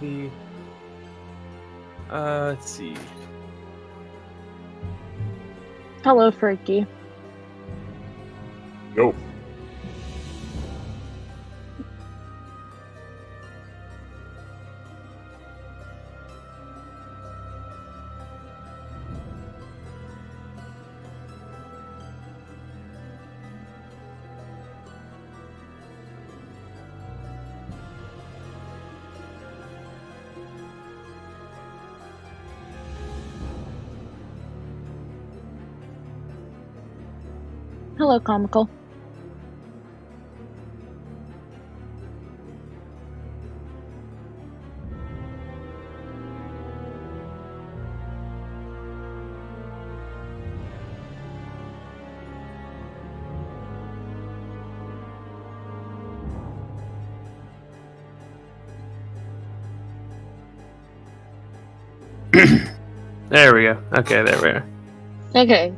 the... let's see. Hello, Freaky. Yo. Hello, Comical. There we go. Okay, there we are. Okay,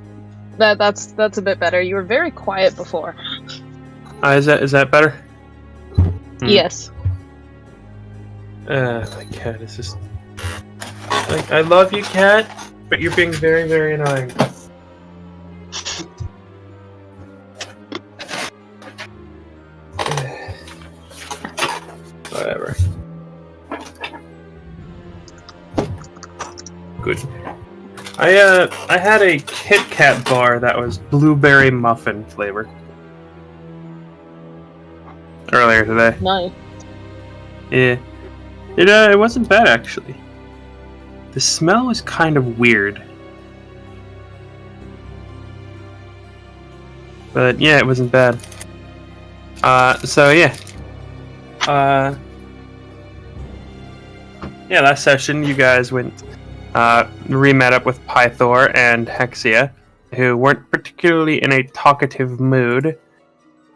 that's a bit better. You were very quiet before. Is that better? Yes. My cat is just... Like, I love you, cat, but you're being very, very annoying. Whatever. Good. I had a Kit Kat bar that was blueberry muffin flavored earlier today. Nice. Yeah. It wasn't bad actually. The smell was kind of weird. But yeah, it wasn't bad. So yeah. Yeah, last session you guys went re-met up with Pythor and Hexia, who weren't particularly in a talkative mood.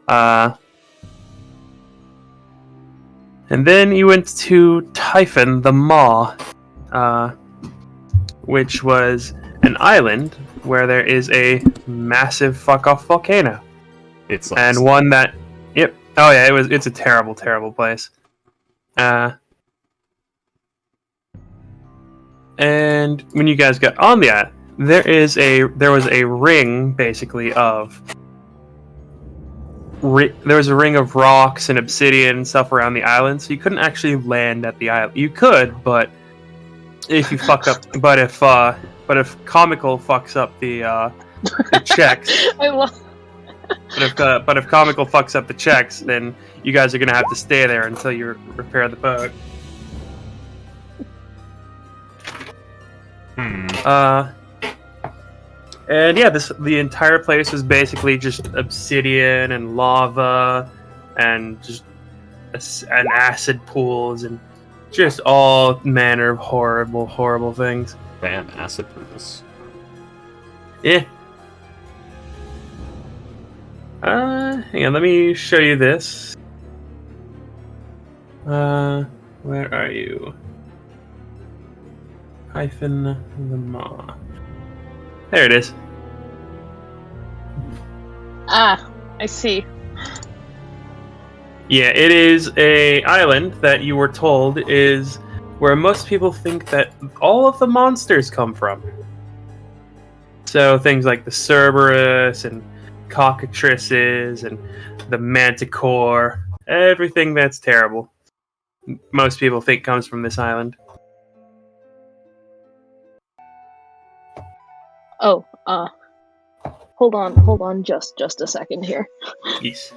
And then you went to Typhon the Maw, which was an island where there is a massive fuck-off volcano. It's like And one that... Yep. Oh yeah, it's a terrible, terrible place. And when you guys got on the island, there was a ring, basically, of... there was a ring of rocks and obsidian and stuff around the island, so you couldn't actually land at the island. You could, but if you fuck up... But if Comical fucks up the checks... I love. But if Comical fucks up the checks, then you guys are gonna have to stay there until you repair the boat. And yeah, the entire place was basically just obsidian and lava, and just and acid pools, and just all manner of horrible, horrible things. Damn, acid pools. Yeah. Hang on, let me show you this. Where are you? Hyphen the Maw. There it is. Ah, I see. Yeah, it is a island that you were told is where most people think that all of the monsters come from. So things like the Cerberus and cockatrices and the Manticore, everything that's terrible, most people think comes from this island. Oh, hold on, just a second here. Yes.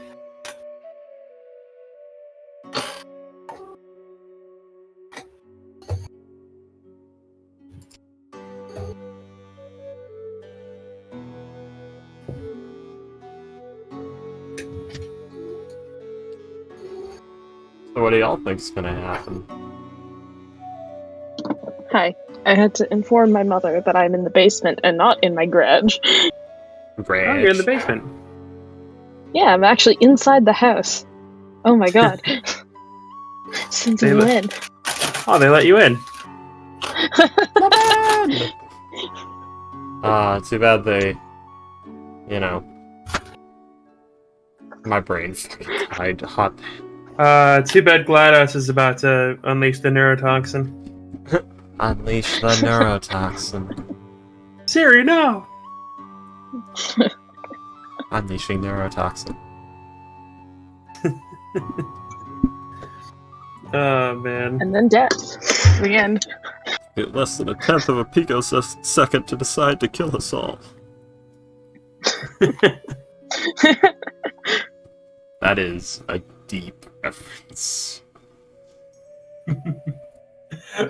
So what do y'all think's gonna happen? Hi. I had to inform my mother that I'm in the basement and not in my garage. Great. Oh, you're in the basement. Yeah, I'm actually inside the house. Oh my god. Since when? Oh, they let you in. Too bad they, my brain fucking died. Too bad GLaDOS is about to unleash the neurotoxin. Unleash the neurotoxin. Siri, no! Unleashing neurotoxin. Oh, man. And then death. The end. It less than a tenth of a picosecond to decide to kill us all. That is a deep reference.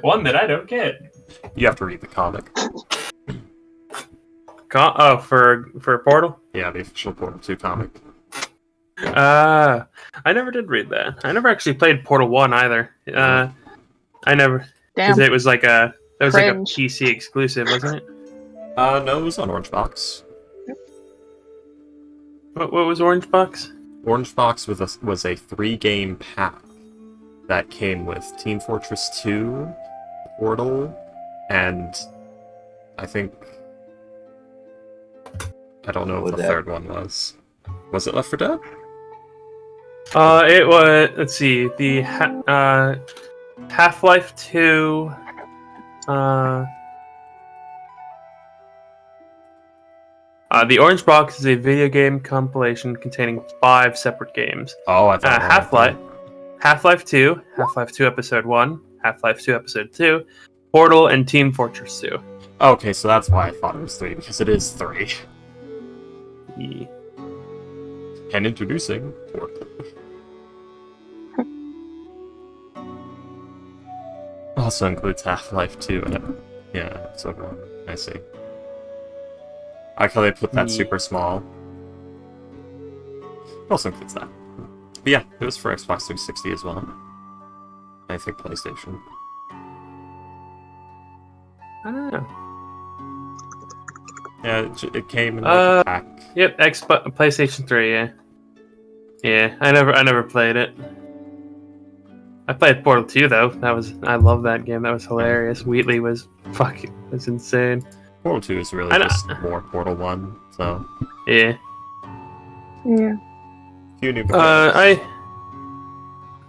One that I don't get. You have to read the comic. For Portal? Yeah, the official Portal 2 comic. I never did read that. I never actually played Portal 1 either. I never... Damn. Because it was like a Cringe. PC exclusive, wasn't it? No, it was on Orange Box. What was Orange Box? Orange Box was a 3-game pack that came with Team Fortress 2, Portal, and I think... I don't know what the third one was. Was it Left 4 Dead? It was... Let's see. The Half-Life 2... the Orange Box is a video game compilation containing 5 separate games. Oh, I thought Half-Life 2, Half-Life 2 Episode 1, Half-Life 2 Episode 2, Portal, and Team Fortress 2. Okay, so that's why I thought it was 3, because it is 3. Yeah. And introducing Portal. Also includes Half-Life 2 and Episode 1. I see. I like how they put that super small. It also includes that. But yeah, it was for Xbox 360 as well. I think PlayStation. I don't know. Yeah, it came in like a pack. Yep, PlayStation 3, yeah. Yeah, I never played it. I played Portal 2 though. I love that game. That was hilarious. Wheatley was insane. Portal 2 is really just more Portal 1, so yeah. Yeah. few new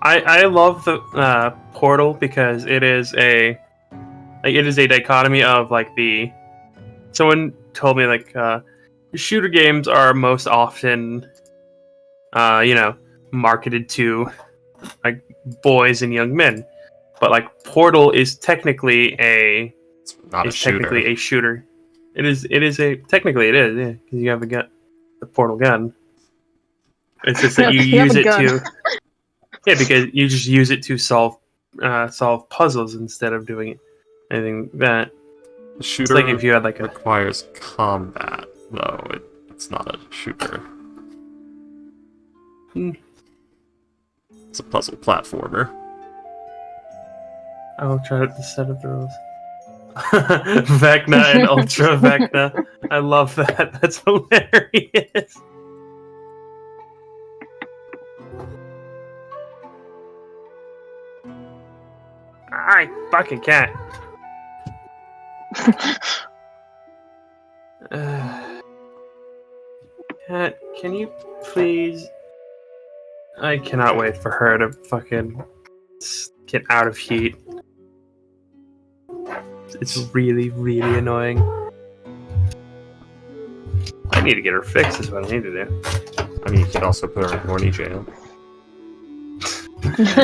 I love the Portal because it is a dichotomy of like someone told me like shooter games are most often marketed to like boys and young men, but like Portal is technically a shooter. Technically it is, yeah, because you have the Portal gun. It's just that you use it to because you just use it to solve puzzles instead of doing anything that. The shooter it's like if you had like requires combat, though. It's not a shooter. It's a puzzle platformer. I'll try to set up the rules. Vecna and Ultra Vecna. I love that. That's hilarious. I fucking can't. Cat, can you please? I cannot wait for her to fucking get out of heat. It's really, really annoying. I need to get her fixed, is what I need to do. I mean, you could also put her in horny jail.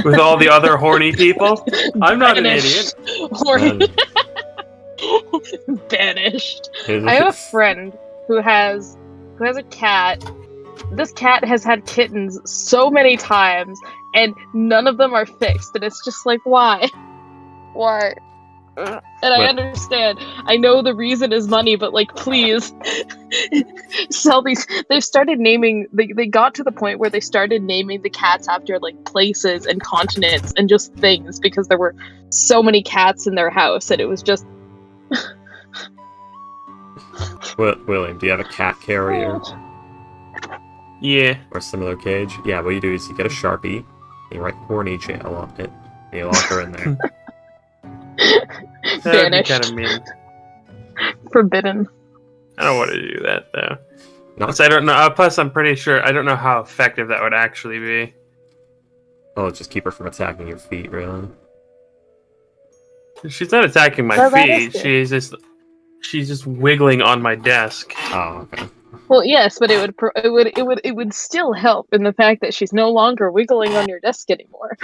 With all the other horny people? I'm not an idiot. Horny. Banished. I have a friend who has a cat. This cat has had kittens so many times, and none of them are fixed. And it's just like, why? Why? And I understand. I know the reason is money, but like, please sell these. They've started naming. They got to the point where they started naming the cats after like places and continents and just things because there were so many cats in their house, and it was just. William, do you have a cat carrier? Yeah. Or a similar cage? Yeah, what you do is you get a Sharpie, and you write horny jail on it, and you lock her in there. That'd be kind of mean. Forbidden. I don't want to do that though. Plus, I don't know. Plus, I'm pretty sure I don't know how effective that would actually be. Oh, just keep her from attacking your feet, really? She's not attacking my feet. She's just wiggling on my desk. Oh, okay. Well, yes, but it would still help in the fact that she's no longer wiggling on your desk anymore.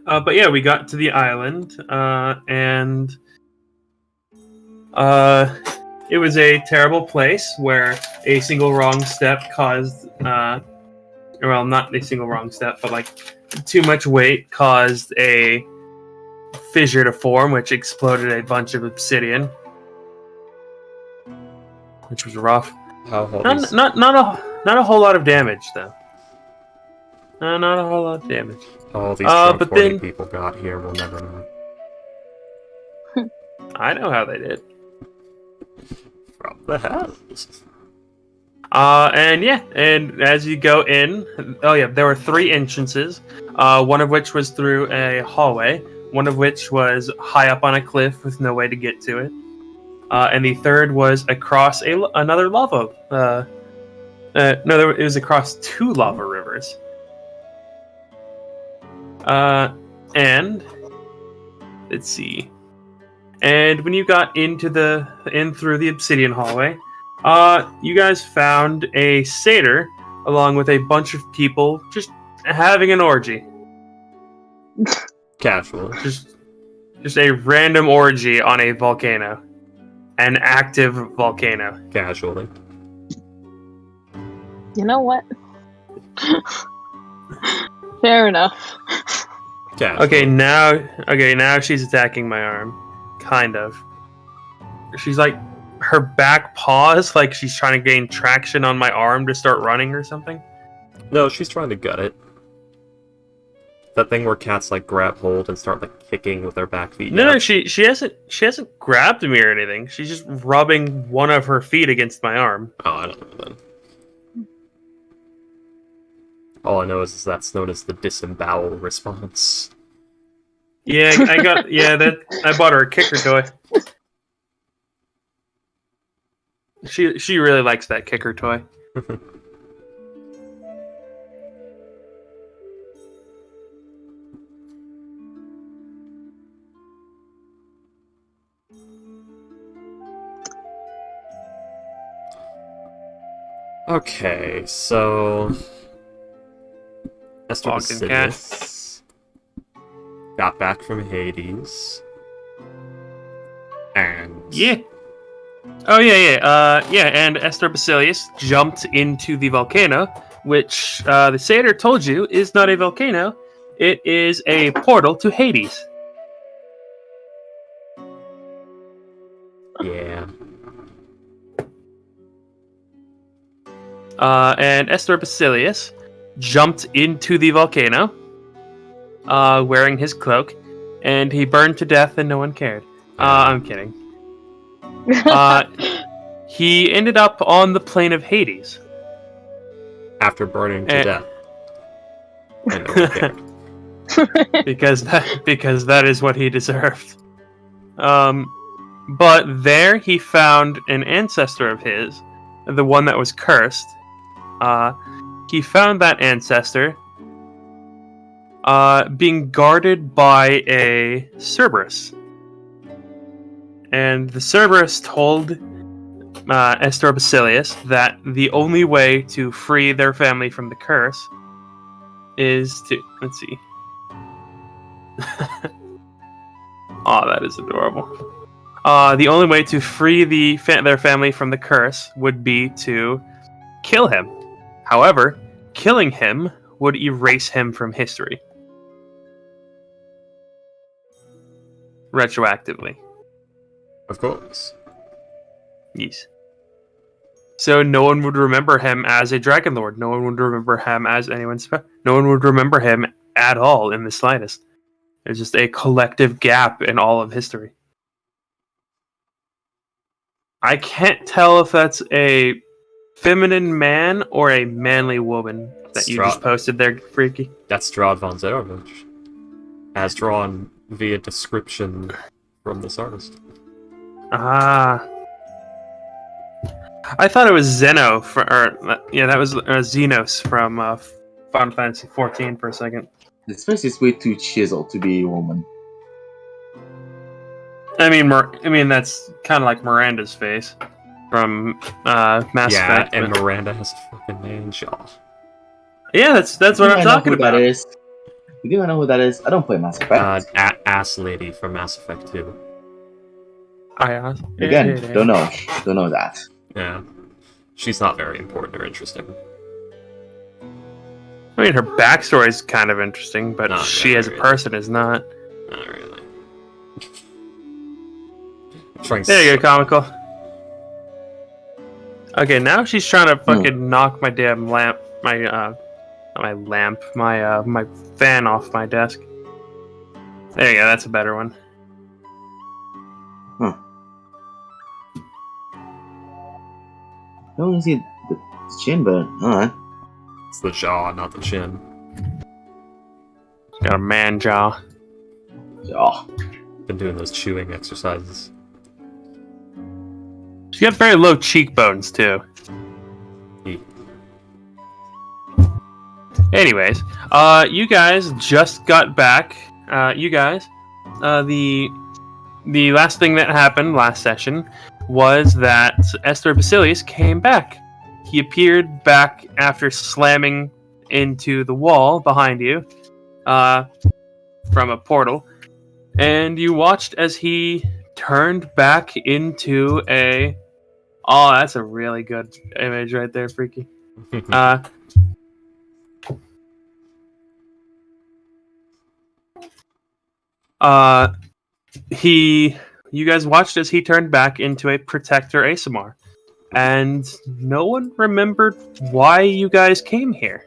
But yeah, we got to the island, and it was a terrible place where a single wrong step caused, well, not a single wrong step, but like too much weight caused a fissure to form, which exploded a bunch of obsidian, which was rough. Not a whole lot of damage though. No, not a whole lot of damage. All these drunk 40 people got here, we'll never know. I know how they did. From the house. And yeah, and as you go in, oh yeah, there were 3 entrances, one of which was through a hallway, one of which was high up on a cliff with no way to get to it, and the third was across another lava, it was across 2 lava rivers. And let's see. And when you got in through the obsidian hallway, you guys found a satyr along with a bunch of people just having an orgy. Casual. Just a random orgy on a volcano. An active volcano. Casually. You know what? Fair enough. Casually. Okay, now she's attacking my arm. Kind of. She's like, her back paws, like she's trying to gain traction on my arm to start running or something. No, she's trying to gut it. That thing where cats like grab hold and start like kicking with their back feet. No, she hasn't grabbed me or anything. She's just rubbing one of her feet against my arm. Oh, I don't know then. All I know is that's known as the disembowel response. Yeah, I bought her a kicker toy. She really likes that kicker toy. Okay, so Esther Basilius got back from Hades, and and Esther Basilius jumped into the volcano, which the satyr told you is not a volcano; it is a portal to Hades. Yeah. And Esther Basilius jumped into the volcano, wearing his cloak, and he burned to death and no one cared. I'm kidding. He ended up on the plane of Hades. After burning to death. And no one cared. because that is what he deserved. But there he found an ancestor of his, the one that was cursed. He found that ancestor being guarded by a Cerberus. And the Cerberus told Esther Basilius that the only way to free their family from the curse is to... Let's see. Oh, that is adorable. The only way to free their family from the curse would be to kill him. However, killing him would erase him from history. Retroactively. Of course. Yes. So no one would remember him as a Dragon Lord. No one would remember him as anyone no one would remember him at all in the slightest. There's just a collective gap in all of history. I can't tell if that's a feminine man or a manly woman that you just posted there, Freaky. That's Strahd von Zarovich, as drawn via description from this artist. Ah. I thought it was Zeno, that was Xenos from Final Fantasy 14 for a second. This face is way too chiseled to be a woman. I mean that's kind of like Miranda's face from Mass Effect. Yeah, and Miranda has a fucking man jaw. Yeah, that's what I'm talking about. That is. You do know who that is? I don't play Mass Effect. Ass lady from Mass Effect 2. Again, don't know that. Yeah, she's not very important or interesting. I mean, her backstory is kind of interesting, but Not she really. as a person is not. Not really. There you go, comical. Okay, now she's trying to fucking knock my damn lamp, my fan off my desk. There you go, that's a better one. Huh. I don't see the chin, but alright. It's the jaw, not the chin. Got a man jaw. Jaw. Been doing those chewing exercises. She's got very low cheekbones too. Anyways, you guys just got back. The last thing that happened last session was that Estor Basilius came back. He appeared back after slamming into the wall behind you, from a portal, and you watched as he turned back into a... Oh, that's a really good image right there, Freaky. You guys watched as he turned back into a Protector Asimar, and no one remembered why you guys came here.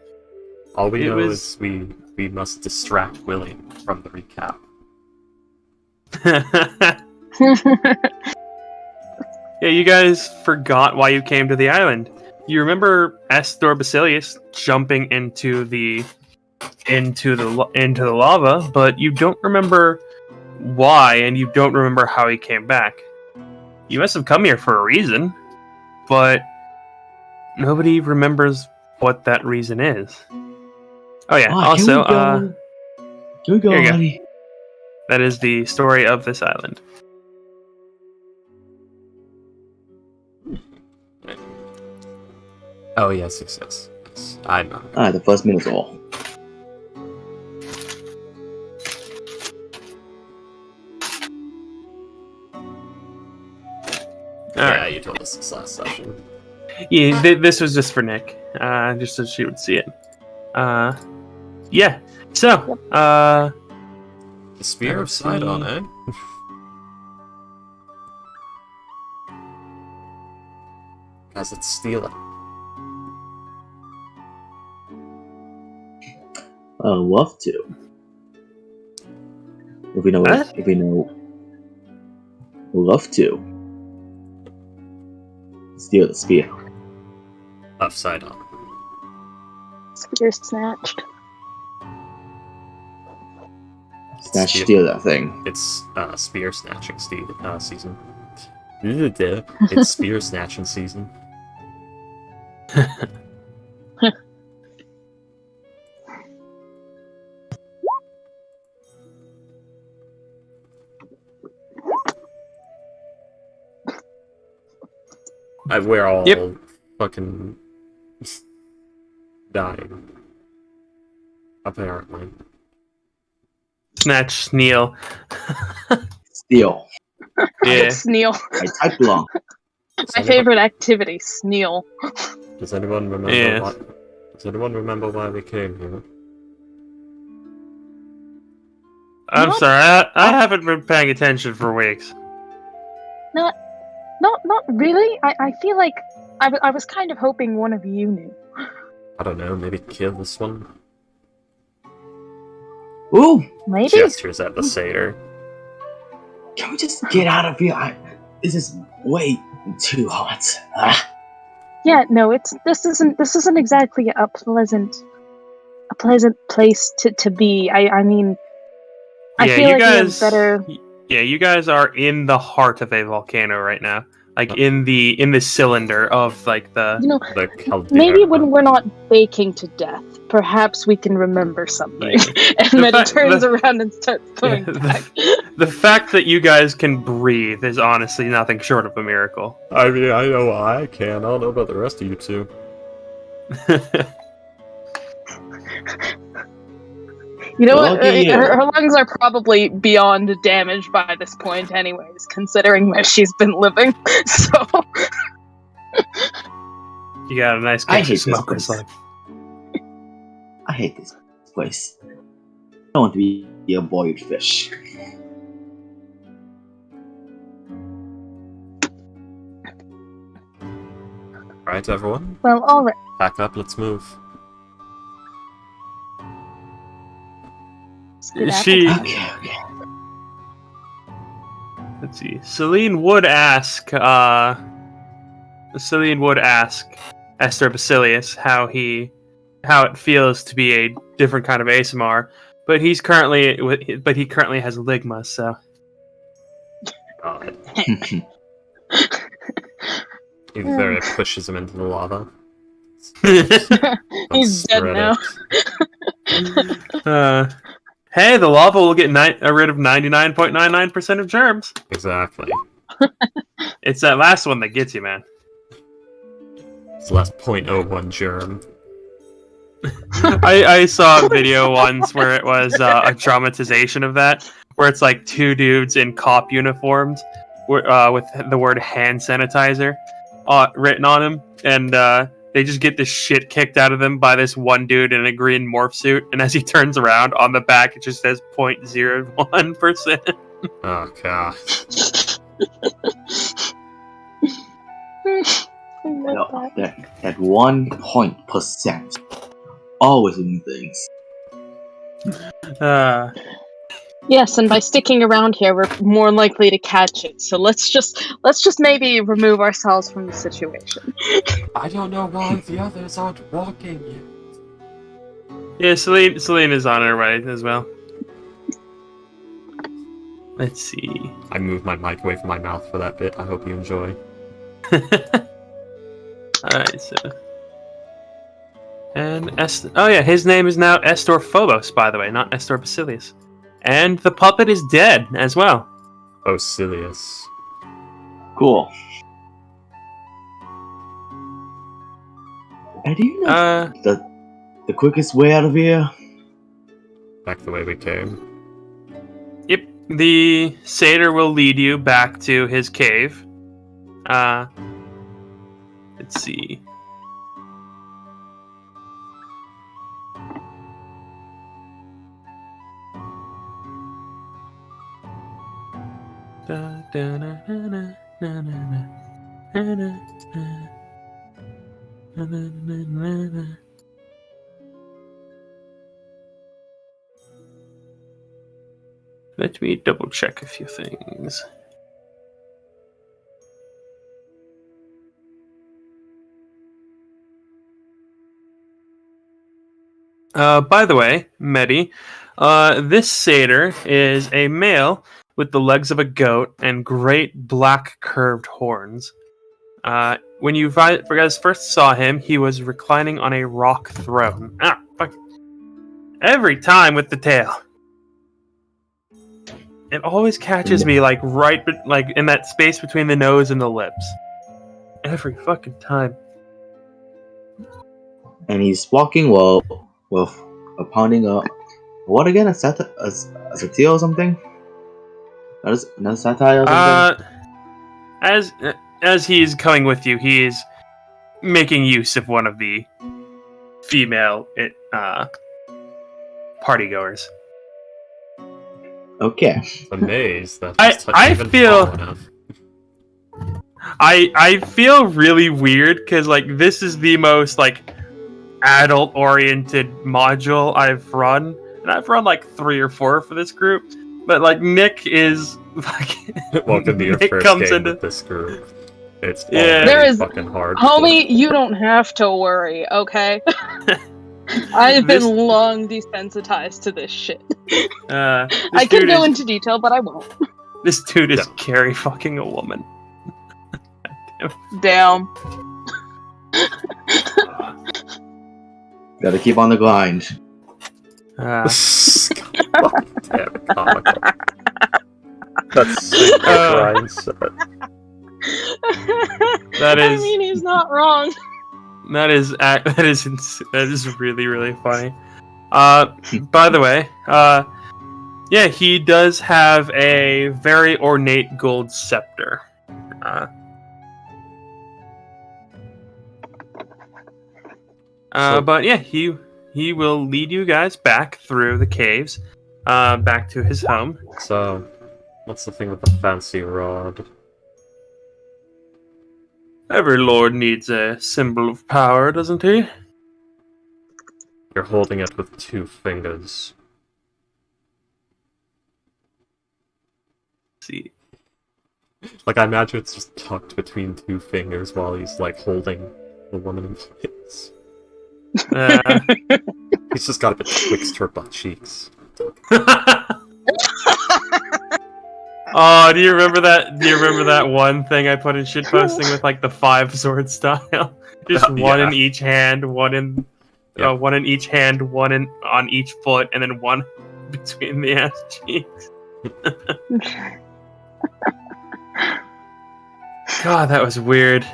All we know is we must distract William from the recap. Yeah, you guys forgot why you came to the island. You remember Estor Basilius jumping into the lava, but you don't remember why, and you don't remember how he came back. You must have come here for a reason, but nobody remembers what that reason is. Oh yeah, also, can we go already? That is the story of this island. Oh yes. I know. The first minute's all. Yeah, you told us this last session. Yeah, this was just for Nick, just so she would see it. Yeah. So, the Spear of Sidon, eh? Guys, let's steal it. I'd love to. If we know, What? We'd love to. Steal the spear. Upside down. Spear snatched. Steal that thing. It's spear snatching season. It's spear snatching season. We're all fucking dying. Apparently. Snatch Sneal. Steal. Yeah. Sneal. I type long. My favorite activity, Sneal. Does anyone remember? Yes. Does anyone remember why we came here? I'm sorry, I haven't been paying attention for weeks. Not really. I feel like I was kind of hoping one of you knew. I don't know. Maybe kill this one. Ooh! Maybe. Gestures at the satyr. Can we just get out of here? This is way too hot. Yeah, no, this isn't exactly a pleasant place to be. I mean, I feel like we have better. Yeah, you guys are in the heart of a volcano right now. like in the cylinder of like the. The maybe when we're not baking to death, perhaps we can remember something. Yeah. And then he turns around and starts going back. The fact that you guys can breathe is honestly nothing short of a miracle. I mean, I know I can. I don't know about the rest of you two. You know what? Her lungs are probably beyond damaged by this point anyways, considering that she's been living. So... You got a nice case of smoker's life. I hate this place. I don't want to be a boiled fish. Alright, everyone. Well, alright. Pack up, let's move. She... Okay. Let's see. Celine would ask Esther Basilius how it feels to be a different kind of ASMR, but he currently has ligma, so. God. He very pushes him into the lava. He's dead now. Hey, the lava will get rid of 99.99% of germs. Exactly. It's that last one that gets you, man. It's the last 0.01 germ. I saw a video once where it was a dramatization of that, where it's like two dudes in cop uniforms with the word hand sanitizer written on them, and they just get the shit kicked out of them by this one dude in a green morph suit, and as he turns around, on the back it just says 0.01%. Oh, God. No, that 1% always in things. Yes, and by sticking around here, we're more likely to catch it. So let's just maybe remove ourselves from the situation. I don't know why the others aren't walking yet. Yeah, Celine is on her way as well. Let's see. I moved my mic away from my mouth for that bit. I hope you enjoy. Alright, so... And oh yeah, his name is now Estor Phobos, by the way, not Estor Basilius. And the puppet is dead as well. Basilius. Cool. And do you know the quickest way out of here? Back the way we came. Yep, the satyr will lead you back to his cave. Let's see. Let me double check a few things. By the way, Medi, this satyr is a male with the legs of a goat and great black curved horns. When you guys first saw him, he was reclining on a rock throne. Fuck. Every time with the tail. It always catches me like in that space between the nose and the lips. Every fucking time. And he's walking well with a pounding up. What again? A satire or something? Another satire or something? As he is coming with you, he is making use of one of the female partygoers. Okay. Amazed that I feel really weird because like this is the most like adult-oriented module I've run, and I've run like 3 or 4 for this group. But like Nick is like welcome to your first game with this group. It's fucking hard. Homie, you don't have to worry, okay? I've been long desensitized to this shit. I can go into detail, but I won't. This dude is Carrie fucking a woman. Damn. Gotta keep on the grind. Damn it, comical. That's sick Brian said. That is. I mean, he's not wrong. That is really, really funny. By the way, yeah, he does have a very ornate gold scepter. But yeah, he will lead you guys back through the caves, back to his home. So, what's the thing with the fancy rod? Every lord needs a symbol of power, doesn't he? You're holding it with 2 fingers. Let's see. Like, I imagine it's just tucked between 2 fingers while he's, like, holding the woman in place. He's just got it betwixt her butt cheeks. Oh, do you remember that? Do you remember that one thing I put in shitposting with like the 5 sword style? Just one in each hand, one in each hand, one on each foot, and then one between the ass cheeks. God, that was weird.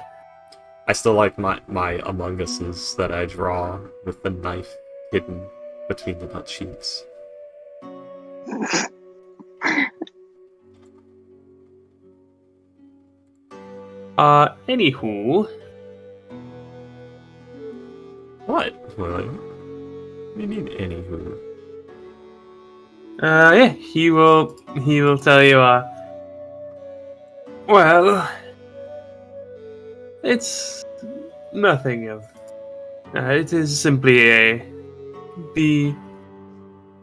I still like my Among Us's that I draw with the knife hidden between the butt cheeks. Anywho. What, William? What do you mean, anywho? Yeah, he will tell you, well, it's nothing of, it is simply the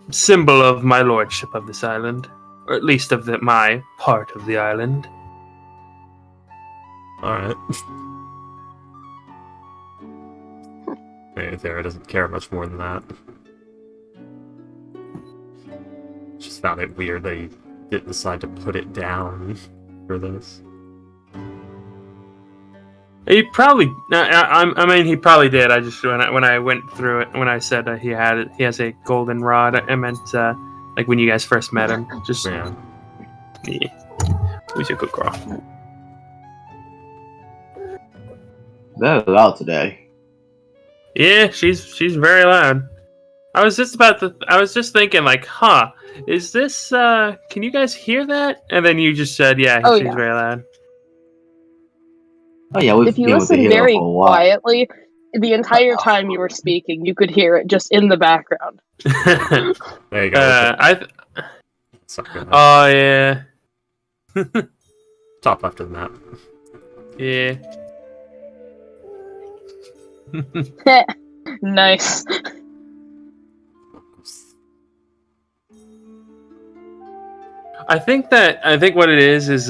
symbol of my lordship of this island, or at least of my part of the island. Alright. There, doesn't care much more than that. Just found it weird they didn't decide to put it down for this. He probably. I mean, he probably did. I just when I went through it, when I said he has a golden rod, I meant like when you guys first met him. Just yeah. Who's your good girl? Very loud today. Yeah, she's very loud. I was just thinking, like, is this, can you guys hear that? And then you just said, yeah, she's very loud. Oh yeah, if you listen very quietly, the entire time you were speaking, you could hear it just in the background. There you go. Oh, yeah. Top left of the map. Yeah. Nice. I think what it is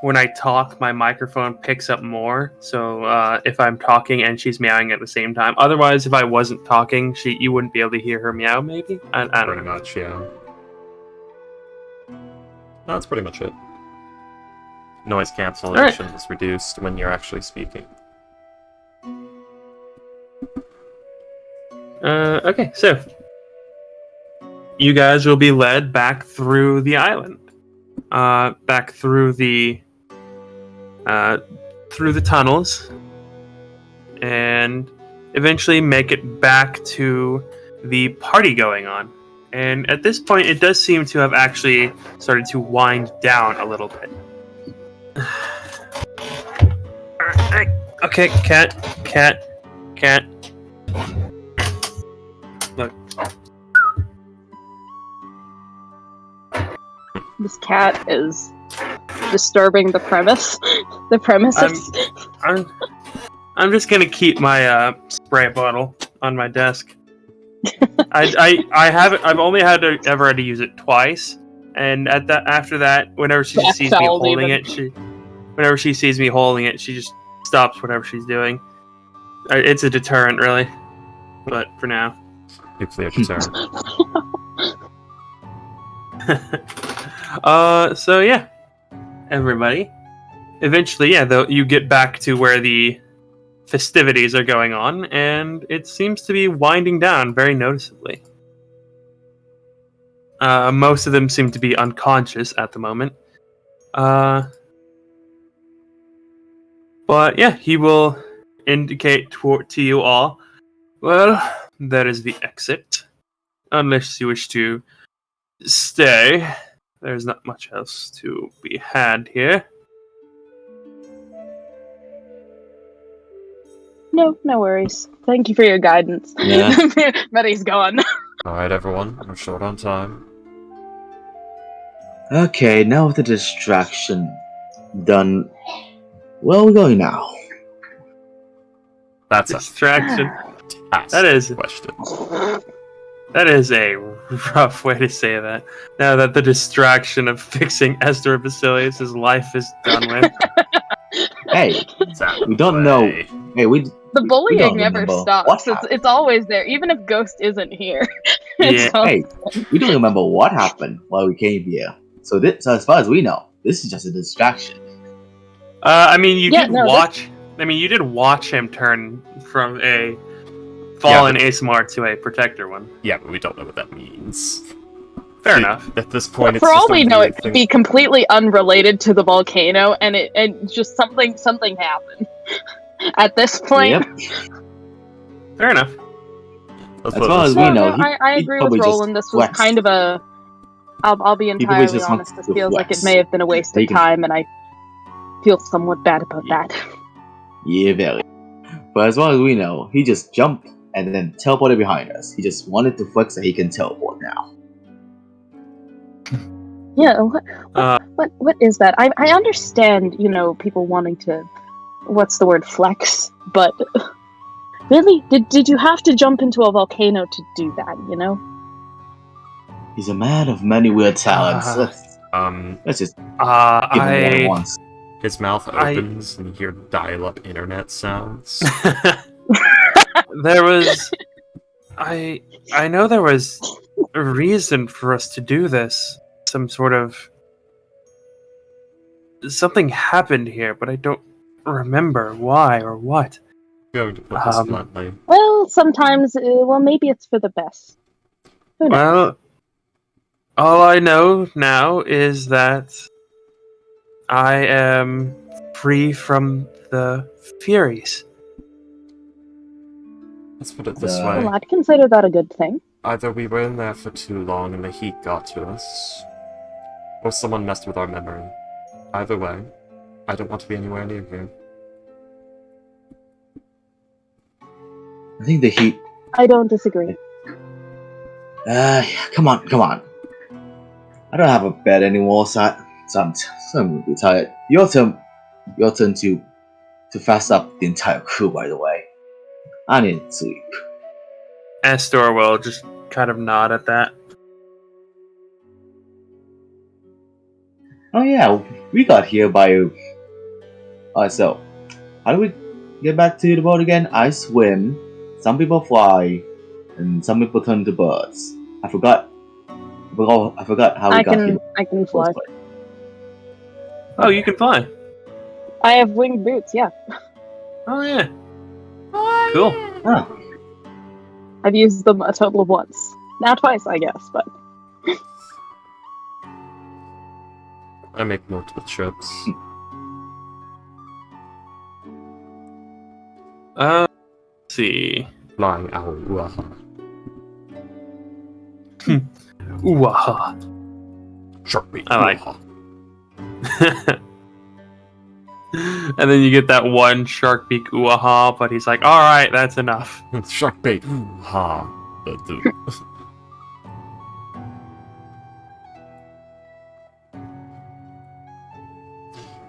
when I talk, my microphone picks up more. So if I'm talking and she's meowing at the same time. Otherwise, if I wasn't talking, you wouldn't be able to hear her meow. Maybe I don't know. Pretty much, yeah. That's pretty much it. Noise cancellation is reduced when you're actually speaking. Okay, so you guys will be led back through the island, back through the tunnels, and eventually make it back to the party going on. And at this point, it does seem to have actually started to wind down a little bit. Okay, cat. Look. This cat is disturbing the premise. The premise is... I'm just gonna keep my spray bottle on my desk. I've only ever had to use it twice, and after that, whenever she just sees me holding it, she just stops whatever she's doing. It's a deterrent, really. But for now, nuclear deterrent. So yeah, everybody, eventually, yeah, though you get back to where the festivities are going on, and it seems to be winding down very noticeably. Most of them seem to be unconscious at the moment. But yeah, he will indicate to you all, well, that is the exit. Unless you wish to stay, there's not much else to be had here. No worries. Thank you for your guidance. Yeah. Betty's gone. Alright, everyone, we're short on time. Okay, now with the distraction done, where are we going now? That's a Distraction. fantastic That is- question. That is a rough way to say that. Now that the distraction of fixing Esther Basilius' life is done with. Hey, It's out of we the don't know. way. Hey, The we don't bullying never remember stops. what It's happened. it's always there, even if Ghost isn't here. Yeah. Hey, we don't remember what happened while we came here. So as far as we know, this is just a distraction. I mean, you Yeah, did no, watch. I mean, you did watch him turn from a fallen ASMR to a protector one. Yeah, but we don't know what that means. Fair enough. At this point, it's For all just a we know, weird it could thing. be completely unrelated to the volcano, and just something happened. At this point, Yep. Fair enough. Let's As put it far this as way. we know, I he agree with probably just Roland. This was flexed. kind of a. I'll be He probably entirely just wants honest. This to feels like it flex. may have been a waste He of can- time, and I feel somewhat bad about that. Yeah, very. But as far as we know, he just jumped and then teleported behind us. He just wanted to flex that he can teleport now. Yeah, Uh, what is that? I understand, people wanting to, what's the word, flex, but really, did you have to jump into a volcano to do that? He's a man of many weird talents. Let's just give him what he wants. His mouth opens and you hear dial-up internet sounds. There was. I know there was a reason for us to do this. Some sort of. Something happened here, but I don't remember why or what. Going to put this bluntly. Well, sometimes, maybe it's for the best. Who knows? Well, all I know now is that I am free from the Furies. Let's put it this Well, way. Well, I'd consider that a good thing. Either we were in there for too long and the heat got to us, or someone messed with our memory. Either way, I don't want to be anywhere near here. I think the heat. I don't disagree. Come on. I don't have a bed anymore, so I'm gonna be tired. Your turn to fast up the entire crew. By the way, I need sleep. Astor will just kind of nod at that. Oh yeah, we got here by. So how do we get back to the boat again? I swim. Some people fly, and some people turn to birds. I forgot how we got here. I can fly. Oh, you can fly. I have winged boots, yeah. Oh yeah. Cool. Oh, I've used them a total of once. Now twice, I guess, but... I make multiple trips. Let's see. Flying owl, uaha. Ooh-ah. Sharpie, I like- uaha. And then you get that one shark beak ooh-ah, but he's like, alright, that's enough. Shark bait, uha.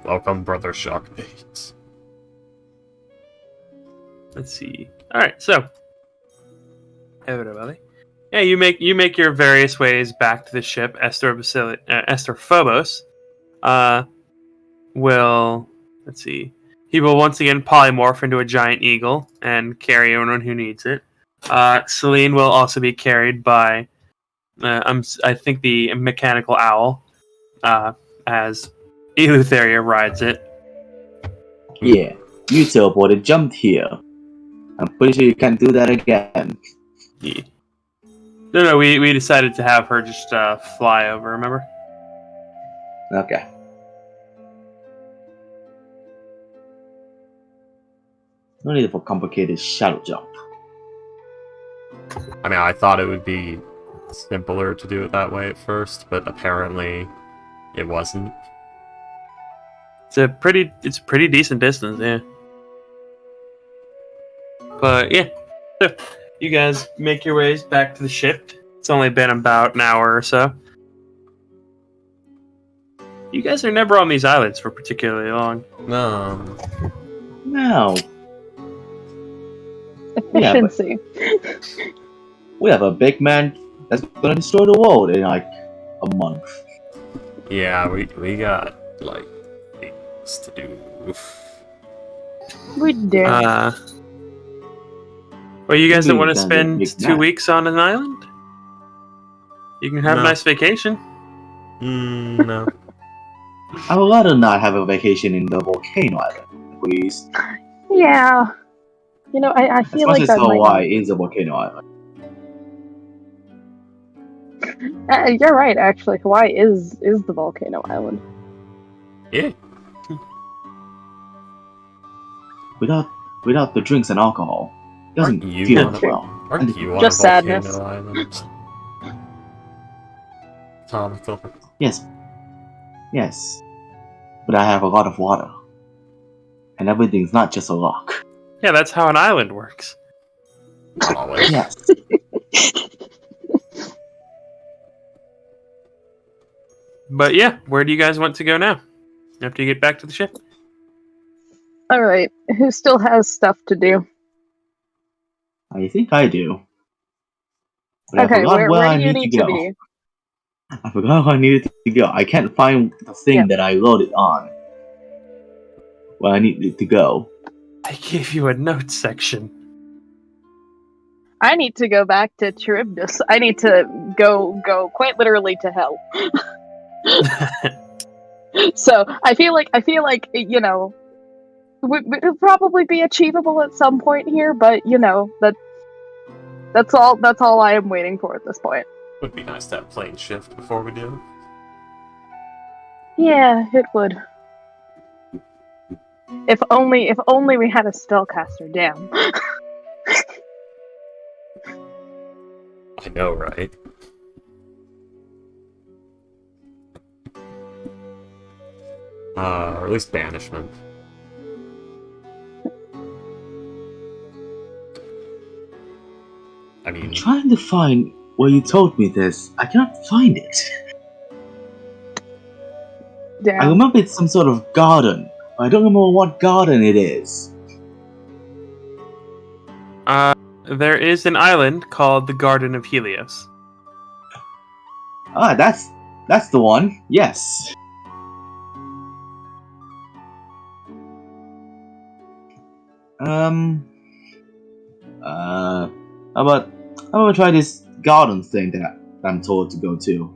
Welcome, brother Shark bait. Let's see. Alright, so everybody. Yeah, you make your various ways back to the ship. Esther Phobos will, let's see, he will once again polymorph into a giant eagle and carry anyone who needs it. Celine will also be carried by, I think, the mechanical owl, as Eleutheria rides it. Yeah, you teleported, jumped here. I'm pretty sure you can't do that again. Yeah. No, we decided to have her just fly over, remember? Okay. No need for complicated shadow jump. I mean, I thought it would be simpler to do it that way at first, but apparently it wasn't. It's a pretty decent distance, yeah. But yeah, so you guys make your ways back to the ship. It's only been about an hour or so. You guys are never on these islands for particularly long. No. No. Efficiency. We have a big man that's gonna destroy the world in like a month. Yeah, we got like things to do. We do. Well, you guys don't want to Maybe spend big 2 man. weeks on an island? You can have a No. nice vacation. No. I would rather not have a vacation in the volcano island, please. Yeah. You know, I As feel much like as that might. Hawaii is a volcano island. You're right. Actually, Hawaii is the volcano island. Yeah. Without the drinks and alcohol, it doesn't Aren't you feel on a- well. Aren't you on Just a volcano sadness. island? Comical. Yes. But I have a lot of water. And everything's not just a rock. Yeah, that's how an island works. Not always. Yes. But yeah, where do you guys want to go now? After you get back to the ship? All right. Who still has stuff to do? I think I do. But I Okay, forgot where I do you need need to to go. be? I forgot where I needed to go. I can't find the thing Yep. that I loaded on. Where I needed to go. I gave you a notes section. I need to go back to Charybdis. I need to go quite literally to hell. So I feel like you know, it'll probably be achievable at some point here, but you know that's all I am waiting for at this point. Would be nice to have plane shift before we do. Yeah, it would. If only we had a spellcaster. Damn. I know, right? Or at least banishment. I mean, I'm trying to find where you told me this. I cannot find it. Damn. I remember it's some sort of garden. I don't remember what garden it is. There is an island called the Garden of Helios. Ah, that's the one. Yes. How about I'm gonna try this garden thing that I'm told to go to.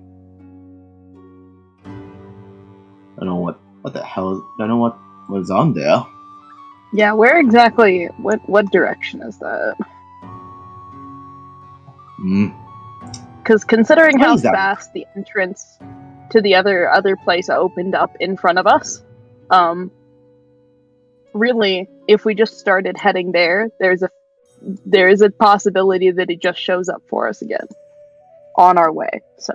I don't know what the hell. I don't know what was on there. Yeah, where exactly? What direction is that? Hmm. Because considering What how is that? fast the entrance to the other place opened up in front of us, really, if we just started heading there, there is a possibility that it just shows up for us again on our way. So,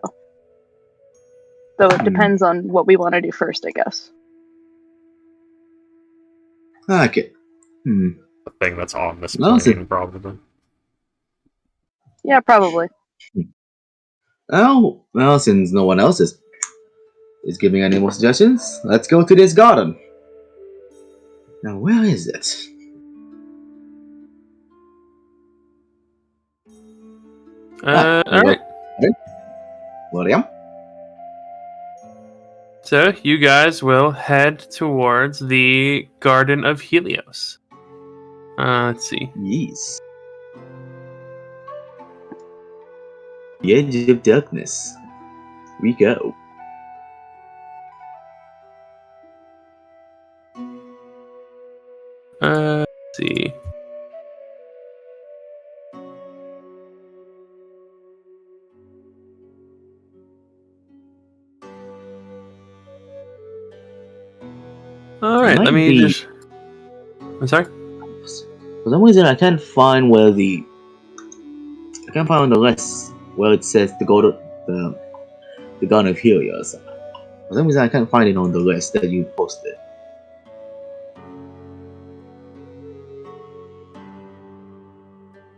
though it depends on what we want to do first, I guess. Okay. the thing that's on this No, plane, probably. Yeah, probably. Oh, well, since no one else is giving any more suggestions, let's go to this garden. Now, where is it? Alright. William? So you guys will head towards the Garden of Helios. Let's see. Yes. The edge of darkness. We go. Let's see. All right, let me just. I'm sorry. For some reason, I can't find where the. I can't find on the list where it says to go to the Gun of Helios. For some reason, I can't find it on the list that you posted.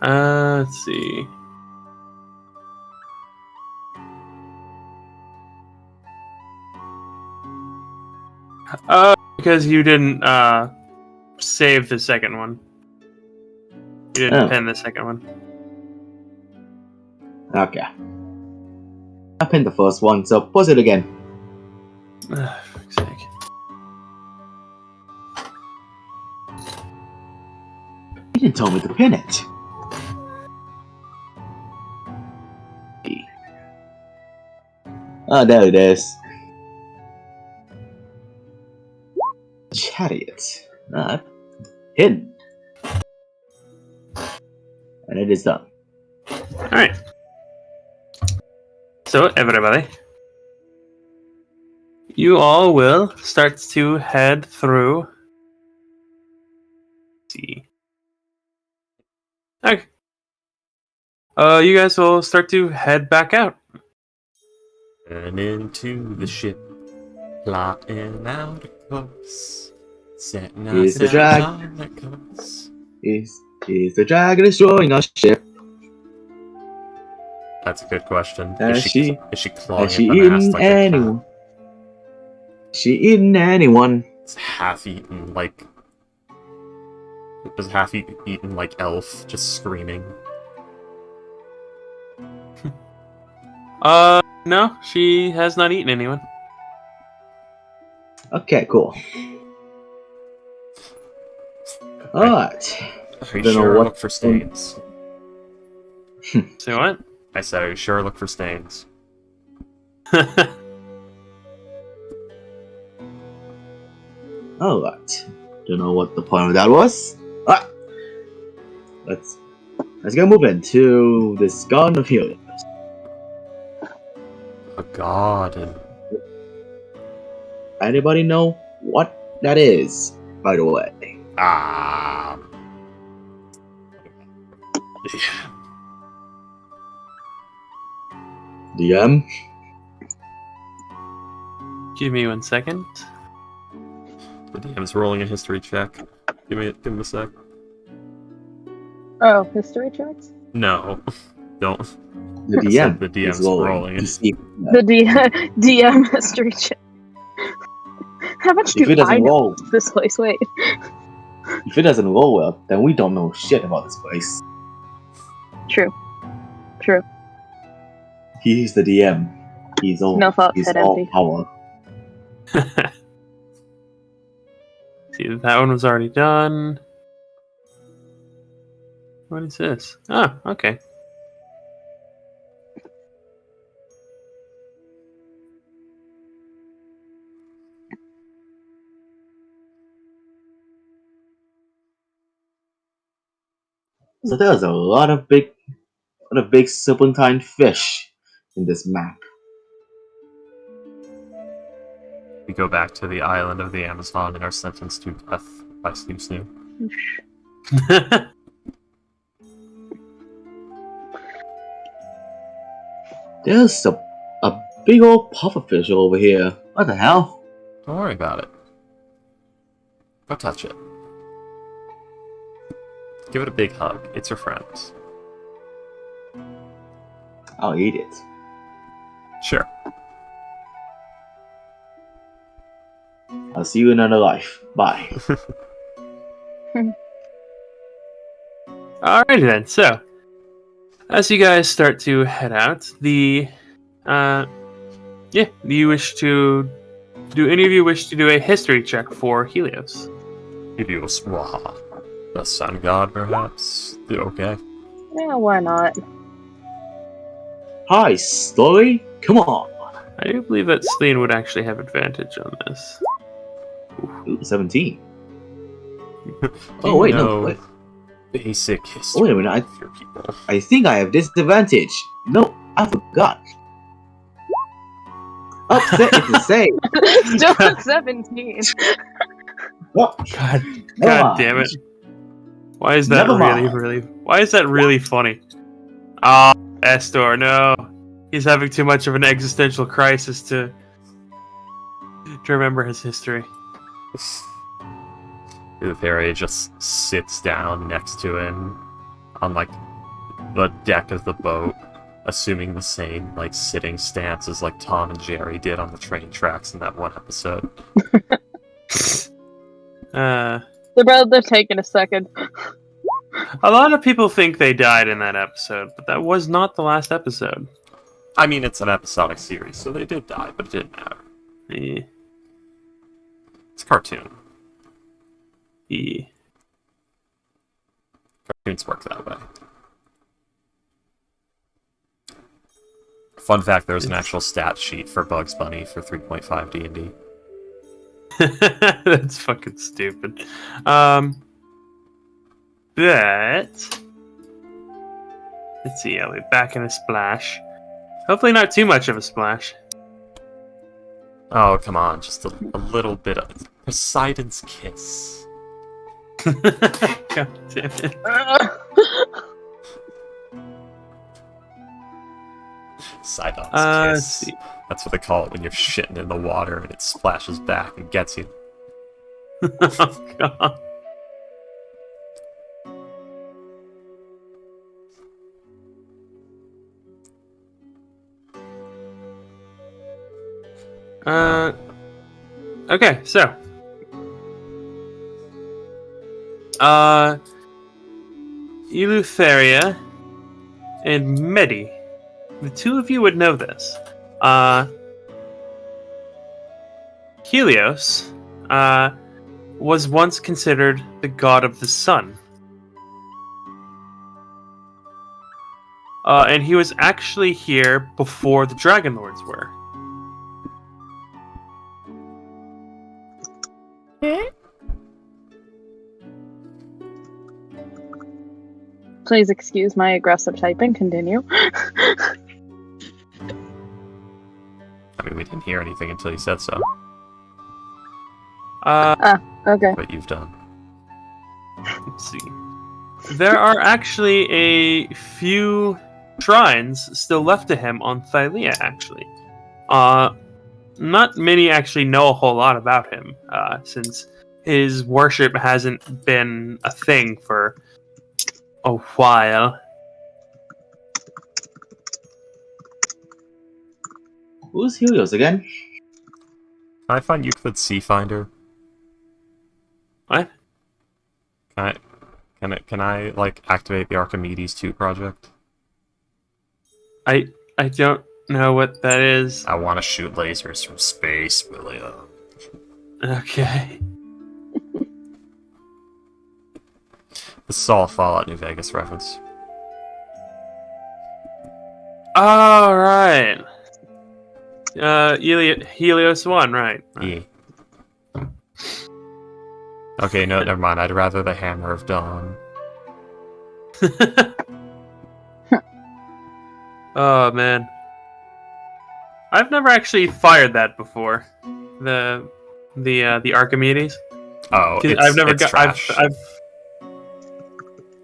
Let's see. Because you didn't save the second one. You didn't pin the second one. Okay. I pinned the first one, so post it again. For fuck's sake. You didn't tell me to pin it. Oh, there it is. Chariot. Hidden. And it is done. Alright. So, everybody. You all will start to head through. Let's see. Okay. You guys will start to head back out. And into the ship, plotting out a course, setting Is the us drag- on the course. Is the dragon destroying our ship? That's a good question. Has she clawing Has she at the mast eaten like a cat? anyone? Has she eaten anyone? It's half-eaten, like... It was half-eaten like elf, just screaming. No, she has not eaten anyone. Okay, cool. Alright. Are you Don't know sure what- look for stains? Say what? I said, are you sure look for stains? Alright. Don't know what the point of that was. Alright. Let's get moving to this Garden of Helios. A garden. Anybody know what that is, by the way? DM? Give me 1 second. The DM's rolling a history check. Give him a sec. Oh, history checks? No. Don't. The I said DM the DM's is rolling it. to see- The DM history check. How much If do it doesn't I know roll, of this place? Wait. if it doesn't roll well, then we don't know shit about this place. True. True. He's the DM. He's all. No fault, He's head all empty. power. See, that one was already done. What is this? Oh, okay. So there's a lot of big serpentine fish in this map. We go back to the island of the Amazon and are sentenced to death by Snoo Snoo. There's a big old pufferfish over here. What the hell? Don't worry about it. Go touch it. Give it a big hug. It's your friend. I'll eat it. Sure. I'll see you in another life. Bye. Alrighty then, so as you guys start to head out, do any of you wish to do a history check for Helios? Helios, the sun god, perhaps? Okay. Yeah, why not? Hi, story. Come on. I do believe that Sleen would actually have advantage on this. Ooh, 17. Oh wait, no, wait. Basic history. Wait a minute, of your people. I think I have disadvantage. No, I forgot. Upset is the same. Still at 17. Oh, God, never God mind. damn it! Why is that Never really? Why is that really funny? Ah, Estor, no, he's having too much of an existential crisis to remember his history. Eleutheria just sits down next to him on like the deck of the boat, assuming the same like sitting stance as like Tom and Jerry did on the train tracks in that one episode. They're taking a second. A lot of people think they died in that episode, but that was not the last episode. I mean, it's an episodic series, so they did die, but it didn't matter. Yeah. It's a cartoon. Yeah. Cartoons work that way. Fun fact, there's an actual stat sheet for Bugs Bunny for 3.5 D&D. That's fucking stupid. But let's see, I'll be back in a splash. Hopefully not too much of a splash. Oh, come on, just a little bit of Poseidon's kiss. God damn it. Poseidon's Let's kiss. see. That's what they call it when you're shitting in the water and it splashes back and gets you. Oh, God. Okay, so. Eleutheria and Medi. The two of you would know this. Helios, was once considered the god of the sun. And he was actually here before the Dragon Lords were. Please excuse my aggressive typing. Continue. I mean, we didn't hear anything until you said so. Okay. But you've done. Let's see. There are actually a few shrines still left to him on Thylea, actually. Not many actually know a whole lot about him, since his worship hasn't been a thing for a while. Who's Helios again? Can I find Euclid's Sea Finder? What? Can I like activate the Archimedes 2 project? I don't know what that is. I want to shoot lasers from space, William. Okay. This is all a Fallout New Vegas reference. All right. Helios 1, right. Yeah. Okay, no, never mind. I'd rather the Hammer of Dawn. Oh, man. I've never actually fired that before. The Archimedes. Oh, it's trash.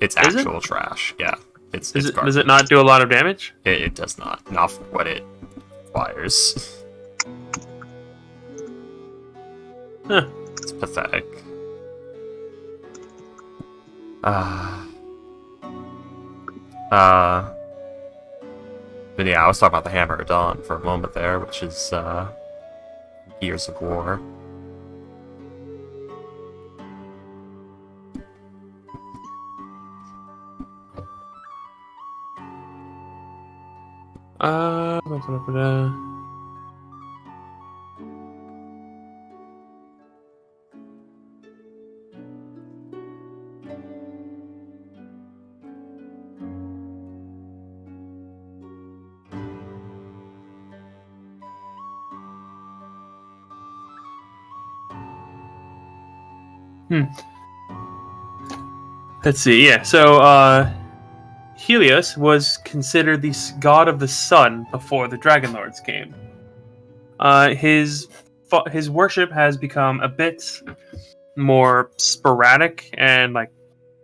It's Is it? actual trash. Yeah, it's Does garbage. it not do a lot of damage? It does not. Not for what it requires. Huh. It's pathetic. But yeah, I was talking about the Hammer of Dawn for a moment there, which is Gears of War. Ba-ba-da-ba-da. Let's see. Yeah. So Helios was considered the god of the sun before the Dragon Lords came. His worship has become a bit more sporadic and like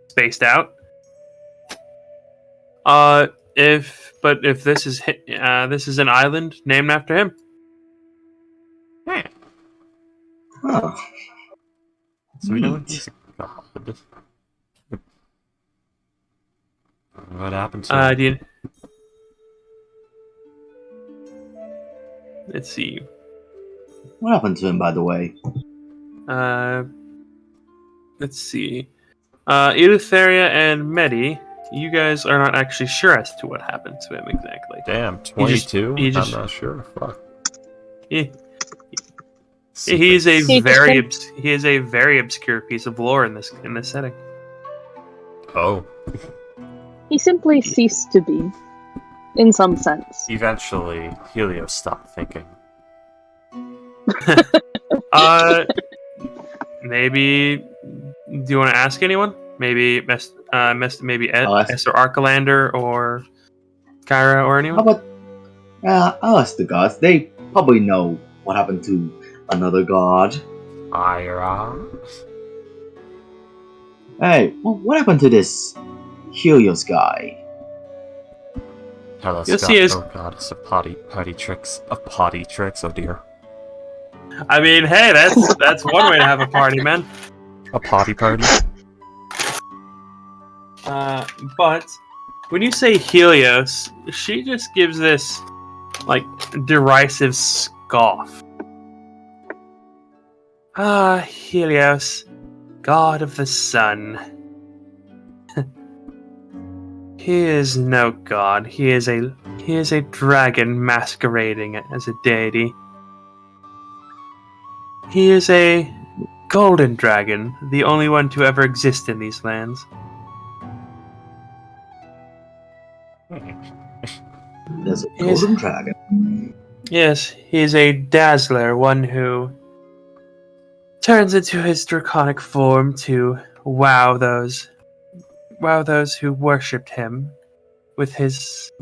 spaced out. If this is an island named after him. Huh. So we know Neat. he's a god. What happened to him? Let's see. What happened to him, by the way? Let's see. Eleutheria and Medi, you guys are not actually sure as to what happened to him exactly. Damn, 22? he just- I'm not sure. Fuck. He Secrets. is a very obscure piece of lore in this setting. Oh. He simply ceased to be, in some sense. Eventually, Helios stopped thinking. Maybe. Do you want to ask anyone? Maybe maybe I'll ask- Esther Archelander or Kyra or How anyone? about I'll ask the gods. They probably know what happened to another god. Ira? Hey, what happened to this Helios guy? Hello, Yes, Scott. he is. Oh god, it's a potty tricks. Potty tricks, oh dear. I mean, hey, that's one way to have a party, man. A potty party? But when you say Helios, she just gives this like derisive scoff. Ah, Helios, god of the sun. He is no god. He is a dragon masquerading as a deity. He is a golden dragon, the only one to ever exist in these lands. There's a Yes. golden dragon. Yes, he is a dazzler, one who turns into his draconic form to wow those who worshipped him with his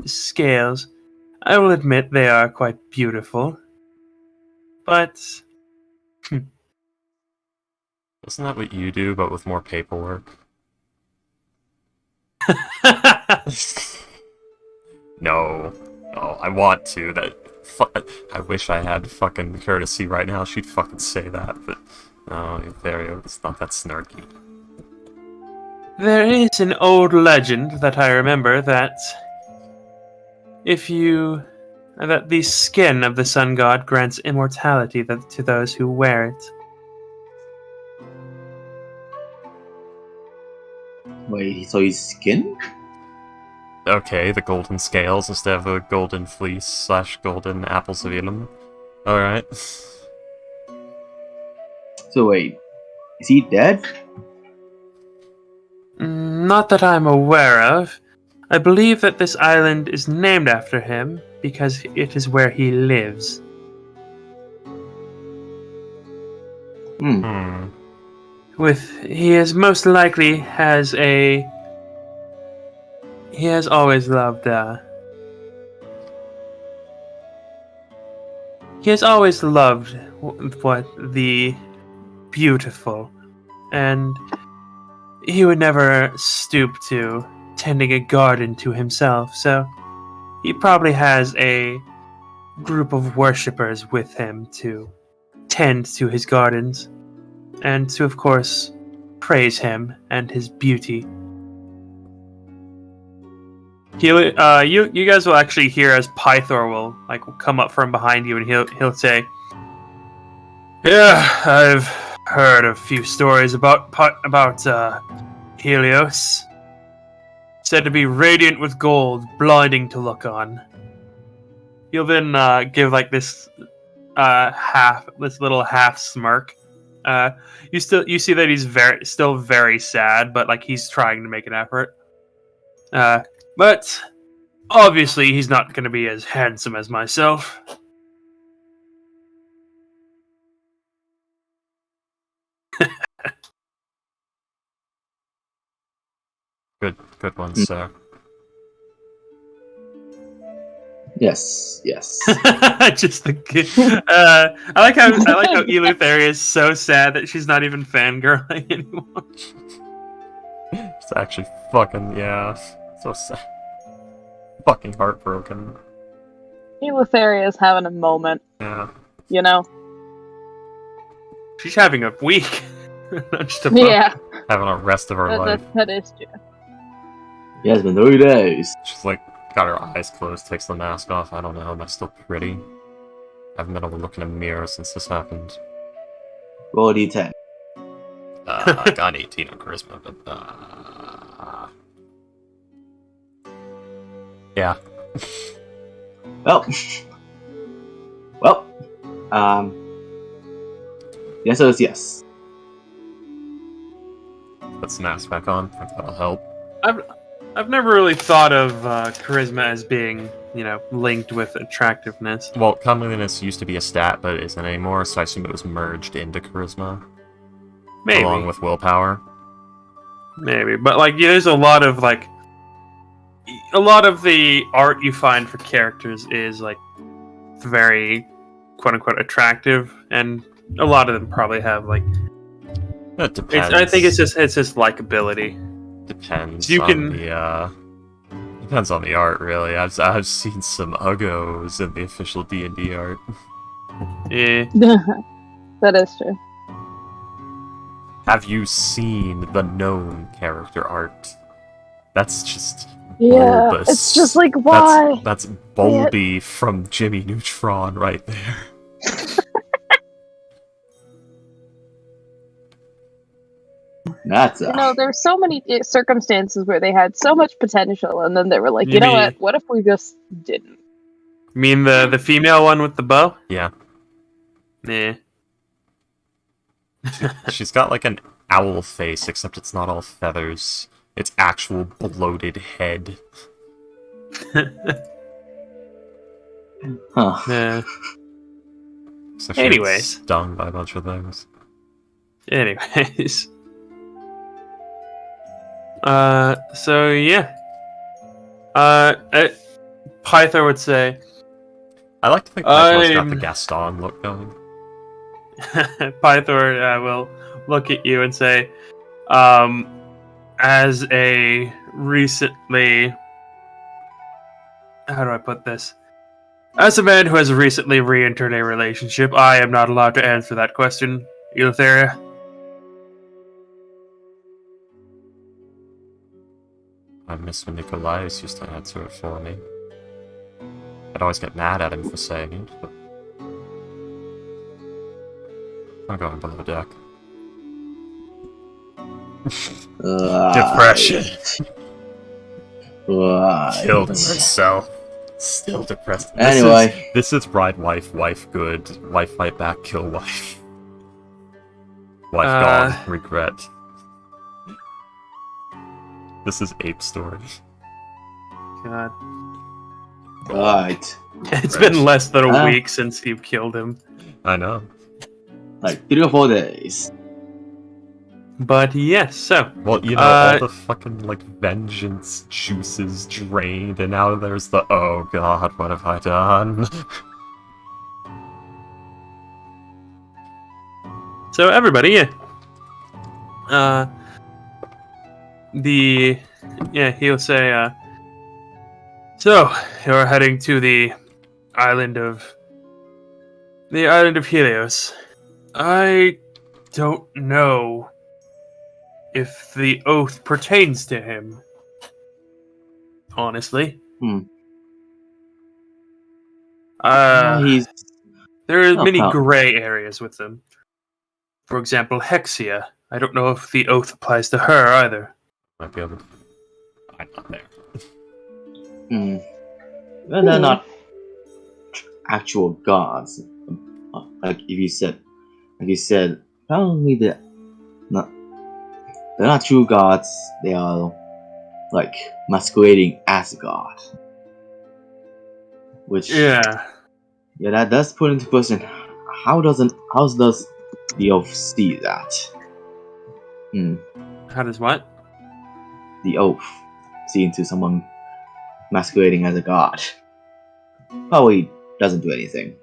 scales. I will admit they are quite beautiful. But Isn't that what you do, but with more paperwork? No. Oh, I want to. I wish I had fucking courtesy right now. She'd fucking say that, but no, it's not that snarky. there is an old legend that I remember that that the skin of the sun god grants immortality to those who wear it. Wait, so his skin? Okay, the golden scales instead of a golden fleece / golden apples of Elam. Alright. So wait, is he dead? Not that I'm aware of. I believe that this island is named after him because it is where he lives. Hmm. He is most likely he has always loved what the beautiful, and he would never stoop to tending a garden to himself, so he probably has a group of worshippers with him to tend to his gardens and to, of course, praise him and his beauty. You guys will actually hear as Pythor will come up from behind you, and he'll say, "Yeah, I've heard a few stories about Helios. Said to be radiant with gold, blinding to look on." He'll then give this little half smirk. You see that he's still very sad, but he's trying to make an effort. But obviously he's not going to be as handsome as myself. Good one, sir. Yes. Just the I like how Eleutheria is so sad that she's not even fangirling anymore. It's actually fucking, yeah, so sad. Fucking heartbroken. Eleutheria is having a moment. Yeah. You know? She's having a week. Not just a month. Yeah. Having a rest of her life. That is true. Yeah, it's been 3 days. She's like, got her eyes closed, takes the mask off. I don't know, am I still pretty? I haven't been able to look in a mirror since this happened. Roll a d10. I got an 18 on charisma, but yeah. Well, the answer is yes. Put the mask back on. I think that'll help. I've never really thought of charisma as being, linked with attractiveness. Well, comeliness used to be a stat, but it isn't anymore, so I assume it was merged into charisma. Maybe. Along with willpower. Maybe. But, there's a lot of the art you find for characters is, very, quote-unquote, attractive, and a lot of them probably have, It depends. I think it's just likability. Depends. You can. Depends on the art, really. I've seen some uggos in the official D&D art. Yeah. That is true. Have you seen the known character art? That's just Yeah, bulbous. it's just why? That's Bulby from Jimmy Neutron right there. That's there's so many circumstances where they had so much potential, and then they were like, you know what? What if we just didn't? You mean the female one with the bow? Yeah. Yeah. She's got an owl face, except it's not all feathers. It's actual bloated head. Huh. Yeah. So she Anyways. gets stung by a bunch of things. Anyways. So yeah. Pythor would say, I like to think Pythor's got the Gaston look going. Pythor will look at you and say, as a recently... How do I put this? As a man who has recently re-entered a relationship, I am not allowed to answer that question, Eleutheria. I miss when Nikolaius used to answer it for me. I'd always get mad at him for saying it, but... I'm going below deck. Depression. Killed himself. Still depressed. Anyway. This is bride, wife, wife good, wife fight back, kill wife. Wife gone, regret. This is Ape Story. God. Right. It's been less than a week since you killed him. I know. 3 or 4 days. But yes, so... Well, all the fucking, vengeance juices drained, and now there's the, oh god, what have I done? So everybody, yeah. He'll say, so, you're heading to the island of Helios. I don't know if the oath pertains to him. Honestly. There are many gray areas with them. For example, Hexia. I don't know if the oath applies to her either. Might be able to... I'm not there. Well, they're not actual gods. Like you said, probably they're not true gods. They are masquerading as a god. Which that does put into question how does the oath see that? How does what? The oath. seen to someone masquerading as a god. Probably doesn't do anything.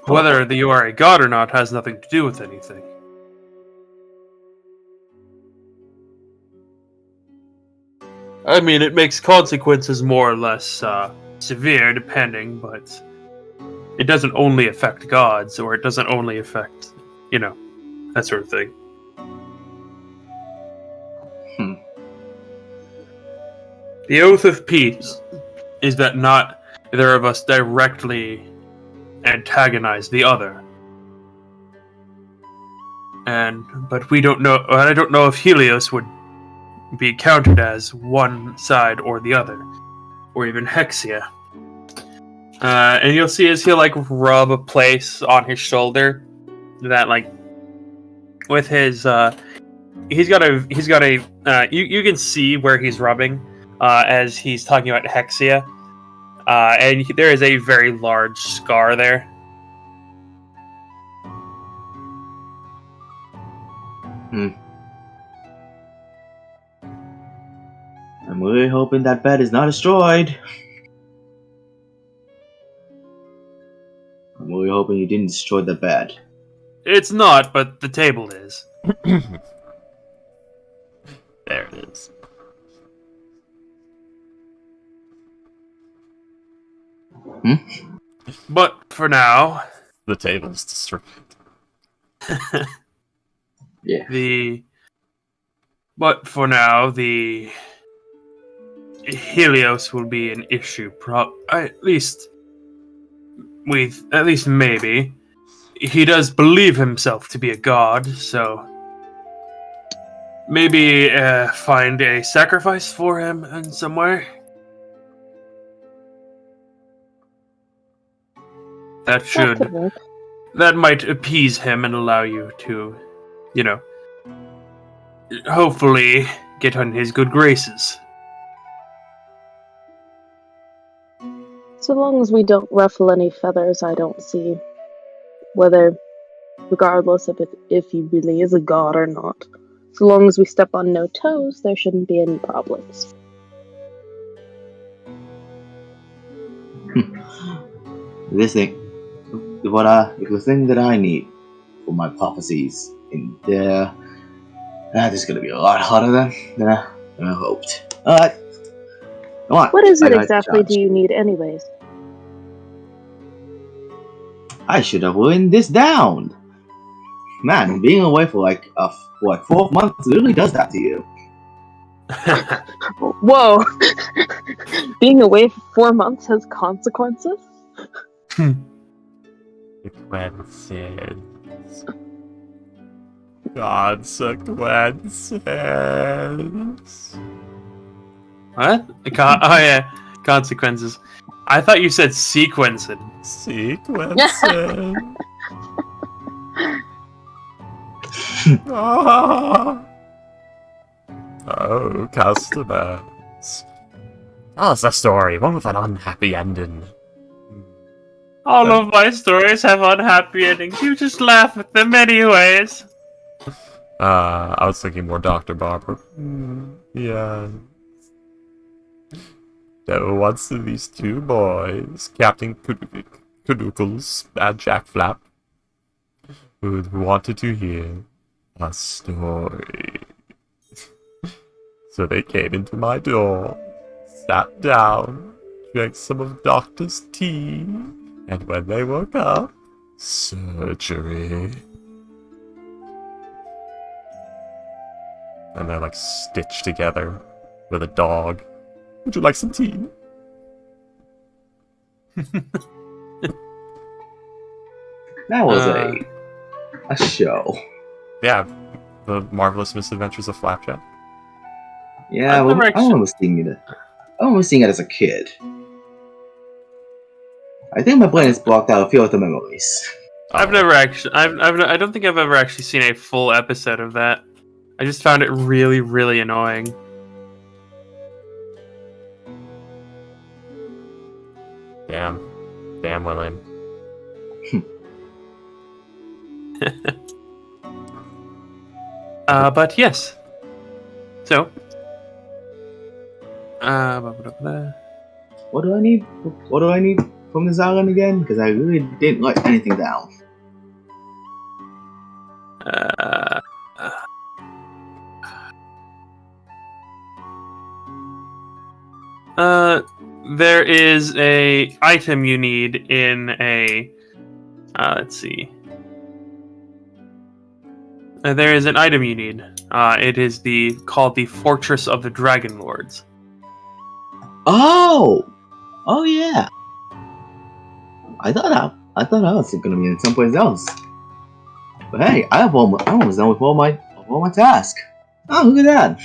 Whether you are a god or not has nothing to do with anything. I mean, it makes consequences more or less severe, depending, but it doesn't only affect gods, or it doesn't only affect, that sort of thing. The oath of peace is that not either of us directly antagonize the other. But we don't know. I don't know if Helios would be counted as one side or the other, or even Hexia. And you'll see as he'll rub a place on his shoulder that with his he's got a you can see where he's rubbing as he's talking about Hexia, and there is a very large scar there. I'm really hoping that bed is not destroyed. I'm really hoping you didn't destroy the bed. It's not, but the table is. There it is. But for now, the table's destroyed. Yeah. But for now, the Helios will be an issue. At least maybe. He does believe himself to be a god, so maybe find a sacrifice for him in some way. That might appease him and allow you to, hopefully get on his good graces. So long as we don't ruffle any feathers, I don't see whether, regardless of if he really is a god or not, so long as we step on no toes, there shouldn't be any problems. This thing, the thing that I need for my prophecies in there, that is going to be a lot harder than I hoped. Alright. Come on. What is it exactly do you need anyways? I should have written this down. Man, being away for 4 months really does that to you. Whoa! Being away for 4 months has consequences? Consequences. What? Oh yeah, consequences. I thought you said sequencing. Sequencing. Oh, customers. Tell us a story, one with an unhappy ending. All of my stories have unhappy endings. You just laugh at them anyways. I was thinking more Dr. Barber. Yeah. There were once these two boys, Captain Caducles and Jack Flap, who wanted to hear a story. So they came into my door, sat down, drank some of Doctor's tea, and when they woke up, surgery. And they're stitched together with a dog. Would you like some tea? That was a show. Yeah, The Marvelous Misadventures of Flapjack. Yeah, I remember seeing it. I remember seeing it as a kid. I think my brain has blocked out a few of the memories. I've never actually. I don't think I've ever actually seen a full episode of that. I just found it really, really annoying. Damn, William. But yes. So, Blah, blah, blah. What do I need? What do I need from this island again? Because I really didn't write anything down. There is a item you need in a. Let's see. There is an item you need. It is called the Fortress of the Dragon Lords. Oh yeah. I thought I was gonna be in someplace else. But hey, I'm almost done with all my tasks. Oh, look at that!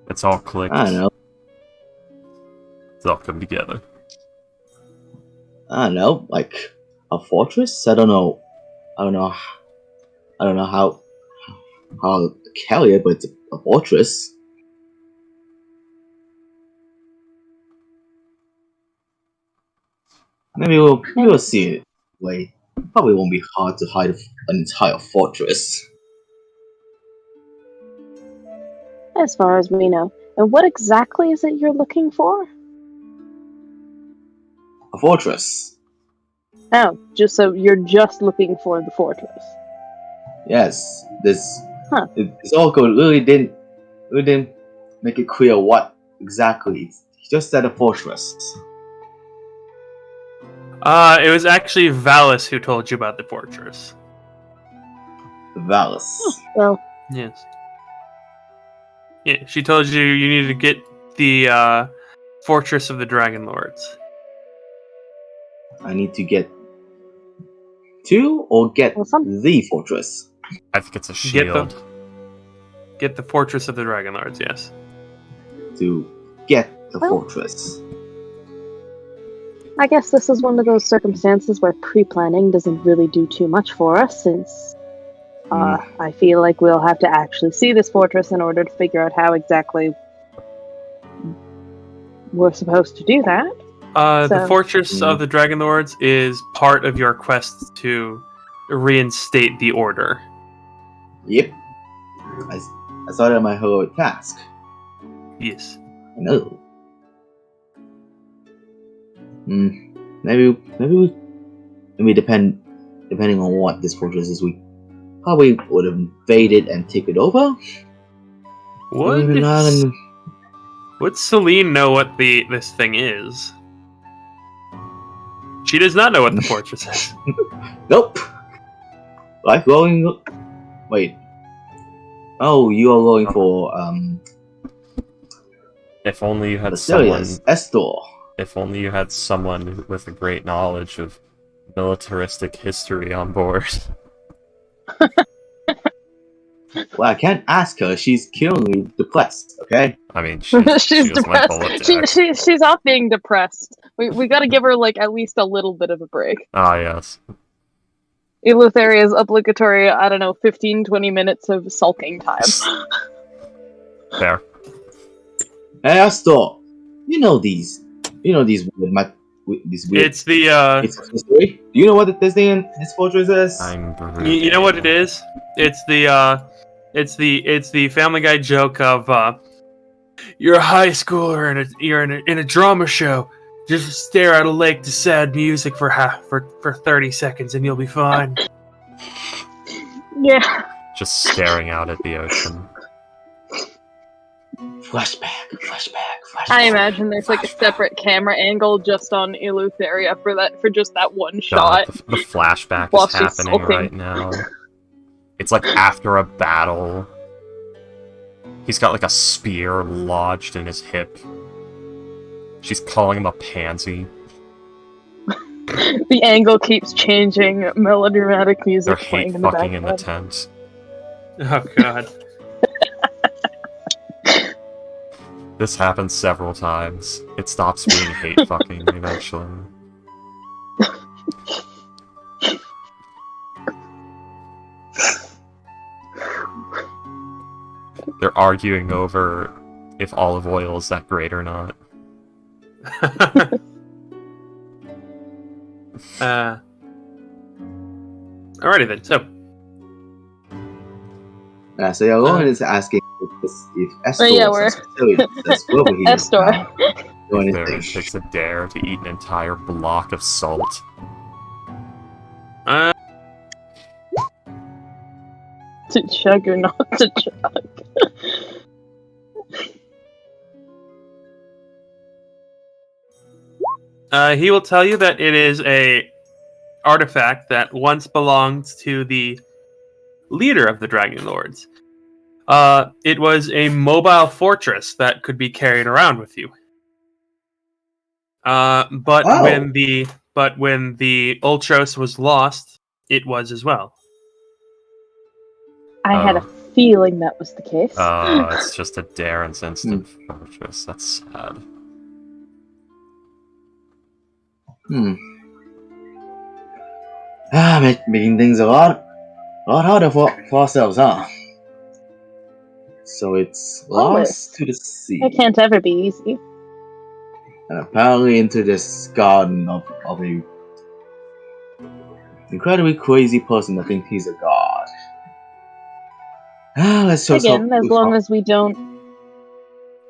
It's all clicked. I don't know. It's all come together. I don't know, like a fortress. I don't know how to carry it, but it's a fortress. Maybe we'll see it. Wait, probably won't be hard to hide an entire fortress. As far as we know. And what exactly is it you're looking for? A fortress. Oh, you're just looking for the fortress. Yes, this. Huh. This oracle really didn't make it clear what exactly. He just said a fortress. It was actually Valis who told you about the fortress. Valis. Well, Yes. Yeah, she told you needed to get the Fortress of the Dragon Lords. I need to get two or get the fortress. I think it's a shield. Get the Fortress of the Dragon Lords, yes. To get the fortress. I guess this is one of those circumstances where pre-planning doesn't really do too much for us, since I feel like we'll have to actually see this fortress in order to figure out how exactly we're supposed to do that. The Fortress of the Dragon Lords is part of your quest to reinstate the Order. Yep. I saw that in my heroic task. Yes. I know. Maybe depending on what this fortress is, we probably would have invaded and take it over. Would Celine know what this thing is? She does not know what the fortress is. Nope. Like rolling. Wait. Oh, you are rolling for If only you had Basilius, Estor. If only you had someone with a great knowledge of militaristic history on board. Well, I can't ask her. She's killingly depressed. Okay. I mean, she's depressed. She's off being depressed. We got to give her like at least a little bit of a break. Ah, yes. Eleutheria's obligatory, 15-20 minutes of sulking time. Fair. Hey, Estor. You know these weird. It's the It's history. Do you know what this thing in this fortress is? You know what it is? It's the Family Guy joke of you're a high schooler and you're in a drama show. Just stare at a lake to sad music for 30 seconds and you'll be fine. Yeah. Just staring out at the ocean. Flashback. I imagine there's like a separate camera angle just on Eleutheria for just that one shot. The flashback while is she's happening sulking. right now. It's like after a battle. He's got like a spear lodged in his hip. She's calling him a pansy. The angle keeps changing. Melodramatic music They're playing hate in the fucking in the background. tent. Oh god. This happens several times. It stops being hate fucking eventually. They're arguing over if olive oil is that great or not. Alrighty then. So So Rohan is asking Because if Estor yeah, or we're- some silly says over here, Estor. do anything. There it takes a dare to eat an entire block of salt. To chug or not to chug. He will tell you that it is a artifact that once belonged to the leader of the Dragon Lords. It was a mobile fortress that could be carried around with you. But Oh. when the Ultros was lost, it was as well. I had a feeling that was the case. It's just a Darren's instant fortress. That's sad. Making things a lot harder for ourselves, huh? So it's lost to the sea. It can't ever be easy. And apparently into this garden of a incredibly crazy person that thinks he's a god. Let's just Again, hope as long as we don't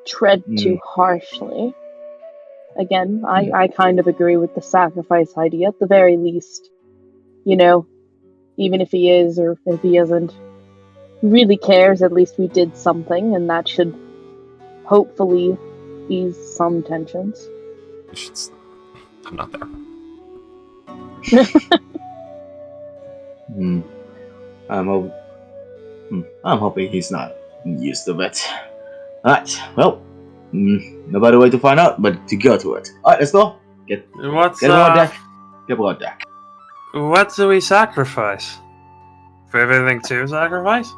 tread too harshly. Again, I kind of agree with the sacrifice idea. At the very least, you know, even if he is or if he isn't, really cares, at least we did something, and that should hopefully ease some tensions. I'm not there. I'm hoping he's not used to it. Alright, well, no better way to find out but to go to it. Alright, let's go. Get aboard deck. Get aboard deck. What do we sacrifice? For everything to sacrifice?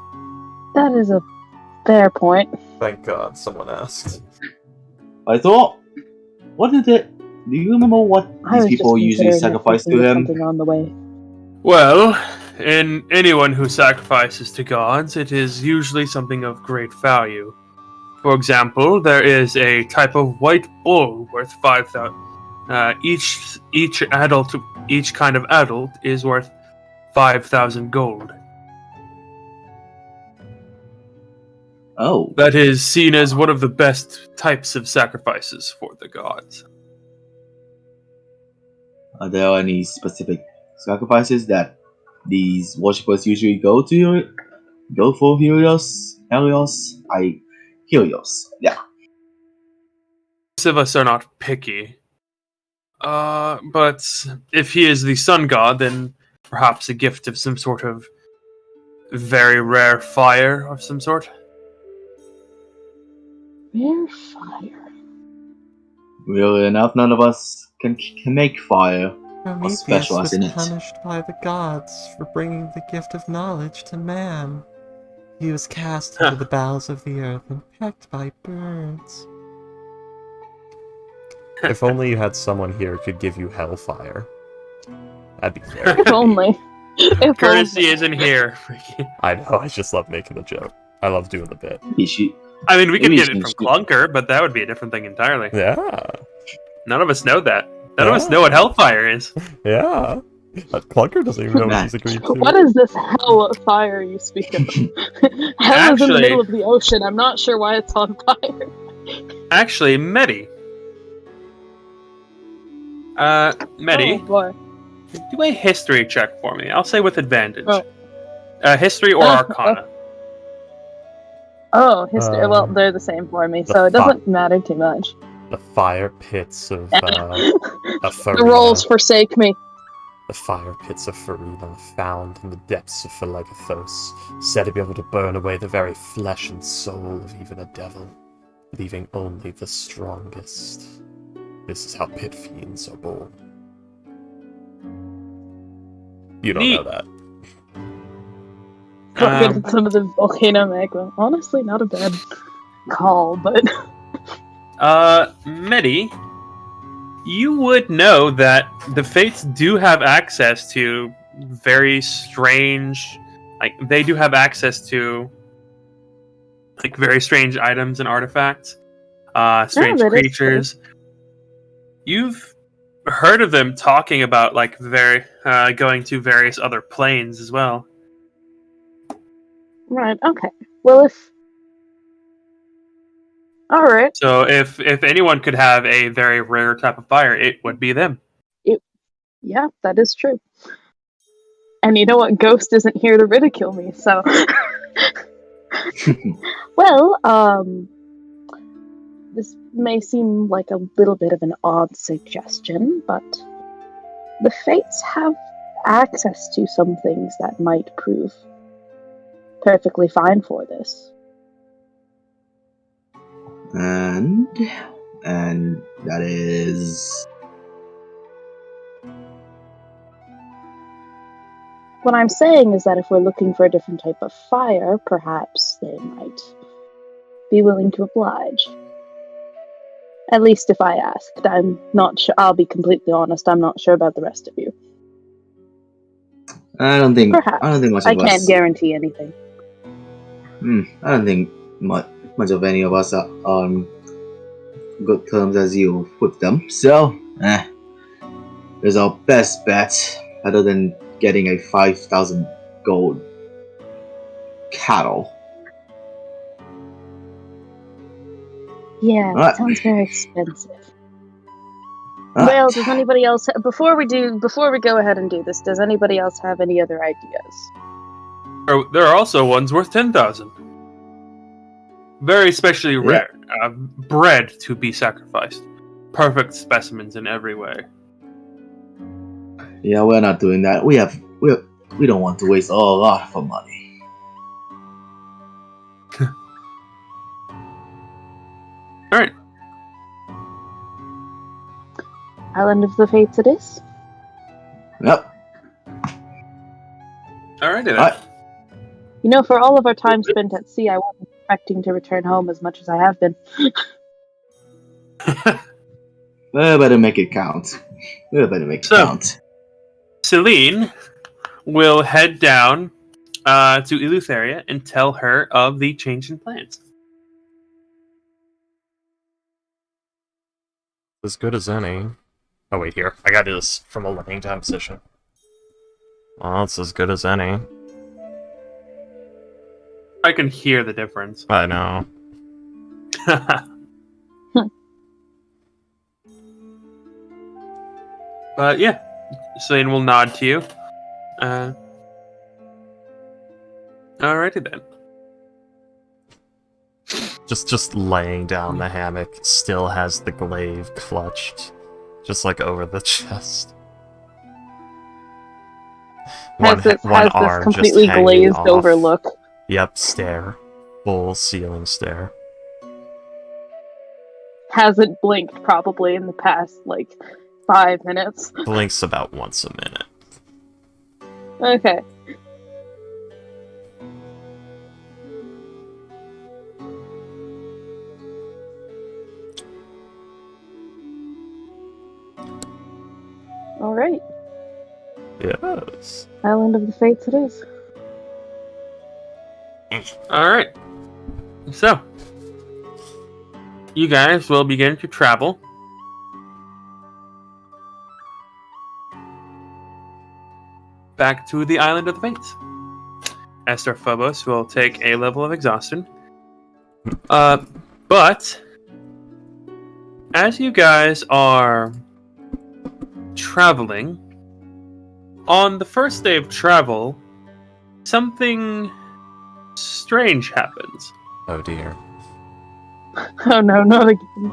That is a fair point. Thank God someone asked. I thought, what did it? Do you remember what these people usually sacrifice to him? On the way. Well, in anyone who sacrifices to gods, it is usually something of great value. For example, there is a type of white bull worth 5,000. Each kind of adult is worth 5,000 gold. Oh. That is seen as one of the best types of sacrifices for the gods. Are there any specific sacrifices that these worshippers usually go for? Helios? Helios. Yeah. Most of us are not picky. But if he is the sun god, then perhaps a gift of some sort of very rare fire of some sort. Rare fire. Really enough, none of us can make fire or Prometheus specialize was in it. punished by the gods for bringing the gift of knowledge to man. He was cast into the bowels of the earth and pecked by birds. If only you had someone here who could give you hellfire. That'd be fair. If only. Courtesy isn't here. I know, I just love making the joke. I love doing the bit. I mean, we could get it from Clunker, but that would be a different thing entirely. Yeah. None of us know that. None of us know what hellfire is. Yeah. But Clunker doesn't even know what he's agreed to. What is this hell fire you speak of? Hell is in the middle of the ocean. I'm not sure why it's on fire. Actually, Medi. Medi. Oh, boy. Do a history check for me. I'll say with advantage. Oh. History or Arcana. History. Well, they're the same for me, so it doesn't matter too much. The fire pits of Farina. The rolls forsake me. The fire pits of Farina, found in the depths of Philagathos, said to be able to burn away the very flesh and soul of even a devil, leaving only the strongest. This is how pit fiends are born. You don't know that. Some of the volcano magma. Honestly, not a bad call, but... Medi, you would know that the Fates do have access to very strange... they do have access to, very strange items and artifacts. Strange creatures. You've heard of them talking about, going to various other planes as well. Right, okay. Well, All right. So if anyone could have a very rare type of fire, it would be them. Yeah, that is true. And you know what? Ghost isn't here to ridicule me, so. Well, this may seem like a little bit of an odd suggestion, but the Fates have access to some things that might prove perfectly fine for this. And that is What I'm saying is that if we're looking for a different type of fire, perhaps they might be willing to oblige. At least if I asked. I'm not sure. I'll be completely honest. I'm not sure about the rest of you. I don't think Perhaps. much of I can't us. guarantee anything. I don't think much of any of us are on good terms as you with them. So, it's our best bet, other than getting a 5,000 gold cattle. Yeah, Alright. that sounds very expensive. Well, does anybody else before we go ahead and do this, does anybody else have any other ideas? There are also ones worth 10,000. Very specially rare. Bred to be sacrificed. Perfect specimens in every way. Yeah, we're not doing that. We don't want to waste a lot of money. Alright. Island of the Fates it is? Yep. Alrighty then. Alright. You know, for all of our time spent at sea, I wasn't expecting to return home as much as I have been. We better make it count. We better make it count. Celine will head down to Eleutheria and tell her of the change in plans. As good as any. Oh wait, here. I gotta do this from a laying down position. Well, it's as good as any. I can hear the difference. I know. But yeah, Celine will nod to you. Alrighty then. Just laying down the hammock still has the glaive clutched, just like over the chest. One arm completely just glazed off. over look. Yep, stare. Full ceiling stare. Hasn't blinked probably in the past, 5 minutes. Blinks about once a minute. Okay. Alright. Yes. Island of the Fates it is. Alright. So, you guys will begin to travel. Back to the Island of the Fates. Esther Phobos will take a level of exhaustion. But as you guys are traveling, on the first day of travel, something strange happens. Oh dear. Oh no, not again.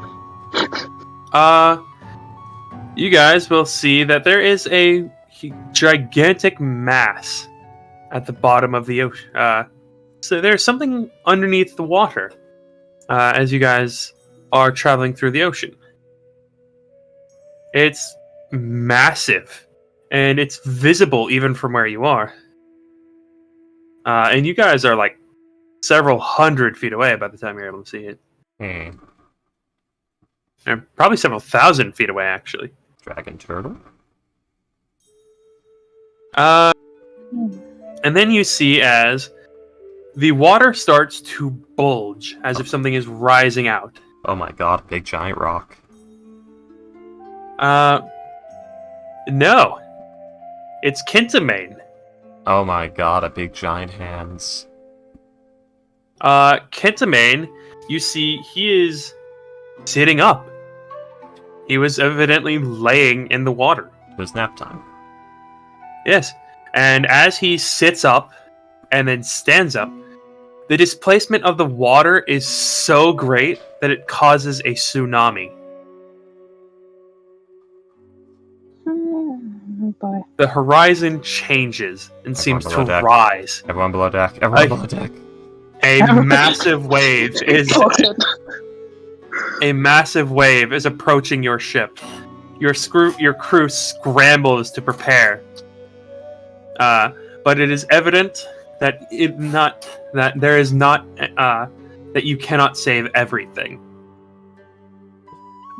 You guys will see that there is a gigantic mass at the bottom of the ocean. So there's something underneath the water as you guys are traveling through the ocean. It's massive, and it's visible even from where you are. And you guys are several hundred feet away by the time you're able to see it. And probably several thousand feet away, actually. Dragon turtle? And then you see as the water starts to bulge, as if something is rising out. Oh my god, big giant rock. No. It's Kintamane. Oh my god, a big giant hands. Kintamane you see he is sitting up. He was evidently laying in the water. It was nap time. Yes. And as he sits up and then stands up, the displacement of the water is so great that it causes a tsunami. Oh boy. The horizon changes and seems to rise. Everyone below deck. Everyone below deck. A massive wave is approaching your ship. Your crew scrambles to prepare. But it is evident that that you cannot save everything.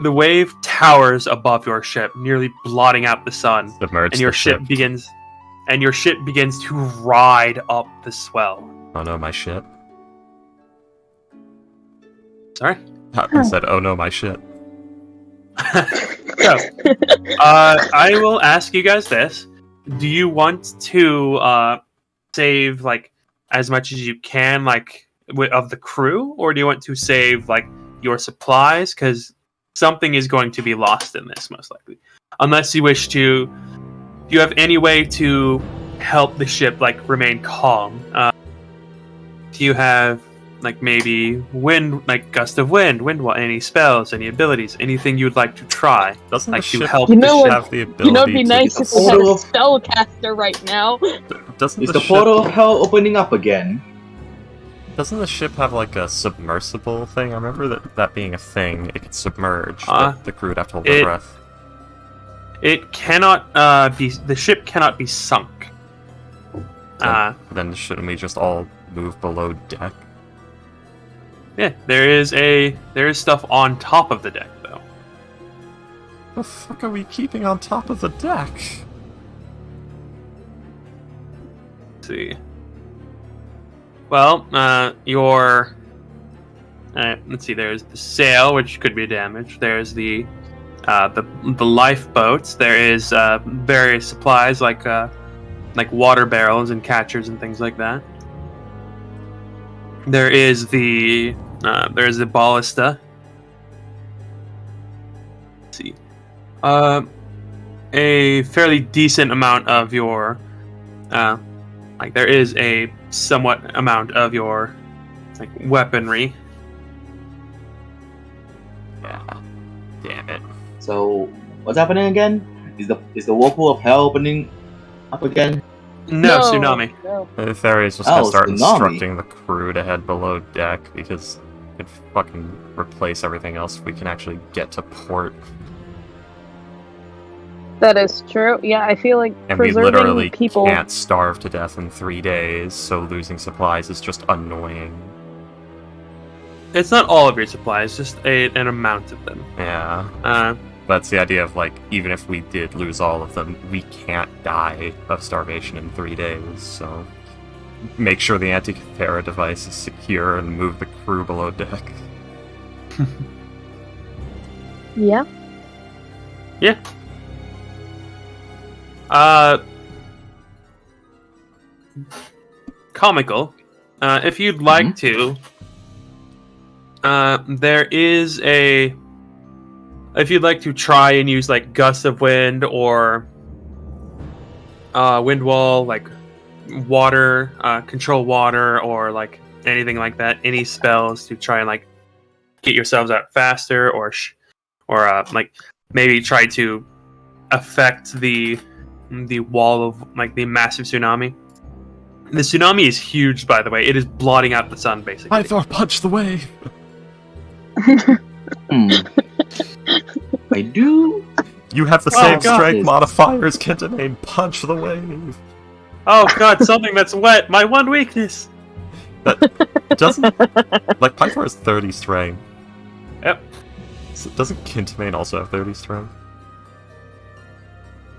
The wave towers above your ship, nearly blotting out the sun. Submerge and your the ship begins to ride up the swell. Oh no, my shit. Sorry? I said, oh no, my shit. So, I will ask you guys this. Do you want to save, like, as much as you can, like, of the crew? Or do you want to save, like, your supplies? Because something is going to be lost in this, most likely. Unless you wish to... Do you have any way to help the ship, like, remain calm? Do you have, like, maybe wind, like, gust of wind, any spells, any abilities, anything you'd like to try? Doesn't like, the to ship help have the the ability it'd be nice if we had a spellcaster right now. Doesn't Is the portal of hell opening up again? Doesn't the ship have like a submersible thing? I remember that being a thing. It could submerge. The crew would have to hold their breath. It cannot be. The ship cannot be sunk. Then shouldn't we just all move below deck? Yeah, there is stuff on top of the deck though. The fuck are we keeping on top of the deck? Let's see. Well, let's see. There's the sail, which could be damaged. There's the lifeboats. There is various supplies like water barrels and catchers and things like that. There is the ballista. Let's see. A fairly decent amount of your there is a somewhat amount of your weaponry. Yeah. Damn it. So what's happening again? Is the whirlpool of hell opening up again? No, tsunami. No. The ferry's just gonna start instructing the crew to head below deck because it could fucking replace everything else if we can actually get to port. That is true. Yeah, I feel like and we preserving literally people can't starve to death in 3 days, so losing supplies is just annoying. It's not all of your supplies, just an amount of them. Yeah. That's the idea of, even if we did lose all of them, we can't die of starvation in 3 days, so make sure the Antikythera device is secure and move the crew below deck. Yeah. Yeah. Comical. If you'd like to, there is a... If you'd like to try and use gusts of wind or wind wall, water, control water, or anything like that, any spells to try and get yourselves out faster, or maybe try to affect the wall of the massive tsunami. The tsunami is huge, by the way. It is blotting out the sun, basically. Pythor, punch the wave. I do. You have the same strength modifiers, Kentamane. Punch the wave. Oh god, something that's wet. My one weakness. That doesn't Pythor has 30 strength. Yep. So doesn't Kentamane also have 30 strength?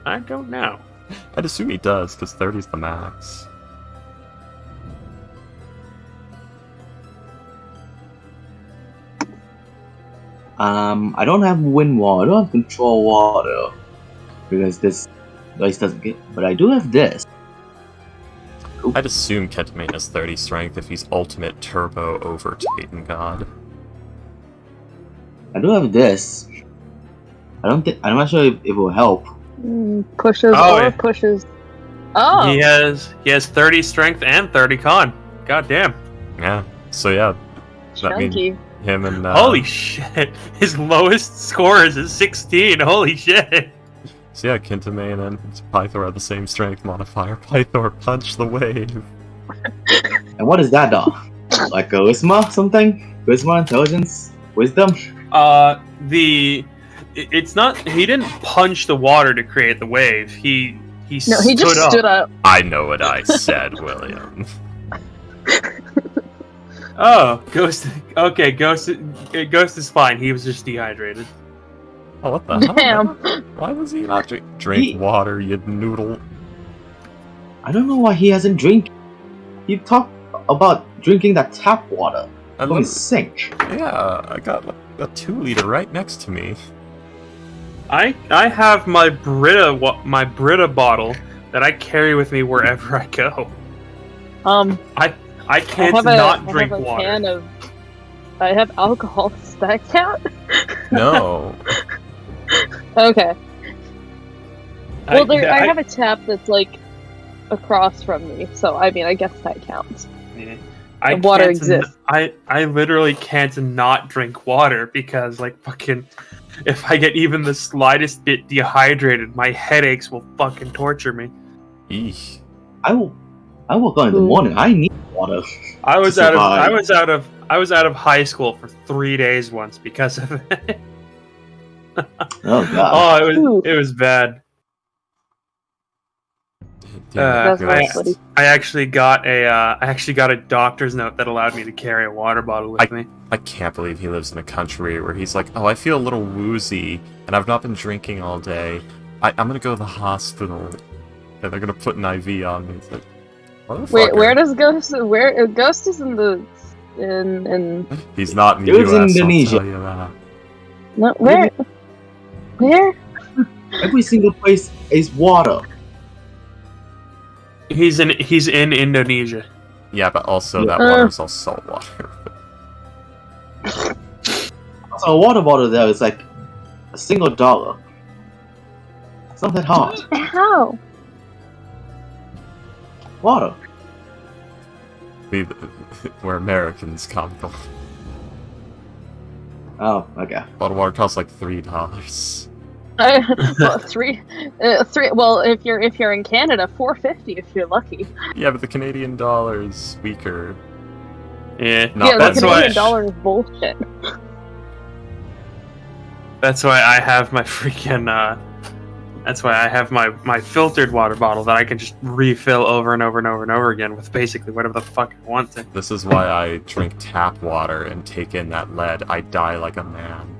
I don't know. I'd assume he does, because 30 is the max. I don't have wind wall. I don't have control water because this dice doesn't get. But I do have this. I'd assume Kentamane has 30 strength if he's ultimate turbo over Titan God. I do have this. I'm not sure if it will help. Pushes pushes. Oh. He has 30 strength and 30 con. God damn. Yeah. So yeah, that means Chunky. him and Holy shit. His lowest score is a 16. Holy shit. So yeah, Kintamane and Pythor have the same strength modifier. Pythor punch the wave. And what is that, though? Like charisma, something? Charisma, intelligence, wisdom? It's not. He didn't punch the water to create the wave. He just stood up. I know what I said, William. Oh, Ghost. Okay, Ghost is fine. He was just dehydrated. Oh, what the hell? Damn. Why was he not drink water, you noodle? I don't know why he hasn't drink. He talked about drinking that tap water from his sink. Yeah, I got a 2-liter right next to me. I have my Brita bottle that I carry with me wherever I go. I can't not drink water. I have alcohol. Does that count? No. Okay. Well, I have a tap that's like across from me, so I mean, I guess that counts. Yeah. Water exists. I literally can't not drink water because, like, fucking, if I get even the slightest bit dehydrated, my headaches will fucking torture me. Eesh. I woke up in the morning. I need water. I was out of high school for 3 days once because of it. Oh god. Oh, it was bad. I actually got a doctor's note that allowed me to carry a water bottle with me. I can't believe he lives in a country where he's like, oh, I feel a little woozy, and I've not been drinking all day. I'm gonna go to the hospital, and they're gonna put an IV on me. It's like, wait, where does Ghost? Where Ghost is in the in? He's not in the US. US. Indonesia. I'll tell you that. No, where? Where? Every single place is water. He's in Indonesia. Yeah, but also that water's all salt water. So a water bottle there is like $1. It's not that hard. How? Water. Where Americans come from. Oh, okay. Bottled water costs like $3. Well, three. Well, if you're in Canada, $4.50 if you're lucky. Yeah, but the Canadian dollar is weaker. Yeah, the Canadian dollar is bullshit. That's why I have my freaking. That's why I have my filtered water bottle that I can just refill over and over and over and over again with basically whatever the fuck I want to. This is why I drink tap water and take in that lead. I die like a man.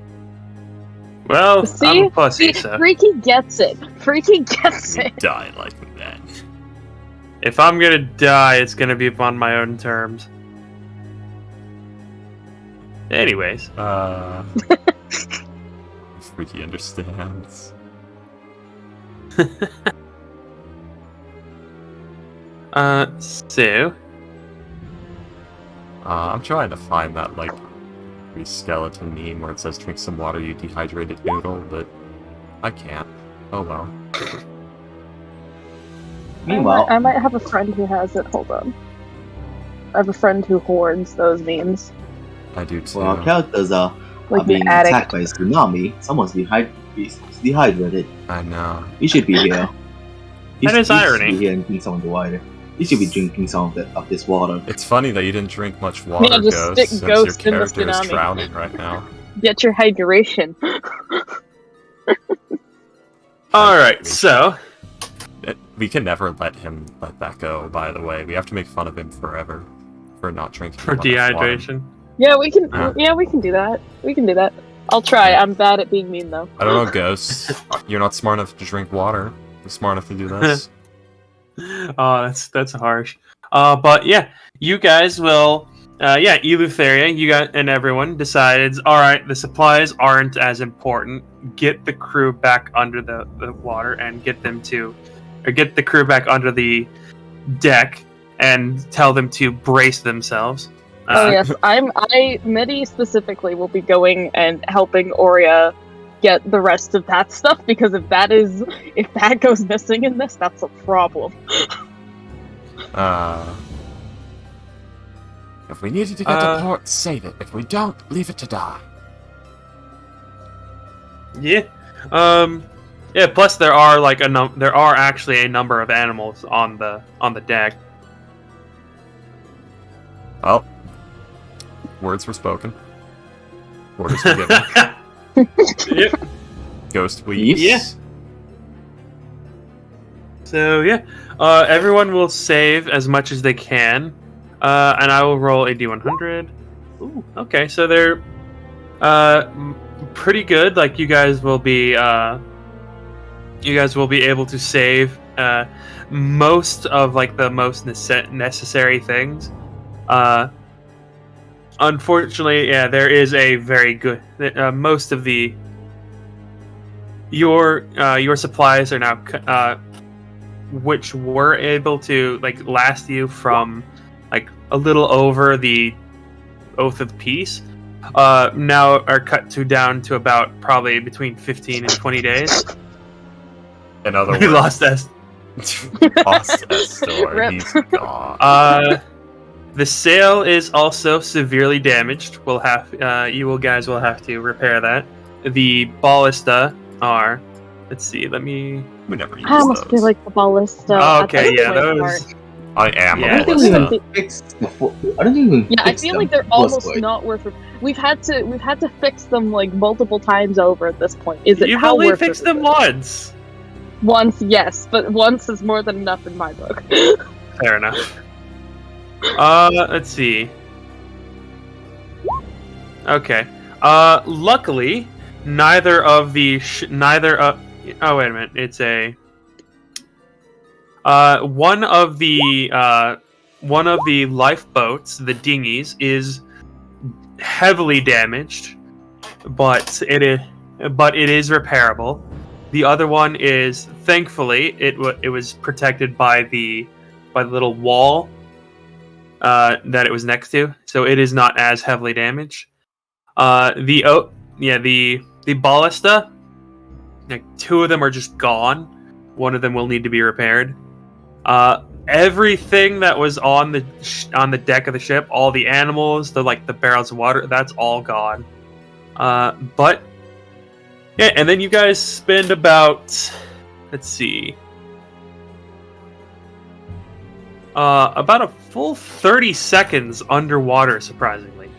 Well, I'm a pussy, so. Freaky gets it. Freaky gets it. Die like a man. If I'm gonna die, it's gonna be on my own terms. Anyways. Freaky understands. So. I'm trying to find that, like, skeleton meme where it says drink some water, you dehydrated noodle, but I can't. Oh well. Meanwhile, I might have a friend who has it. Hold on. I have a friend who hoards those memes. I do too. well, our characters are Like being the addict. attacked by a tsunami. Someone's dehydrated. I know. You should be here. That is irony. You should be here and drink some of the water. You should be drinking some of this water. It's funny that you didn't drink much water, Yeah, just Ghost, stick since Ghost your in the character is tsunami. drowning right now. Get your hydration. Alright, so. We can never let that go, by the way. We have to make fun of him forever for not drinking For enough water. dehydration. Yeah, we can. Yeah, we can do that. We can do that. I'll try. I'm bad at being mean though. I don't know, Ghost. You're not smart enough to drink water. You're smart enough to do this. Oh, that's harsh. But yeah, you guys will. Eleutheria, you got and everyone decides. All right, the supplies aren't as important. Get the crew back under the water and get the crew back under the deck and tell them to brace themselves. Oh yes, Midi specifically will be going and helping Aurea get the rest of that stuff, because if that goes missing in this, that's a problem. If we needed to get to port, save it. If we don't, leave it to die. Yeah. Yeah. Plus, there are there are actually a number of animals on the deck. Well, words were spoken. Orders were given. Yep. Ghost weeks. Yeah. So yeah, everyone will save as much as they can, and I will roll a d100. Ooh, okay, so they're pretty good. Like you guys will be able to save most of the most necessary things. Unfortunately, yeah, there is a very good. Most of your supplies are now, which were able to last you from a little over the Oath of Peace, now are cut down to about probably between 15 and 20 days. In other words, we lost S. Lost S-Store. He's gone. The sail is also severely damaged. You guys will have to repair that. The ballista are. Let's see. We never use I almost those. feel like the ballista. Oh, okay, yeah, those. I am Yeah, a ballista. I don't even. Yeah, I feel like they're almost not worth it. We've had to fix them multiple times over at this point. You've only fixed them once. Once, yes, but once is more than enough in my book. Fair enough. Let's see. Okay. Luckily, neither of the oh, wait a minute. It's a one of the lifeboats, the dinghies, is heavily damaged, but it is repairable. The other one is, thankfully, it was protected by the little wall that it was next to, so it is not as heavily damaged. The ballista, two of them are just gone. One of them will need to be repaired. Everything that was on the deck of the ship, all the animals, the barrels of water, that's all gone. But yeah, and then you guys spend about, let's see, about a full 30 seconds underwater, surprisingly.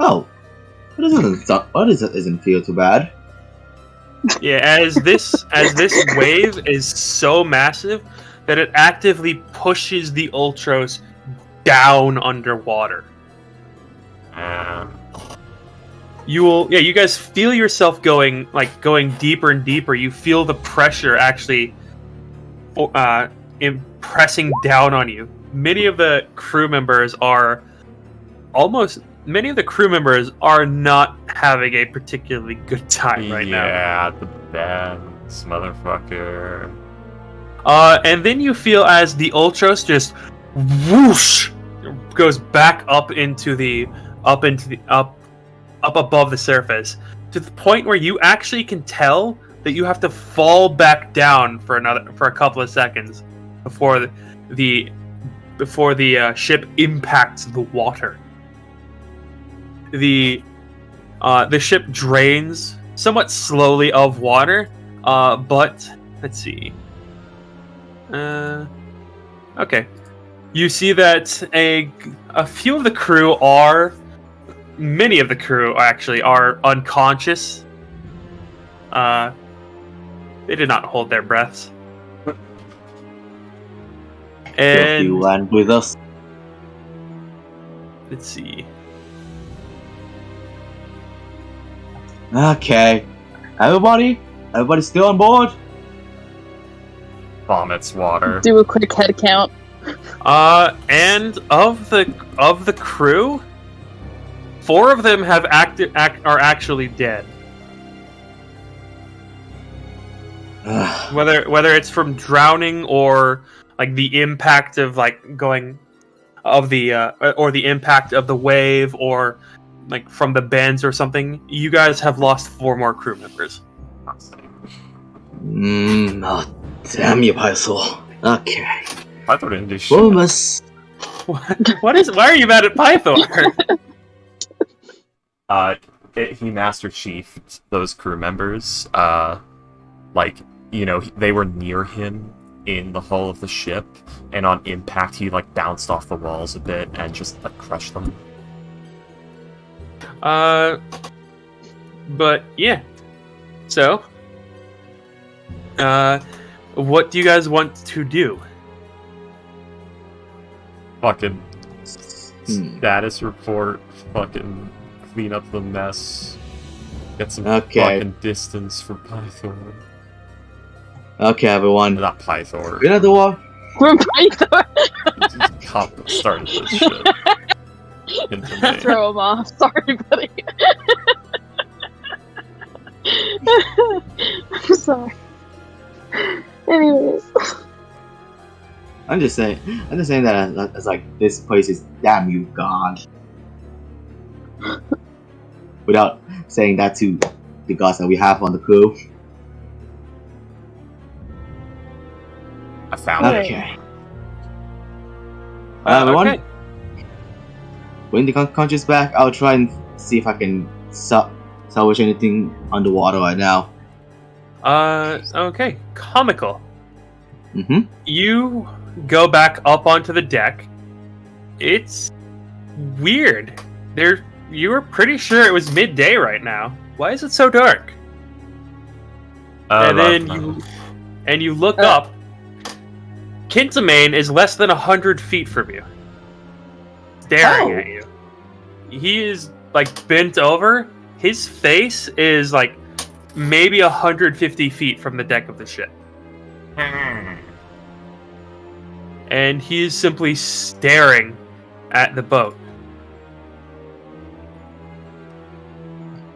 Oh, it doesn't feel too bad. Yeah, as this wave is so massive that it actively pushes the Ultros down underwater. You guys feel yourself going deeper and deeper. You feel the pressure actually pressing down on you. Many of the crew members are not having a particularly good time right now. Yeah, the Benz, motherfucker. And then you feel as the Ultros just whoosh goes back up above the surface, to the point where you actually can tell that you have to fall back down for a couple of seconds before the ship impacts the water. The ship drains somewhat slowly of water, but let's see. Okay, you see that a few of the crew many of the crew actually are unconscious. They did not hold their breaths. And you land with us. Let's see. Okay, everybody still on board? Vomits water. Do a quick head count. And of the crew, 4 of them are actually dead. Whether it's from drowning or the impact of going of the or the impact of the wave, or like from the bends or something, you guys have lost 4 more crew members. Oh, damn you, Pythor. Okay. Pythor didn't do shit. Well, must... Why are you mad at Pythor? He Master Chiefed those crew members. They were near him in the hull of the ship, and on impact, he bounced off the walls a bit and just crushed them. But yeah. So, what do you guys want to do? Fucking status report. Fucking clean up the mess. Get some fucking distance for Pythor. Okay, everyone. Not Pythor. Get out the wall. From Pythor. Started this shit. Throw him off. Sorry, buddy. I'm sorry. Anyways. I'm just saying that it's like, this place is damn you God. Without saying that to the gods that we have on the crew. I found it. Okay. Everyone, Okay. when the conscious back, I'll try and see if I can salvage anything underwater right now. Okay. Comical. Mm-hmm. You go back up onto the deck. It's weird. You were pretty sure it was midday right now. Why is it so dark? And then you look up. Kintamane is less than 100 feet from you, staring at you. He is bent over. His face is maybe 150 feet from the deck of the ship. And he is simply staring at the boat.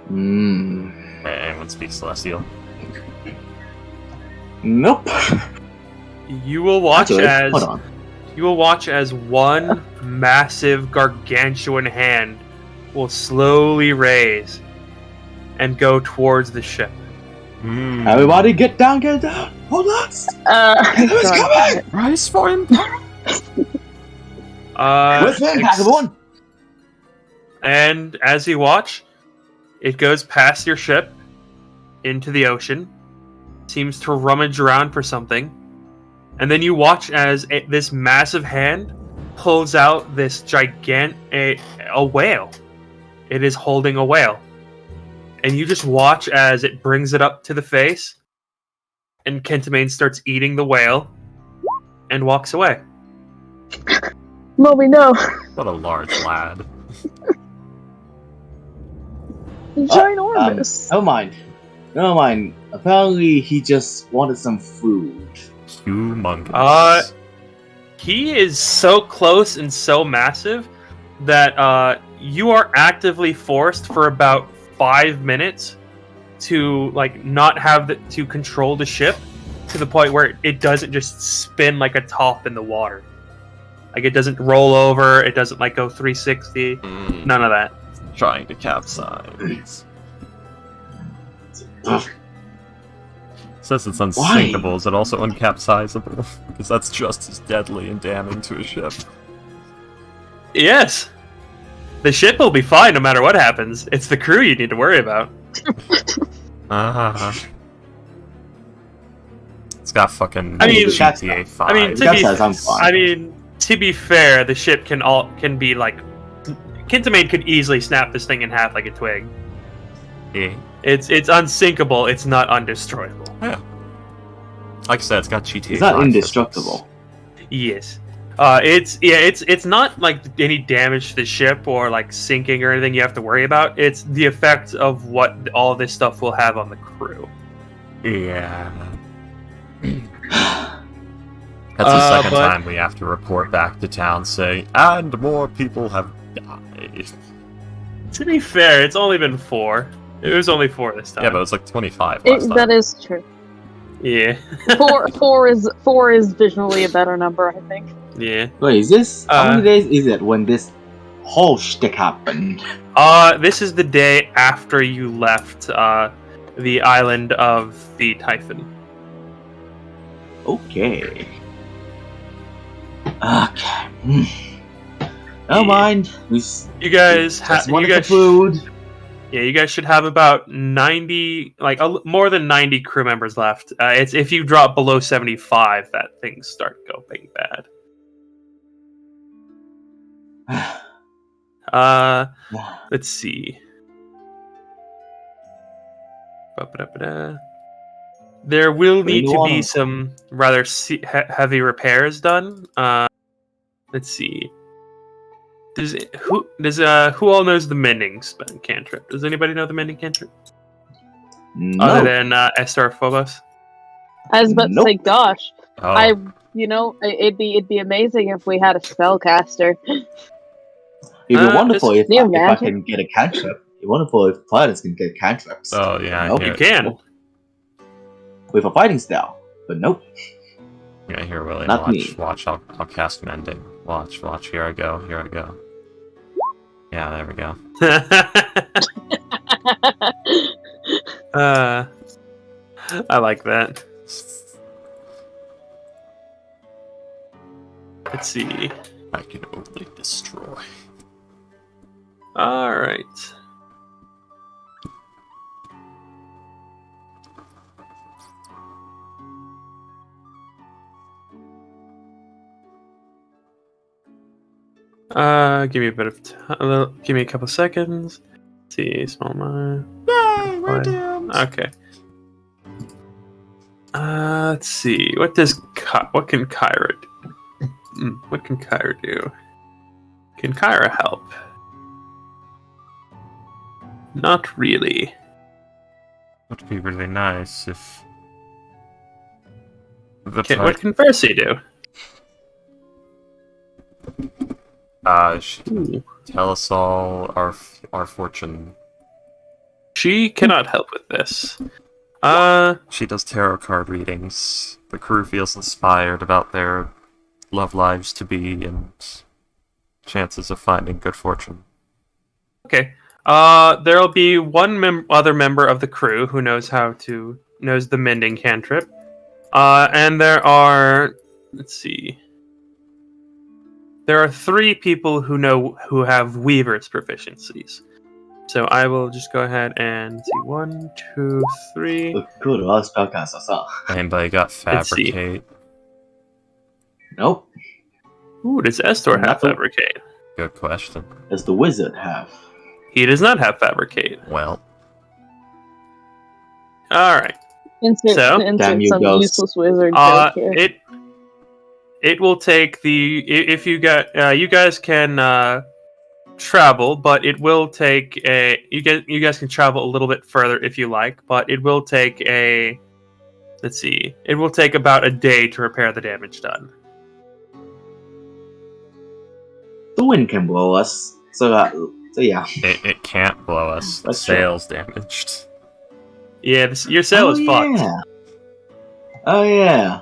Anyone speaks Celestial? Nope. You will watch hold on. as one massive gargantuan hand will slowly raise and go towards the ship. Everybody get down. Hold on. It's coming. Rise for him. With him, everyone. And as you watch, it goes past your ship into the ocean, seems to rummage around for something, and then you watch as this massive hand pulls out this a whale. It is holding a whale. And you just watch as it brings it up to the face, and Kintamane starts eating the whale, and walks away. Mommy, no. What a large lad. Ginormous. Never mind. Apparently, he just wanted some food. Humongous. He is so close and so massive that you are actively forced for about 5 minutes to not have to control the ship to the point where it doesn't just spin like a top in the water. It doesn't roll over. It doesn't go 360. None of that. Trying to capsize. Says it's unsinkable. Is it also uncapsizable? Because that's just as deadly and damning to a ship. Yes. The ship will be fine no matter what happens. It's the crew you need to worry about. It's got fucking GTA 5. To be fair, the ship can be Kintamane could easily snap this thing in half like a twig. Yeah. It's unsinkable. It's not undestroyable. Yeah. Like I said, it's got GTA. It's not 5 indestructible. Yes. It's not any damage to the ship or sinking or anything you have to worry about. It's the effect of what all this stuff will have on the crew. Yeah. That's the second time we have to report back to town saying, and more people have died. To be fair, it's only been 4. It was only 4 this time. Yeah, but it was 25 last time. That is true. Yeah. 4 is visually a better number, I think. Yeah. Wait, is this how many days is it when this whole shtick happened? This is the day after you left the island of the Typhon. Okay. Okay. Never mind. You guys just wanted the food. Yeah, you guys should have about 90, more than 90 crew members left. It's if you drop below 75 that things start going bad. Let's see. Ba-ba-da-ba-da. There will need to be some rather heavy repairs done. Let's see. Who all knows the mending cantrip? Does anybody know the mending cantrip? No. Other than Esther Phobos? I was about to say, gosh, it'd be amazing if we had a spellcaster. It'd be wonderful if I can get a cantrip. It'd be wonderful if fighters can get cantrips. Oh yeah, you can. With a fighting style, but nope. Yeah, here, William. Not me. Watch. I'll cast mending. Watch. Here I go. Yeah, there we go. I like that. Let's see. I can only destroy. All right. Give me a bit of time. Give me a couple seconds. Let's see, small mine. Yay, we're doomed. Okay. Let's see. What can Kyra do? What can Kyra do? Can Kyra help? Not really. Would be really nice if. What can Percy do? She can tell us all our fortune. She cannot help with this. She does tarot card readings. The crew feels inspired about their love lives to be and chances of finding good fortune. Okay. There'll be one other member of the crew who knows the mending cantrip. And there are, let's see. There are 3 people who have Weaver's proficiencies. So I will just go ahead and see 1, 2, 3. Anybody got Fabricate? Nope. Ooh, does Estor have Fabricate? Good question. Does the wizard have? He does not have Fabricate. Well. Alright. Insert some useless wizard joke here. It will take if you guys can travel, but it will take you guys can travel a little bit further if you like, but it will take it will take about a day to repair the damage done. The wind can blow us, so yeah. It can't blow us. The sail's damaged. Yeah, your sail is fucked. Yeah. Oh yeah.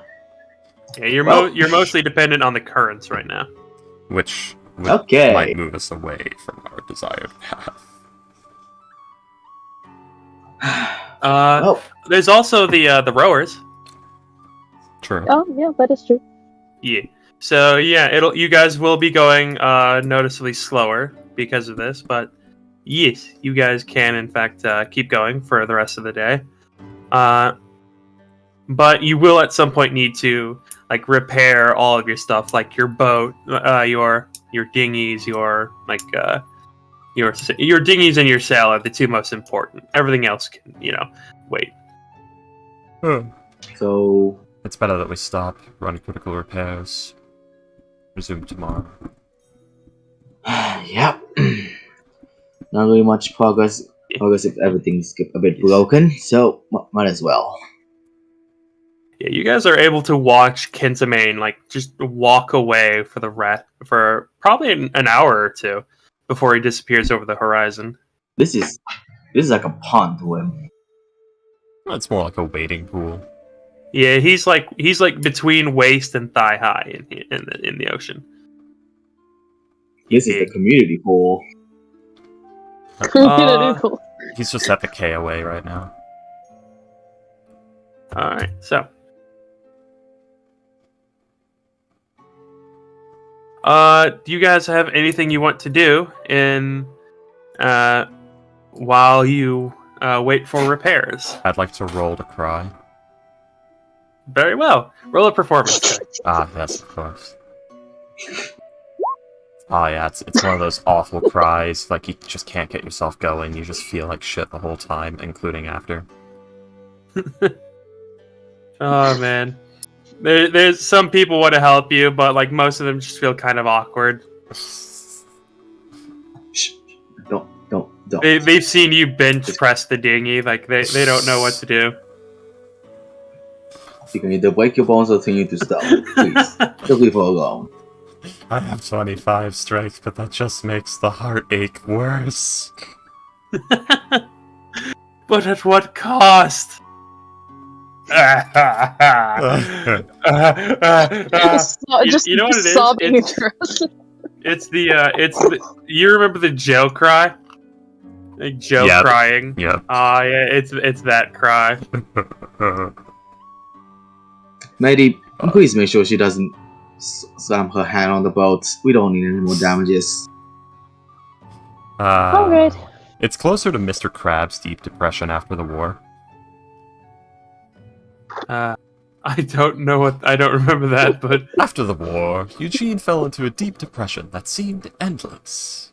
Yeah, you're mostly dependent on the currents right now, which might move us away from our desired path. There's also the rowers. True. Oh yeah, that is true. Yeah. So yeah, you guys will be going noticeably slower because of this, but yes, you guys can in fact keep going for the rest of the day. But you will at some point need to repair all of your stuff, like your boat, your dinghies, your dinghies and your sail are the 2 most important. Everything else can wait. So it's better that we stop, run critical repairs, resume tomorrow. Yep. Not really much progress if everything's a bit broken, so might as well. Yeah, you guys are able to watch Kinsamane just walk away for probably an hour or 2 before he disappears over the horizon. This is like a pond to him. It's more like a wading pool. Yeah, he's like between waist and thigh high in the ocean. This is the community pool. He's just at the KOA right now. Alright, so. Do you guys have anything you want to do while you wait for repairs? I'd like to roll to cry. Very well. Roll a performance check. Yes, of course. Yeah, it's one of those awful cries, like you just can't get yourself going, you just feel like shit the whole time, including after. Oh, man. There's some people want to help you, but like most of them just feel kind of awkward. Shh. Don't. They've seen you bench press the dinghy, like they don't know what to do. You can either break your bones or continue to stop. Please, just leave her alone. I have 25 strength, but that just makes the heartache worse. But at what cost? You know what it is? It's the you remember the Joe cry? Like Joe crying. Yep. Yeah, it's that cry. Lady, please make sure she doesn't slam her hand on the boat. We don't need any more damages. Alright. It's closer to Mr. Krabs' Deep Depression after the war. I don't remember that, but after the war, Eugene fell into a deep depression that seemed endless.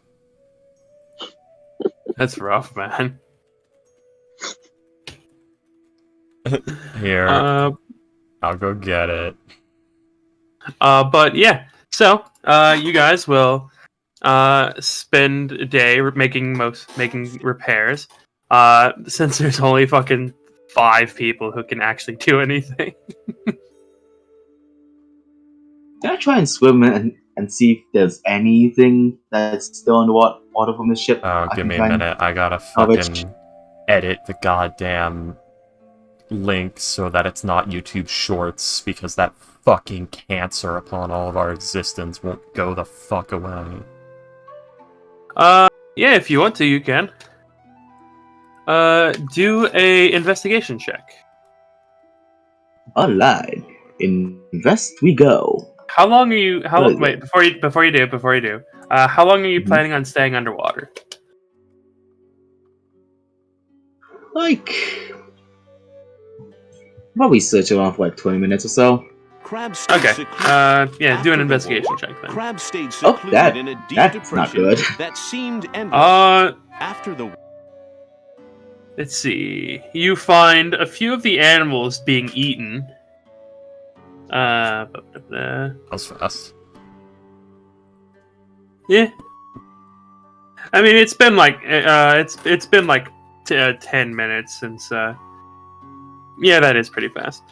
That's rough, man. Here, I'll go get it. But yeah, so you guys will spend a day making repairs. Since there's only fucking 5 people who can actually do anything. Can I try and swim and see if there's anything that's still in the water from the ship? Give me a minute. I gotta fucking edit the goddamn link so that it's not YouTube Shorts, because that fucking cancer upon all of our existence won't go the fuck away. Yeah, if you want to, you can. Do a investigation check. Alright, invest we go. How long are you? Wait, before you do. How long are you planning on staying underwater? Like, probably search around for like 20 minutes or so. Okay. Yeah, do an investigation check then. Crab stayed secluded in a deep that's depression not good. that seemed endless. After the Let's see. You find a few of the animals being eaten. That was fast. Yeah. I mean, it's been like it's been like 10 minutes since. Yeah, that is pretty fast.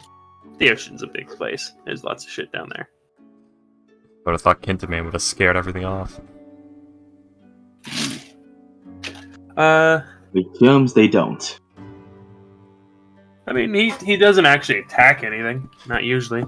The ocean's a big place. There's lots of shit down there. Would have thought Kintaman would have scared everything off. With films, they don't. I mean, he doesn't actually attack anything. Not usually.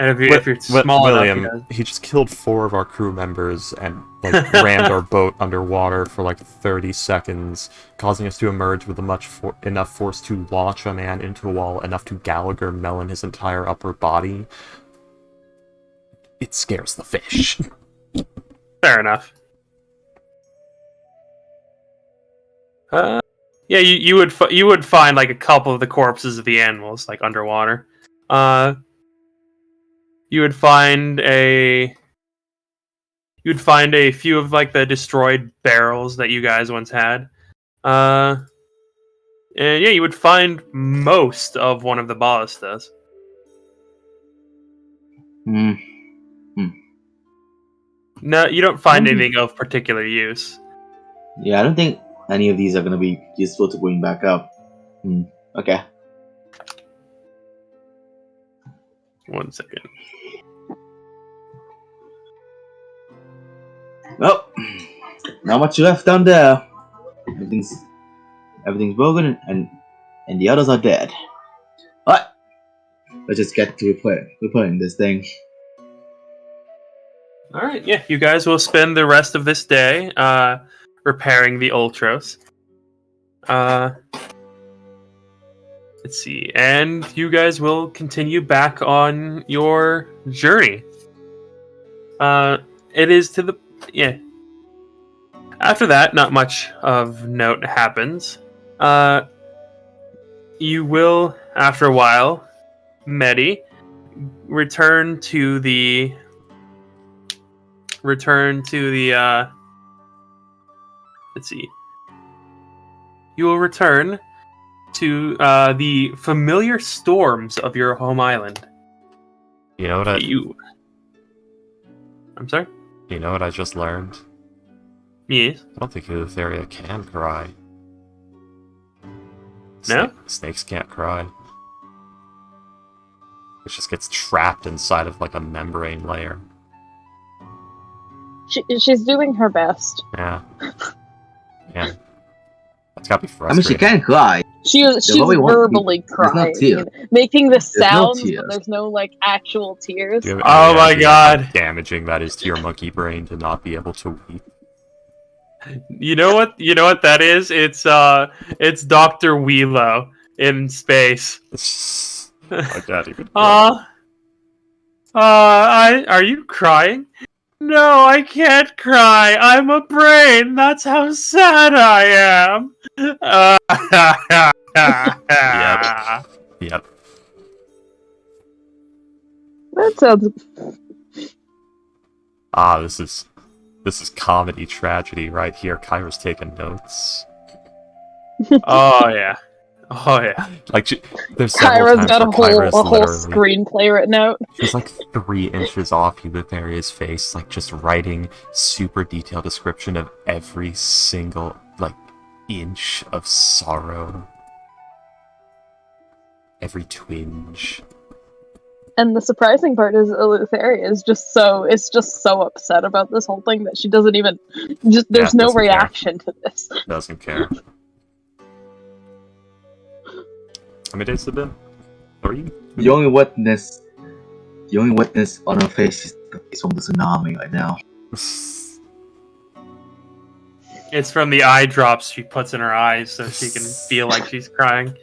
And if you're small William, enough, he just killed 4 of our crew members and like rammed our boat underwater for like 30 seconds, causing us to emerge with enough force to launch a man into a wall, enough to Gallagher melon his entire upper body. It scares the fish. Fair enough. Yeah, you would find like a couple of the corpses of the animals like underwater. You would find a few of like the destroyed barrels that you guys once had. And yeah, you would find most of one of the ballistas. No, you don't find anything of particular use. Yeah, I don't think any of these are going to be useful to bring back up. Okay. 1 second. Well, not much left down there. Everything's broken and the others are dead. Alright. let's just get to repairing this thing. All right, yeah, you guys will spend the rest of this day repairing the Ultros. Let's see, and you guys will continue back on your journey. It is to the After that, not much of note happens. You will, after a while, Medi, return to the let's see. You will return to the familiar storms of your home island. You know what I'm sorry? You know what I just learned? Yes. I don't think Eleutheria can cry. No? Snakes can't cry. It just gets trapped inside of like a membrane layer. She's doing her best. Yeah. Yeah. That's gotta be frustrating. I mean, she can cry. She's verbally crying, making the sounds, no but there's no like actual tears. Oh my god! How damaging that is to your monkey brain to not be able to weep. You know what that is? It's Dr. Wheelo in space. My dad even. Are you crying? No, I can't cry. I'm a brain. That's how sad I am. Yep. That sounds. This is comedy tragedy right here. Kyra's taking notes. Oh yeah. Like there's several Kyra's times got a where whole Kyra's screenplay written out. She's like 3 inches off Eleutheria's face, like just writing super detailed description of every single like inch of sorrow, every twinge. And the surprising part is Eleutheria is just so upset about this whole thing that she doesn't even there's no reaction to this. Doesn't care. How many days have it been? 3? The only wetness on her face is the face from the tsunami right now. It's from the eye drops she puts in her eyes so she can feel like she's crying.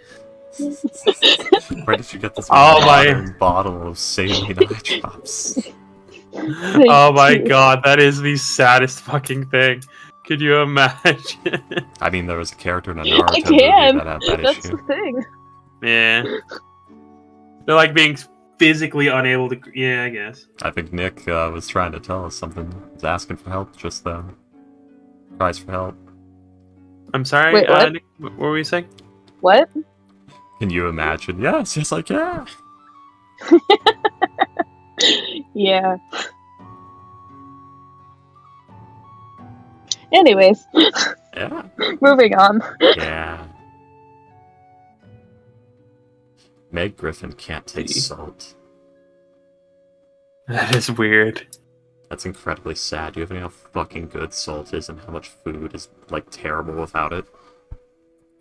Where did you get this bottle of saline eye drops? Oh my god, that is the saddest fucking thing. Could you imagine? I mean, there was a character in a Naruto I can. movie that had that That's issue. the thing. Yeah. They're like being physically unable to... Yeah, I guess. I think Nick was trying to tell us something. He was asking for help just then. Cries for help. I'm sorry, wait, what? Nick, what were you saying? What? Can you imagine? Yes, yes I can. Yeah. Anyways. Yeah. Moving on. Yeah. Meg Griffin can't take salt. That is weird. That's incredibly sad. Do you have any how fucking good salt is and how much food is, like, terrible without it?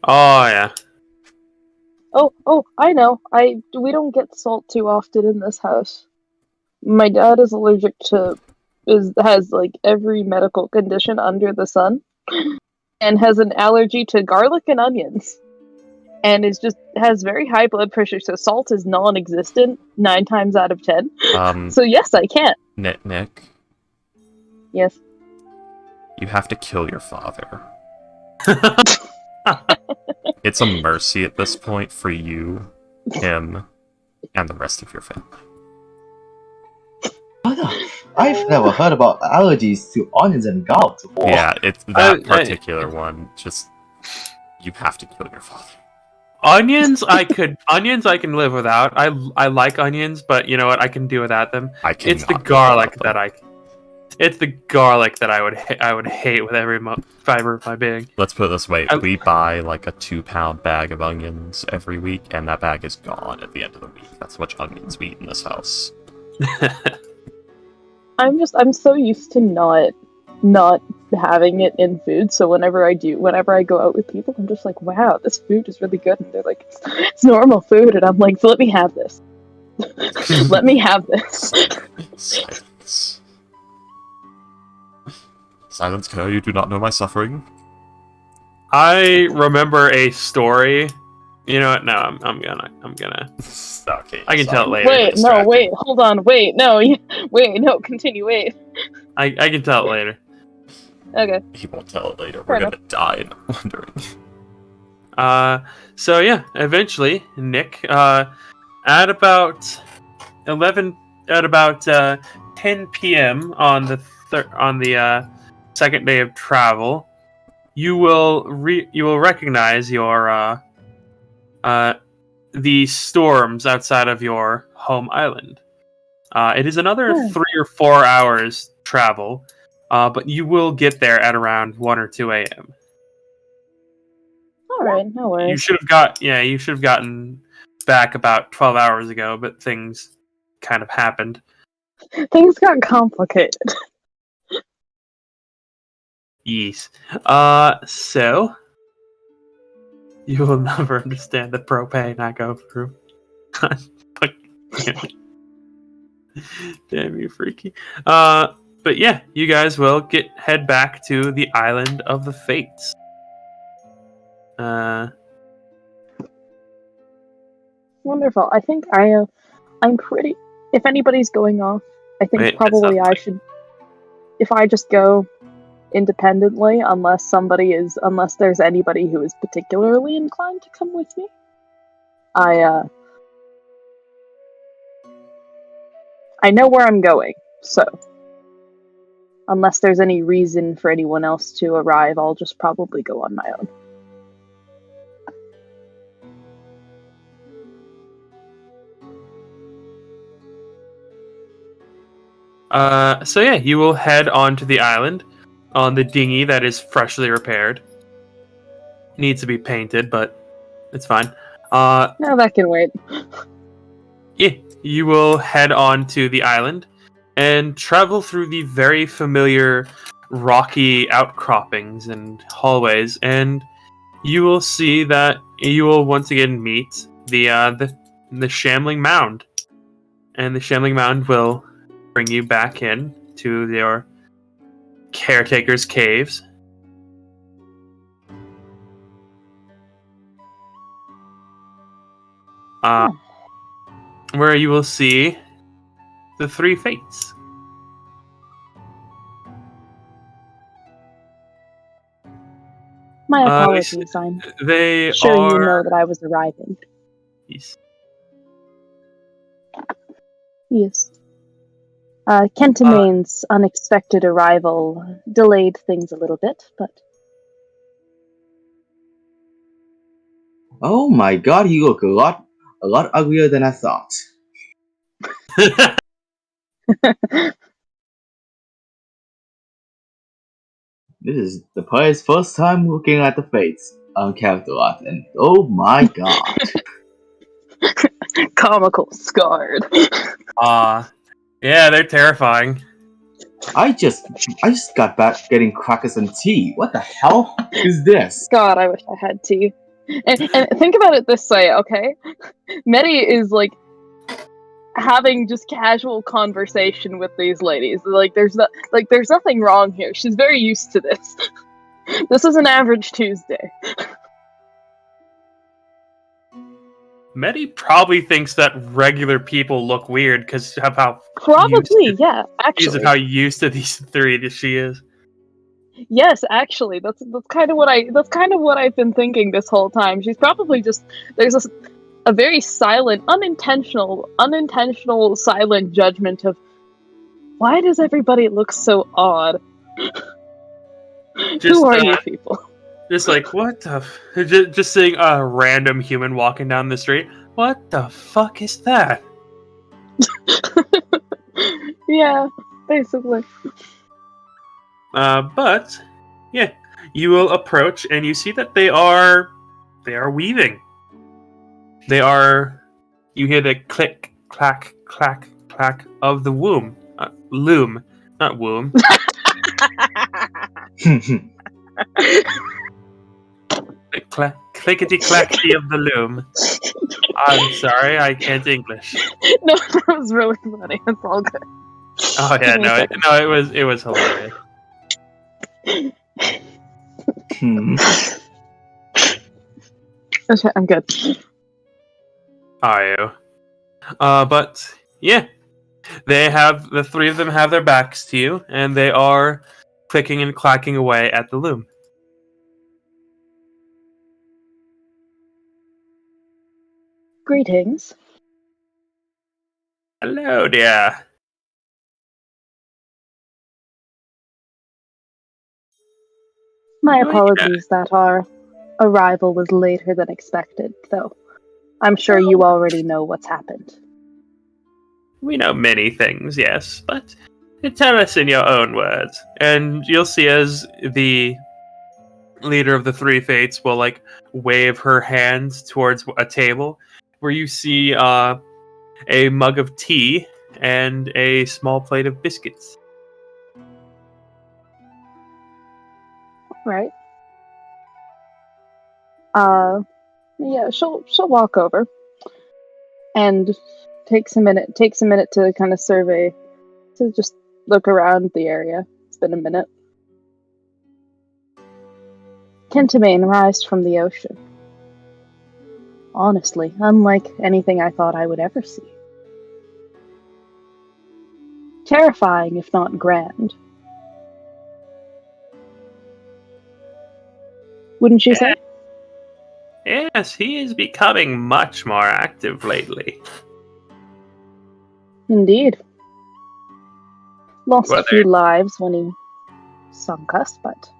Oh, yeah. Oh, I know. We don't get salt too often in this house. My dad is allergic to... has, like, every medical condition under the sun. And has an allergy to garlic and onions. And has very high blood pressure, so salt is non-existent 9 times out of 10. So yes, I can. Nick? Yes? You have to kill your father. It's a mercy at this point for you, him, and the rest of your family. I've never heard about allergies to onions and garlic before. Yeah, it's that particular one. Just, you have to kill your father. Onions I can live without. I like onions, but you know what? I can do without them. It's the garlic that I would hate with every fiber of my being. Let's put it this way: we buy like a 2-pound bag of onions every week, and that bag is gone at the end of the week. That's how much onions we eat in this house. I'm so used to not having it in food, so whenever I go out with people, I'm just like, wow, this food is really good, and they're like, it's normal food, and I'm like, let me have this. Let me have this. Silence. Silence, Kerr, you do not know my suffering. I remember a story. You know what? No, I'm gonna. Okay. I can tell it later. Wait, no, wait, hold on, wait, no, wait, no, continue, wait. I can tell it later. Okay. He won't tell it later. Fair We're gonna die and I'm wondering. So yeah, eventually, Nick, at about 10 p.m. on the second day of travel, you will recognize your the storms outside of your home island. It is another 3 or 4 hours travel, but you will get there at around 1 or 2 a.m. Alright, no worries. You should have gotten back about 12 hours ago, but things kind of happened. Things got complicated. Yes. So you will never understand the propane I go through. Damn you, freaky. But yeah, you guys will head back to the island of the Fates. Wonderful. I think I'm pretty. If anybody's going off, I think probably I should. If I just go independently, unless there's anybody who is particularly inclined to come with me. I know where I'm going, so unless there's any reason for anyone else to arrive, I'll just probably go on my own. So yeah, you will head onto the island on the dinghy that is freshly repaired. Needs to be painted, but it's fine. No, that can wait. Yeah, you will head on to the island and travel through the very familiar rocky outcroppings and hallways, and you will see that you will once again meet the Shambling Mound, and the Shambling Mound will bring you back in to your caretaker's caves. Where you will see the 3 fates. My apologies, I'm sure you know that I was arriving. Yes. Yes. Kentamane's unexpected arrival delayed things a little bit, but... Oh my god, you look a lot uglier than I thought. This is the player's first time looking at the fates on character art, and oh my god. Comical scarred. Yeah, they're terrifying. I just got back getting crackers and tea. What the hell is this? God, I wish I had tea. And think about it this way, okay? Medi is like having just casual conversation with these ladies. There's nothing wrong here. She's very used to this. This is an average Tuesday. Medi probably thinks that regular people look weird because of how actually how used to these 3 she is. Yes, actually, that's kind of what I've been thinking this whole time. She's probably just there's a very silent, unintentional silent judgment of why does everybody look so odd? Who are you people? Just like, what the... just seeing a random human walking down the street. What the fuck is that? Yeah, basically. But, yeah. You will approach, and you see that they are weaving. They are... You hear the click, clack, clack, clack of the loom. Loom, not womb. Clickety clackety of the loom. I'm sorry, I can't English. No, that was really funny. It's all good. Oh yeah, it was hilarious. Okay, I'm good. Are you? But yeah, the three of them have their backs to you, and they are clicking and clacking away at the loom. Greetings. Hello, dear. My apologies that our arrival was later than expected, though. I'm sure you already know what's happened. We know many things, yes, but tell us in your own words. And you'll see as the leader of the three fates will wave her hands towards a table where you see a mug of tea and a small plate of biscuits. Right. Yeah, she'll walk over and takes a minute to kind of survey, to just look around the area. It's been a minute. Kentamane rised from the ocean. Honestly, unlike anything I thought I would ever see. Terrifying, if not grand. Wouldn't you say? Yes, he is becoming much more active lately. Indeed. Lost a few lives when he sunk us, but...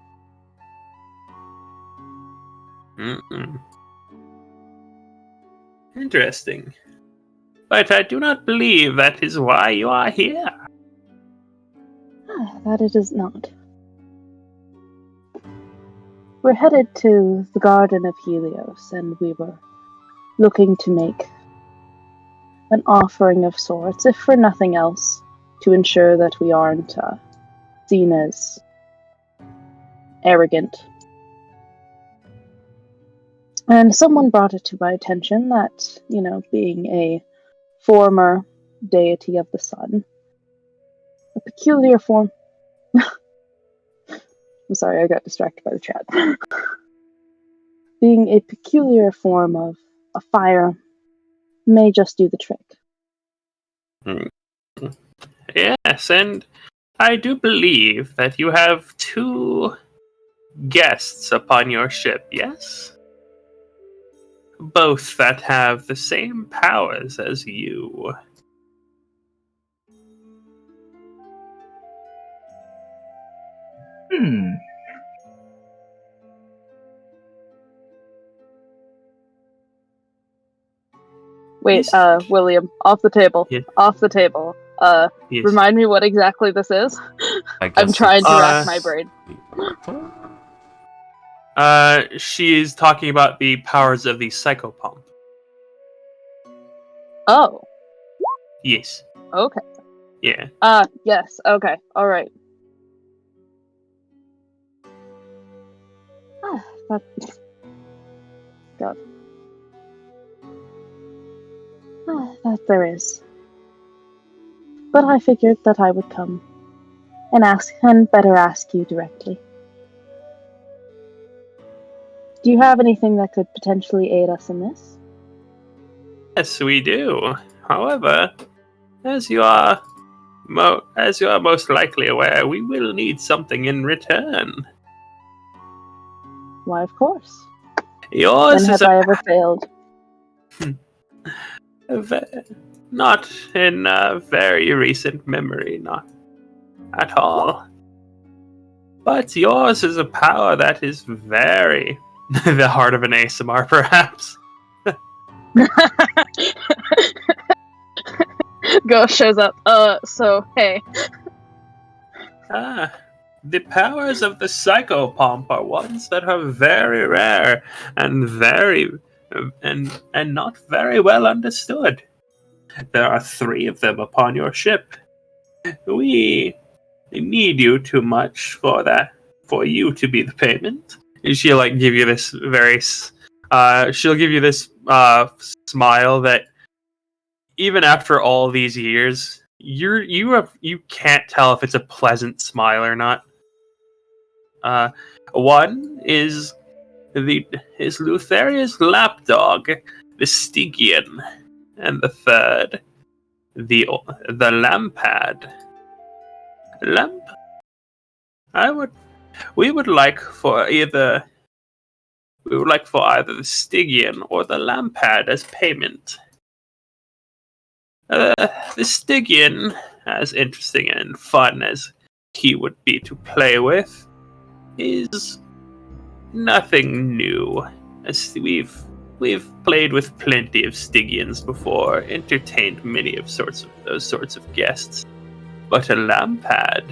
Interesting. But I do not believe that is why you are here. That it is not. We're headed to the Garden of Helios, and we were looking to make an offering of sorts, if for nothing else, to ensure that we aren't seen as arrogant. And someone brought it to my attention that, being a former deity of the sun, a peculiar form... I'm sorry, I got distracted by the chat. Being a peculiar form of a fire may just do the trick. Yes, and I do believe that you have 2 guests upon your ship, yes? Both that have the same powers as you. Wait, William, off the table. Yeah. Off the table. Yes. Remind me what exactly this is. I'm trying to rack my brain. She's talking about the powers of the psychopomp. Oh. Yes. Okay. Yeah. Yes, okay, alright. God. That there is. But I figured that I would come and better ask you directly. Do you have anything that could potentially aid us in this? Yes, we do. However, as you are most likely aware, we will need something in return. Why, of course. Yours when have I ever failed? Not in very recent memory, not at all. But yours is a power that is very the heart of an ASMR, perhaps. Ghost shows up. So, hey. The powers of the psychopomp are ones that are very rare and and not very well understood. There are 3 of them upon your ship. We need you too much for you to be the payment. She'll give you this she'll give you this smile that even after all these years, you can't tell if it's a pleasant smile or not. One is Lutheria's lapdog, the Stygian, and the third, the Lampad. We would like for either the Stygian or the Lampad as payment. The Stygian, as interesting and fun as he would be to play with, is nothing new. As we've played with plenty of Stygians before, entertained many of those sorts of guests. But a Lampad,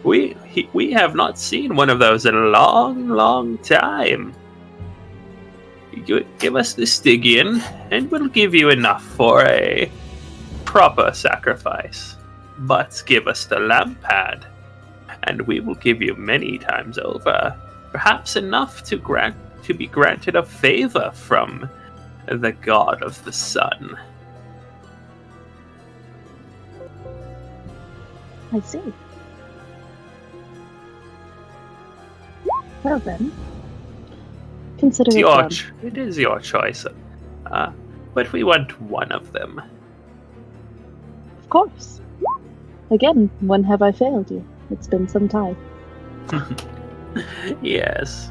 we have not seen one of those in a long, long time. Give us the Stygian, and we'll give you enough for a proper sacrifice. But give us the Lampad, and we will give you many times over, perhaps enough to be granted a favor from the god of the sun. I see. Well then, consider it done. It is your choice, but we want one of them. Of course. Again, when have I failed you? It's been some time. Yes.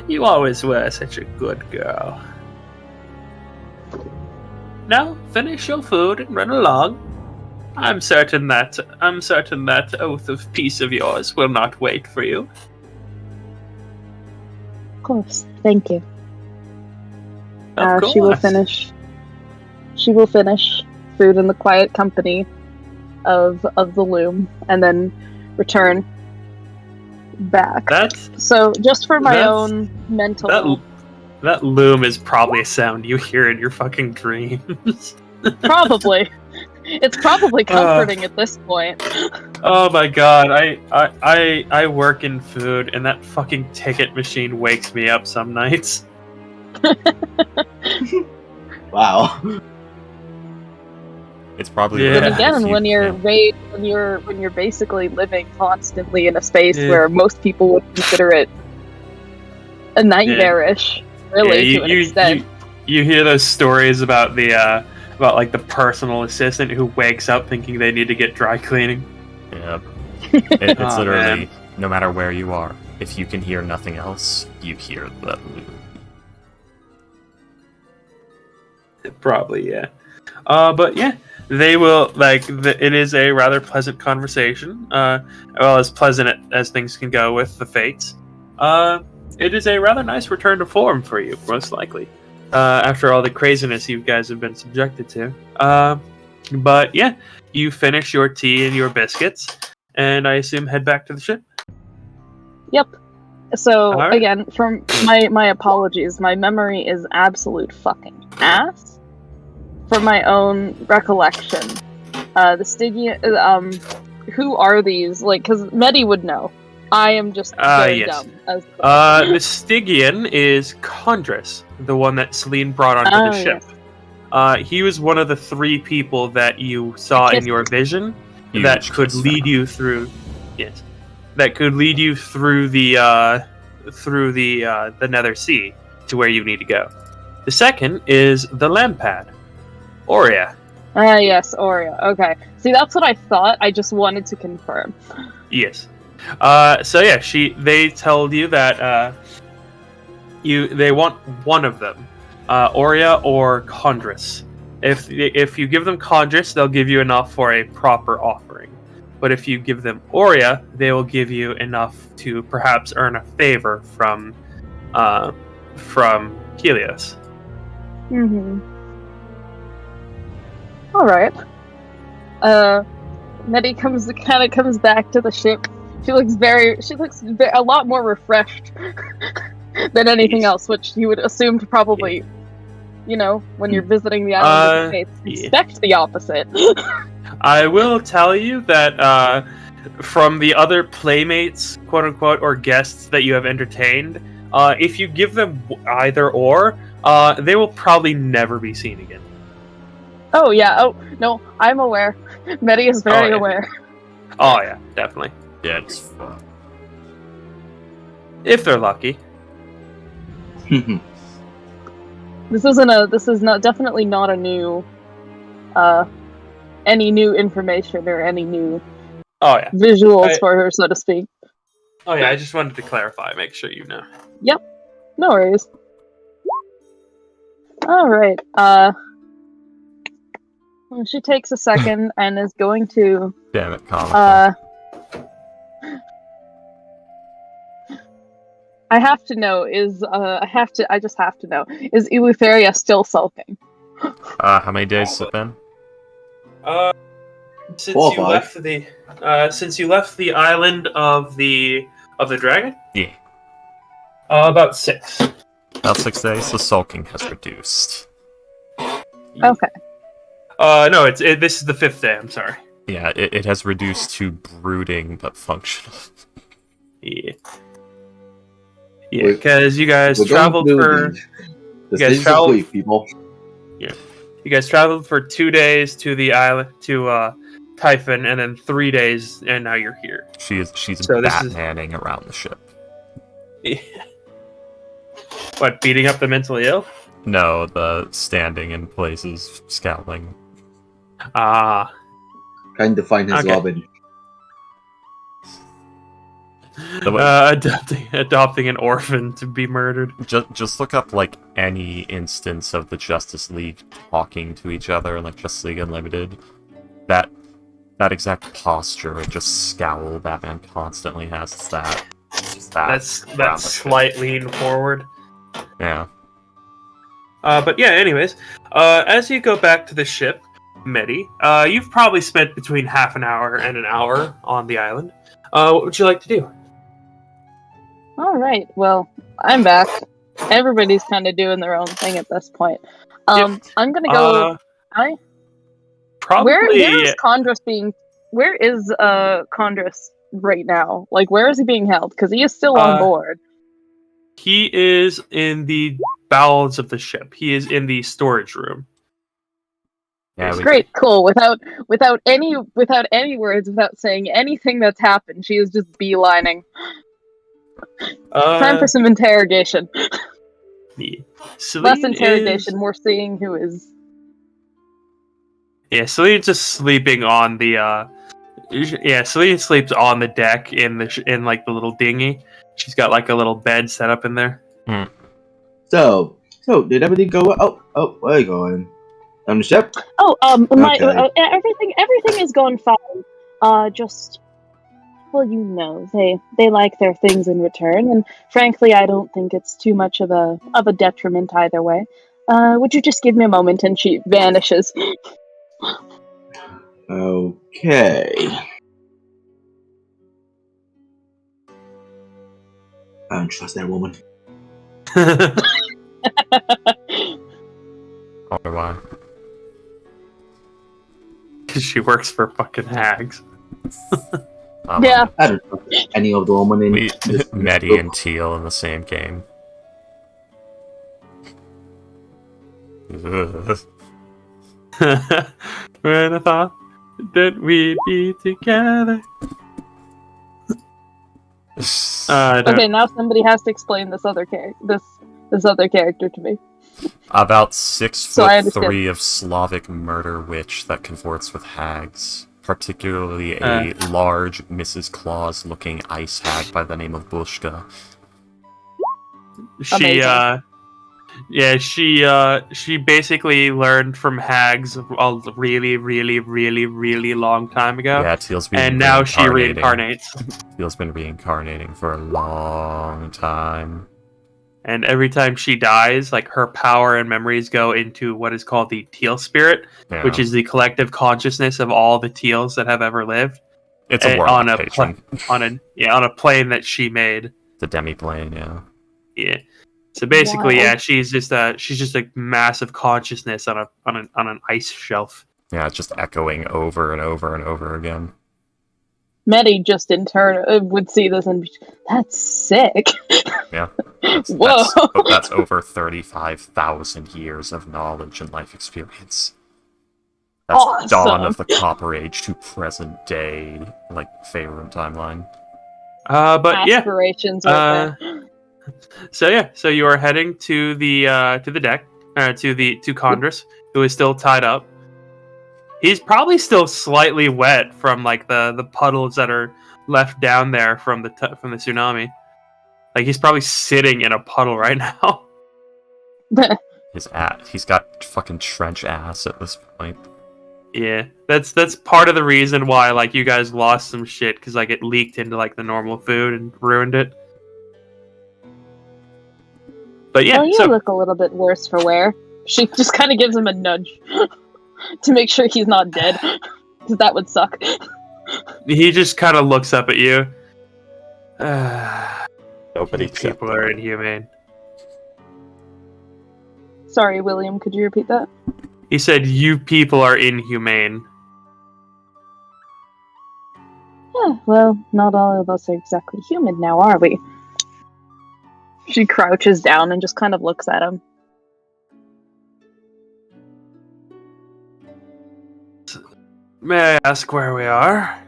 You always were such a good girl. Now, finish your food and run along. I'm certain that oath of peace of yours will not wait for you. Of course. Thank you. Of course. She will finish food in the quiet company of the loom, and then return back. So just for my own mental... That loom is probably a sound you hear in your fucking dreams. Probably. It's probably comforting at this point. Oh my god, I work in food, and that fucking ticket machine wakes me up some nights. Wow. It's probably But again, when you're basically living constantly in a space where most people would consider it a nightmarish, really, to an extent. You hear those stories about the personal assistant who wakes up thinking they need to get dry cleaning. Yeah. It's literally, no matter where you are, if you can hear nothing else, you hear that loop. Probably, yeah. But yeah, they will, it is a rather pleasant conversation, well, as pleasant as things can go with the fates. It is a rather nice return to form for you, most likely, after all the craziness you guys have been subjected to. But yeah, you finish your tea and your biscuits, and I assume head back to the ship? Yep. So, right. Again, from my apologies, my memory is absolute fucking ass. From my own recollection, the Stygian, who are these? Because Medi would know. I am just very dumb. The Stygian is Condris, the one that Celine brought onto the ship. Yes. He was one of the 3 people that you saw in your vision that could lead you through. Yes, that could lead you through the Nether Sea to where you need to go. The second is the Lampad, Aurea. Yes, Aurea. Okay. See, that's what I thought. I just wanted to confirm. Yes. So yeah, they told you that they want one of them, Aurea or Condris. If you give them Condris, they'll give you enough for a proper offering. But if you give them Aurea, they will give you enough to perhaps earn a favor from Helios. Mm-hmm. All right. Nettie comes back to the ship. She looks a lot more refreshed than anything else, which you would assume to probably, when you're visiting the island of the States, expect the opposite. I will tell you that from the other playmates, quote unquote, or guests that you have entertained, if you give them either or, they will probably never be seen again. Oh, yeah. Oh, no, I'm aware. Medi is very aware. Oh, yeah, definitely. Yeah, it's fun. If they're lucky. This is definitely not a new, any new information or any new visuals for her, so to speak. Oh yeah, I just wanted to clarify, make sure you know. Yep, no worries. Alright, she takes a second and is going to... Damn it, comical. I have to know, I just have to know, is Eleutheria still sulking? How many days has it been? Since you left the island of the dragon? Yeah. About 6. About 6 days, the sulking has reduced. Okay. No, this is the 5th day, I'm sorry. Yeah, it has reduced to brooding, but functional. Yeah. Yeah, because you guys traveled for... You guys traveled, people. Yeah. You guys traveled for 2 days to the island, to Typhon, and then 3 days, and now you're here. She's Batmaning around the ship. Yeah. What, beating up the mentally ill? No, the standing in places, scowling. Ah. Trying to find his Robin. Adopting an orphan to be murdered. Just look up, like, any instance of the Justice League talking to each other, like Justice League Unlimited. That exact posture, just scowl Batman constantly has, it's that. That slight lean forward. Yeah. But yeah, anyways, as you go back to the ship, Medi, you've probably spent between half an hour and an hour on the island. What would you like to do? Alright, well, I'm back. Everybody's kind of doing their own thing at this point. I'm gonna go... Probably... Where is Condrus being... Where is Condrus right now? Like, where is he being held? Because he is still on board. He is in the bowels of the ship. He is in the storage room. Yeah, great, cool. Without any words, without saying anything that's happened, she is just beelining. Time for some interrogation. Less interrogation, more seeing who is. Yeah, Celine's just sleeping on the. Celine sleeps on the deck in like the little dinghy. She's got like a little bed set up in there. Hmm. So did everything go? Oh, where are you going? On the ship? Oh, everything is going fine. Just, well, you know, they like their things in return, and frankly, I don't think it's too much of a detriment either way. Would you just give me a moment? And she vanishes. Okay. I don't trust that woman. Wonder why? Because she works for fucking hags. Yeah. I don't trust any of the women in this Medi and Teal in the same game. When I thought that we'd be together. Okay, now somebody has to explain this other character to me. About 6'3" of Slavic murder witch that consorts with hags, particularly a large Mrs. Claus-looking ice hag by the name of Bushka. She basically learned from hags a really, really, really, really long time ago. Yeah, Teal's been and now she reincarnates. Teal's been reincarnating for a long time. And every time she dies, like, her power and memories go into what is called the Teal Spirit, which is the collective consciousness of all the Teals that have ever lived. It's a on a plane that she made. The demi-plane, yeah. Yeah. So basically, she's just a massive consciousness on an ice shelf. Yeah, just echoing over and over and over again. Many just in turn would see this and be, that's sick. Yeah. Whoa. That's over 35,000 years of knowledge and life experience. That's awesome. dawn of the Copper Age to present day, like Faerun timeline. But aspirations yeah. So you are heading to the deck, to Condris, who is still tied up. He's probably still slightly wet from like the puddles that are left down there from the tsunami. Like he's probably sitting in a puddle right now. He's got fucking trench ass at this point. Yeah, that's part of the reason why like you guys lost some shit, because like it leaked into like the normal food and ruined it. But yeah, well, you look a little bit worse for wear. She just kind of gives him a nudge to make sure he's not dead, because that would suck. He just kind of looks up at you. Nobody people are inhumane. Sorry, William, could you repeat that? He said, "You people are inhumane." Yeah, well, not all of us are exactly human now, are we? She crouches down and just kind of looks at him. May I ask where we are?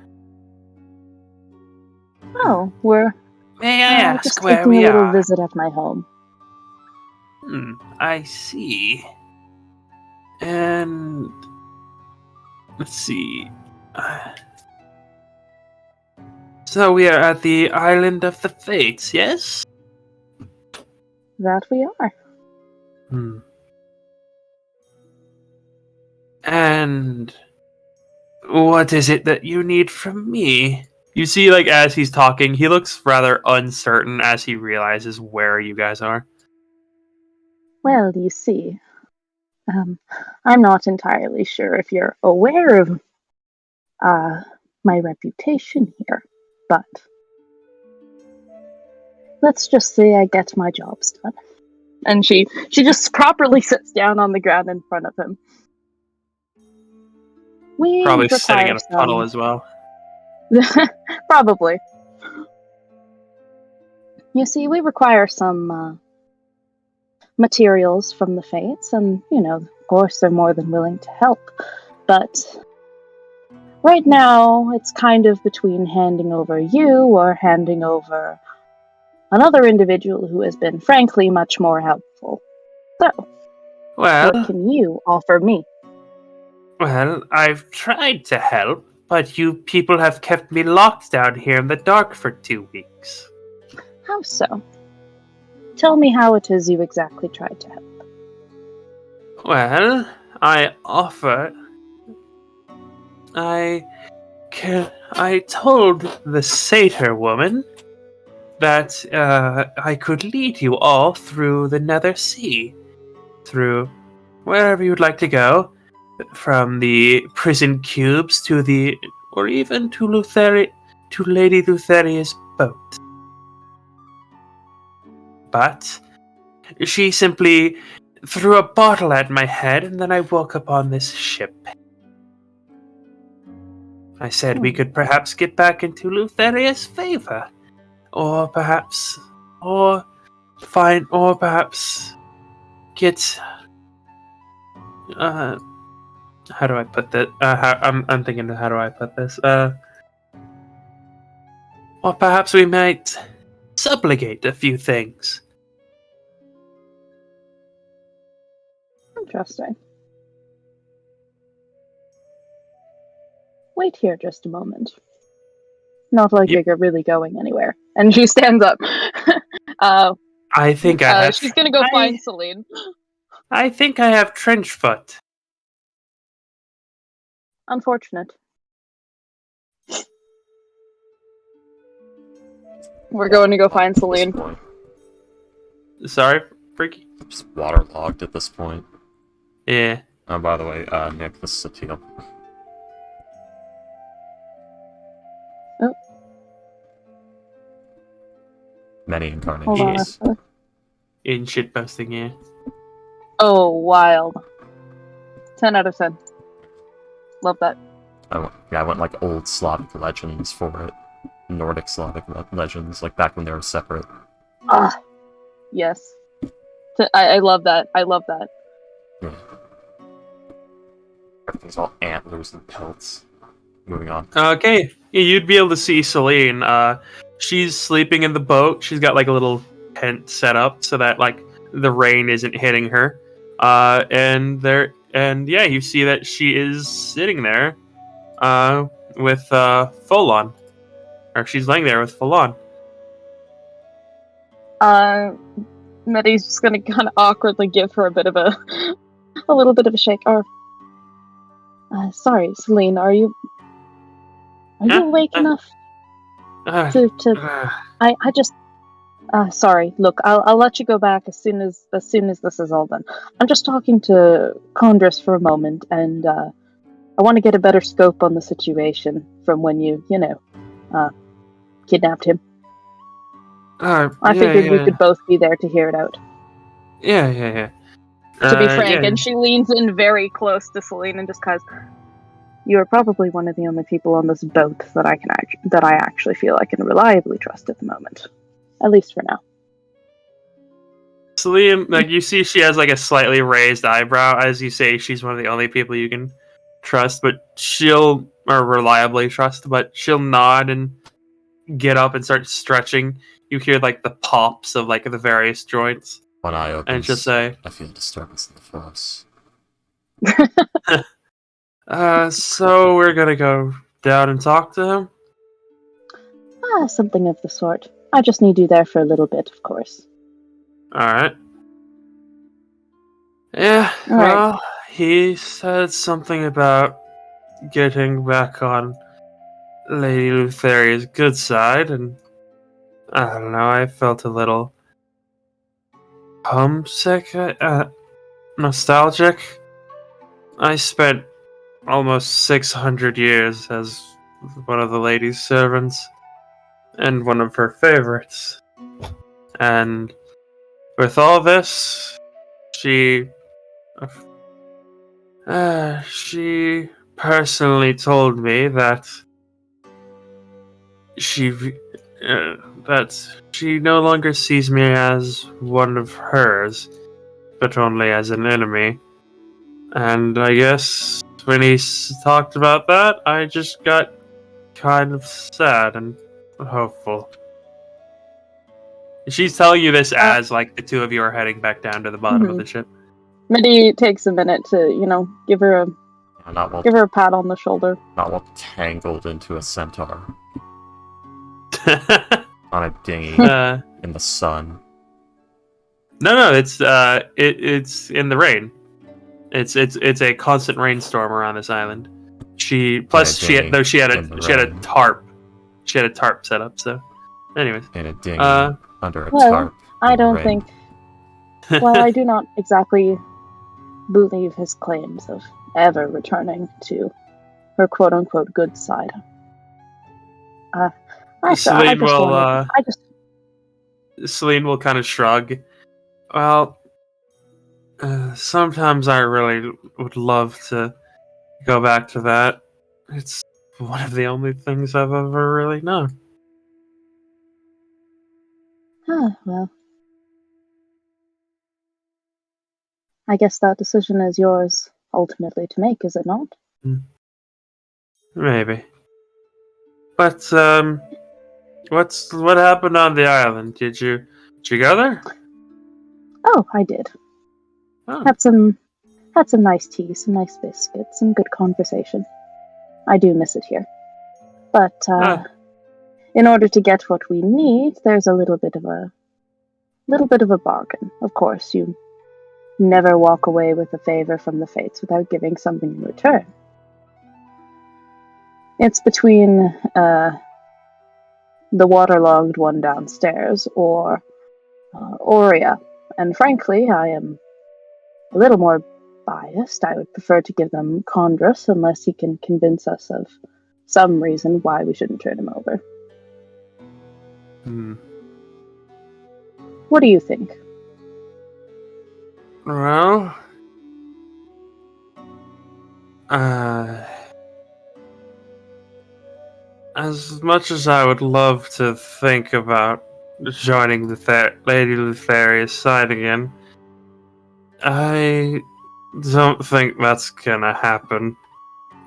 Oh, we're... May I ask just where taking we a little are? visit at my home. I see. And... let's see... So we are at the Island of the Fates, yes? That we are. And... what is it that you need from me? You see, like, as he's talking, he looks rather uncertain as he realizes where you guys are. Well, you see, I'm not entirely sure if you're aware of my reputation here, but let's just say I get my jobs done. And she just properly sits down on the ground in front of him. We Probably sitting in a some... puddle as well. Probably. You see, we require some materials from the Fates, and, you know, of course, they're more than willing to help. But right now, it's kind of between handing over you or handing over another individual who has been, frankly, much more helpful. So, what can you offer me? Well, I've tried to help, but you people have kept me locked down here in the dark for 2 weeks. How so? Tell me how it is you exactly tried to help. Well, I told the satyr woman that I could lead you all through the Nether Sea, through wherever you'd like to go, from the prison cubes or even to Lady Lutheria's boat. But she simply threw a bottle at my head, and then I woke up on this ship. I said we could perhaps get back into Lutheria's favor, or perhaps get. How do I put that? I'm thinking, how do I put this? Or perhaps we might subligate a few things. Interesting. Wait here just a moment. Not like you're really going anywhere. And she stands up. I think I have... she's gonna go find Celine. I think I have trench foot. Unfortunate. We're going to go find Celine. Sorry, Freaky? Just waterlogged at this point. Yeah. Oh, by the way, Nick, this is a teal. Oh. Many incarnations. In shitposting, yeah. Oh, wild. 10 out of 10. Love that. I went like old Slavic legends for it. Nordic Slavic legends, like back when they were separate. Ah, yes. I love that. I love that. Yeah. Everything's all antlers and pelts. Moving on. Okay, yeah, you'd be able to see Celine. She's sleeping in the boat. She's got like a little tent set up so that like the rain isn't hitting her. And yeah, you see that she is sitting there, with full on, or she's laying there with full on. Medi's just gonna kind of awkwardly give her a bit of a little bit of a shake. Or, sorry, Celine, are you awake enough to? I just. Sorry. Look, I'll let you go back as soon as this is all done. I'm just talking to Condris for a moment, and I want to get a better scope on the situation from when you kidnapped him. I figured we could both be there to hear it out. Yeah. To be frank, and she leans in very close to Celine and just goes, "You are probably one of the only people on this boat that I actually feel I can reliably trust at the moment, at least for now." Celine, like you see, she has like a slightly raised eyebrow as you say she's one of the only people you can trust, but reliably trust. But she'll nod and get up and start stretching. You hear like the pops of like the various joints. One eye opens. And just say, I feel disturbance in the force. So we're gonna go down and talk to him? Something of the sort. I just need you there for a little bit, of course. Alright. Yeah, well, he said something about getting back on Lady Lutheria's good side, and I don't know, I felt a little homesick, nostalgic. I spent almost 600 years as one of the lady's servants, and one of her favorites. And with all this, she personally told me that she no longer sees me as one of hers, but only as an enemy. And I guess when he talked about that, I just got kind of sad and hopeful. She's telling you this as like the two of you are heading back down to the bottom of the ship. Midi takes a minute to, give her a pat on the shoulder. Not while tangled into a centaur on a dinghy in the sun. No, it's in the rain. It's a constant rainstorm around this island. She had a tarp. She had a tarp set up. So, anyways, in a dinghy under a tarp. I don't think. Well, I do not exactly believe his claims of ever returning to her quote-unquote good side. Celine will kind of shrug. Well, sometimes I really would love to go back to that. It's one of the only things I've ever really known. Well. I guess that decision is yours ultimately to make, is it not? Maybe. But what happened on the island? Did you go there? Oh, I did. Oh. Had some nice tea, some nice biscuits, some good conversation. I do miss it here. But in order to get what we need, there's a little bit of a bargain. Of course, you never walk away with a favor from the fates without giving something in return. It's between the waterlogged one downstairs or Aurea. And frankly, I am a little more biased. I would prefer to give them Condris unless he can convince us of some reason why we shouldn't turn him over. What do you think? Well, As much as I would love to think about joining the Lady Lutheria's side again, I don't think that's gonna happen.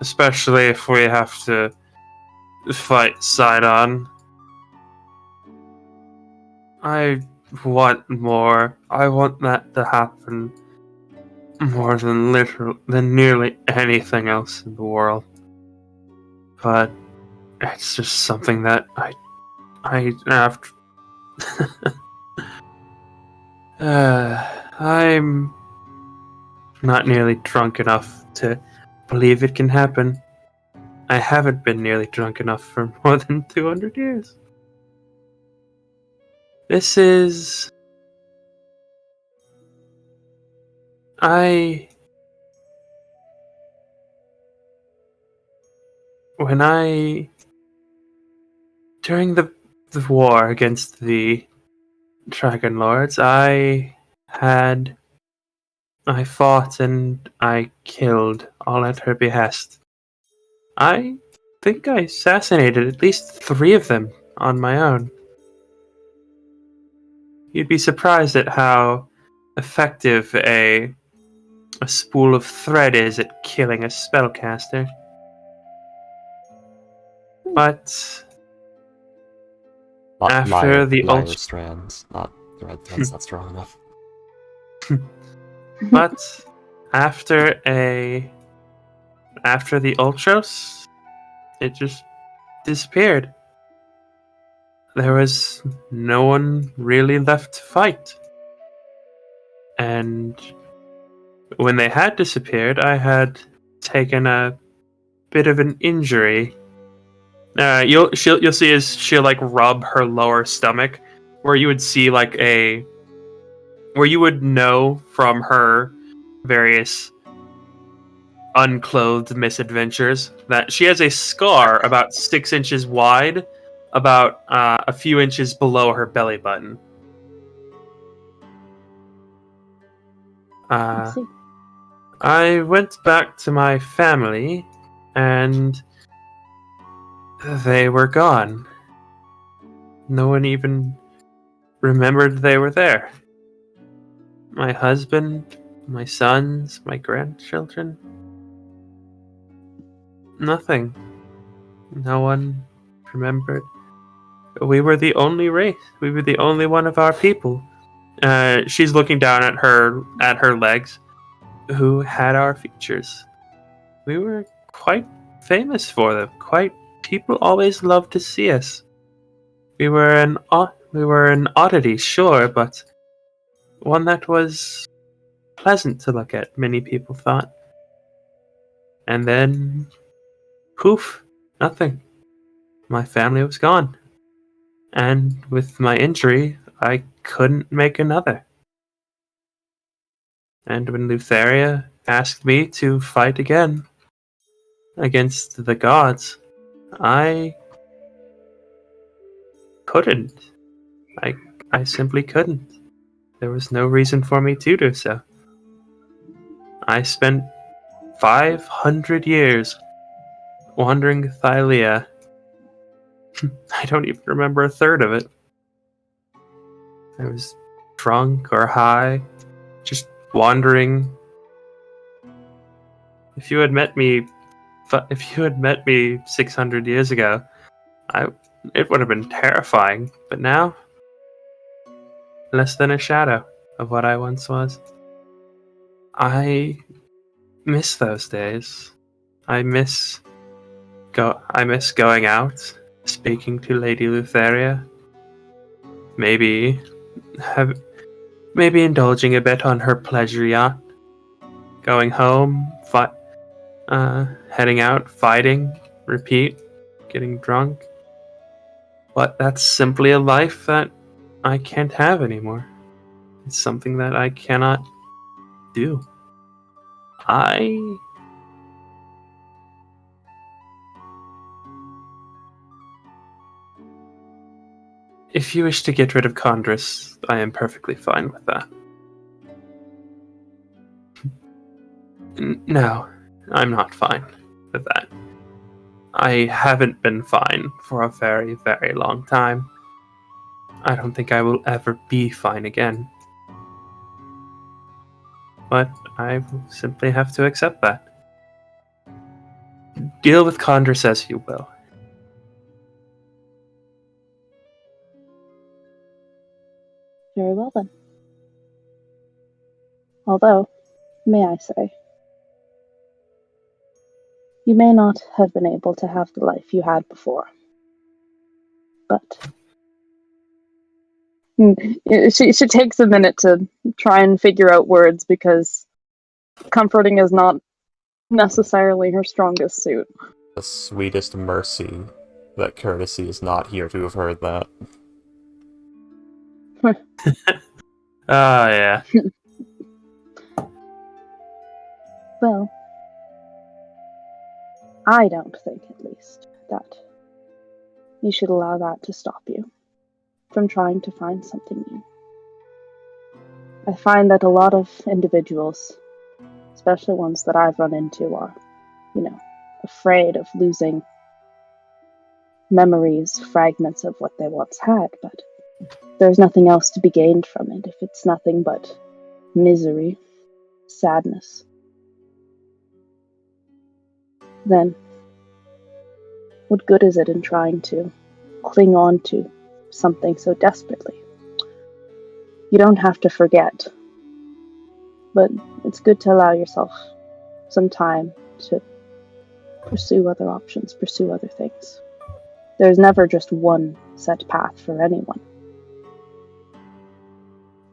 Especially if we have to fight Sidon. I want more. I want that to happen more than nearly anything else in the world. But it's just something that I have I'm not nearly drunk enough to believe it can happen. I haven't been nearly drunk enough for more than 200 years. This is... During the war against the Dragon Lords, I fought and I killed, all at her behest. I think I assassinated at least 3 of them on my own. You'd be surprised at how effective a spool of thread is at killing a spellcaster. But after the lyre strands, not thread. That's not strong enough. But after the Ultros, it just disappeared. There was no one really left to fight. And when they had disappeared, I had taken a bit of an injury. You'll see as she'll like rub her lower stomach, where you would see where you would know from her various unclothed misadventures that she has a scar about 6 inches wide, about a few inches below her belly button. I went back to my family, and they were gone. No one even remembered they were there. My husband, my sons, my grandchildren. Nothing. No one remembered. We were the only race. We were the only one of our people. She's looking down at her legs, who had our features. We were quite famous for them. People always loved to see us. We were an oddity, sure, but one that was pleasant to look at, many people thought. And then, poof, nothing. My family was gone. And with my injury, I couldn't make another. And when Lutheria asked me to fight again against the gods, I couldn't. I simply couldn't. There was no reason for me to do so. I spent 500 years wandering Thylia. I don't even remember a third of it. I was drunk or high, just wandering. If you had met me 600 years ago, it would have been terrifying. But now, less than a shadow of what I once was. I miss those days. I miss going out, speaking to Lady Lutheria. Maybe indulging a bit on her pleasure yacht. Going home, heading out, fighting, repeat, getting drunk. But that's simply a life that I can't have anymore. It's something that I cannot do. If you wish to get rid of Condris, I am perfectly fine with that. No, I'm not fine with that. I haven't been fine for a very, very long time. I don't think I will ever be fine again. But I will simply have to accept that. Deal with Condrus as you will. Very well then. Although, may I say, you may not have been able to have the life you had before. But she takes a minute to try and figure out words because comforting is not necessarily her strongest suit. The sweetest mercy that courtesy is not here to have heard that. Yeah. Well, I don't think, at least, that you should allow that to stop you from trying to find something new. I find that a lot of individuals, especially ones that I've run into, are, afraid of losing memories, fragments of what they once had, but there's nothing else to be gained from it if it's nothing but misery, sadness. Then, what good is it in trying to cling on to something so desperately? You don't have to forget, but it's good to allow yourself some time to pursue other options, pursue other things. There's never just one set path for anyone.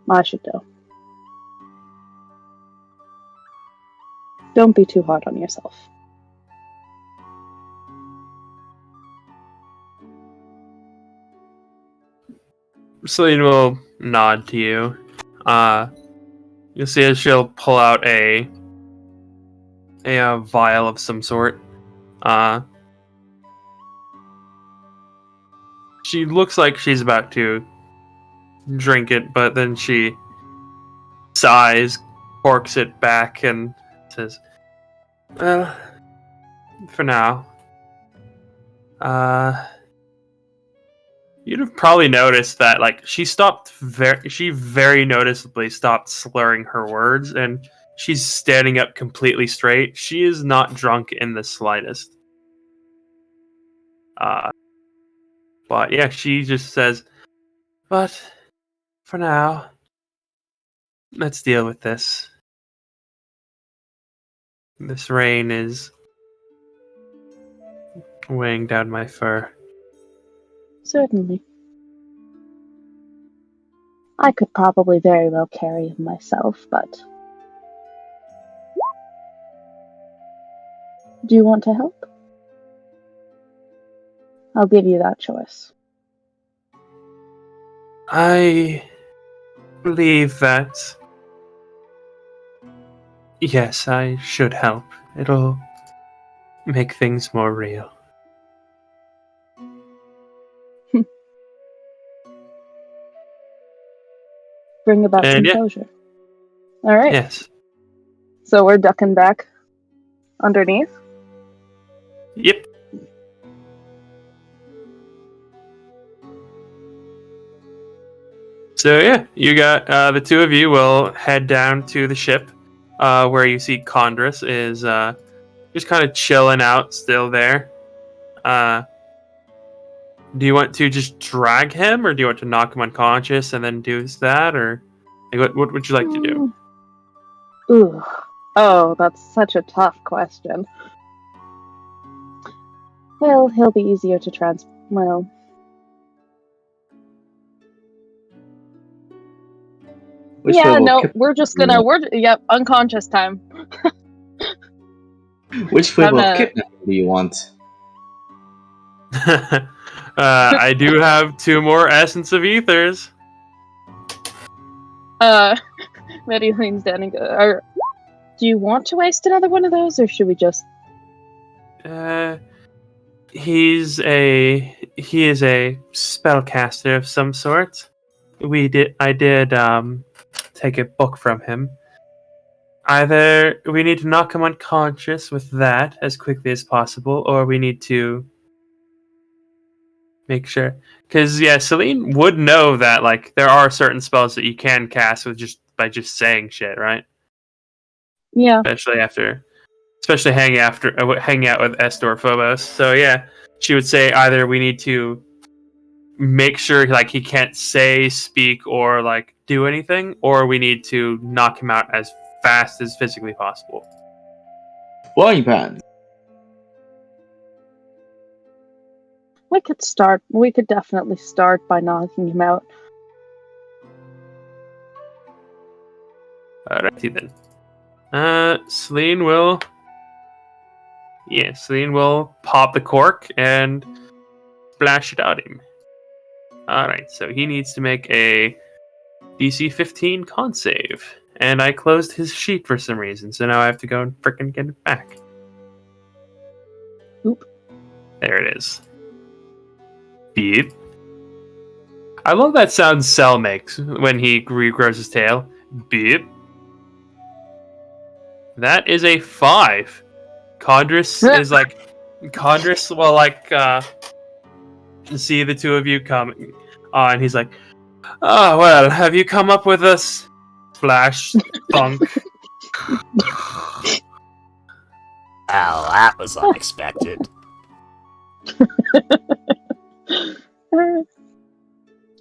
I should know. Don't be too hard on yourself. Celine will nod to you. You'll see as she'll pull out a vial of some sort. She looks like she's about to drink it, but then she sighs, corks it back, and says, "Well, for now. You'd have probably noticed that, she very noticeably stopped slurring her words, and she's standing up completely straight. She is not drunk in the slightest. But yeah, she just says, but for now, let's deal with this. This rain is weighing down my fur." Certainly. I could probably very well carry him myself, but... Do you want to help? I'll give you that choice. I believe that... Yes, I should help. It'll make things more real. Bring about composure. Yeah. All right. Yes. So we're ducking back underneath. Yep. So yeah, you got the two of you will head down to the ship, where you see Condrus is just kind of chilling out, still there. Do you want to just drag him, or do you want to knock him unconscious and then do that, or what would you like to do? Ooh. Oh, that's such a tough question. Well, he'll be easier to we're just gonna unconscious time. Which flavor of kidnapping do you want? I do have 2 more Essence of Ethers. Maddie leans down and goes, do you want to waste another one of those, or should we just... He is a spellcaster of some sort. I did take a book from him. either we need to knock him unconscious with that as quickly as possible, or we need to make sure. Because Celine would know that like there are certain spells that you can cast with just by just saying shit, right? Yeah. Especially hanging out with Estor Phobos. So yeah, she would say either we need to make sure like he can't say, speak, or like do anything, or we need to knock him out as fast as physically possible. Flying pants. We could definitely start by knocking him out. Alrighty then. Celine will pop the cork and splash it at him. Alright, so he needs to make a DC 15 con save. And I closed his sheet for some reason, so now I have to go and frickin' get it back. Oop. There it is. Beep. I love that sound Cell makes when he regrows his tail. Beep. That is a 5. Condris is like... Condris will like, see the two of you coming on. He's like, oh, well, have you come up with a splash bunk? Well, that was unexpected.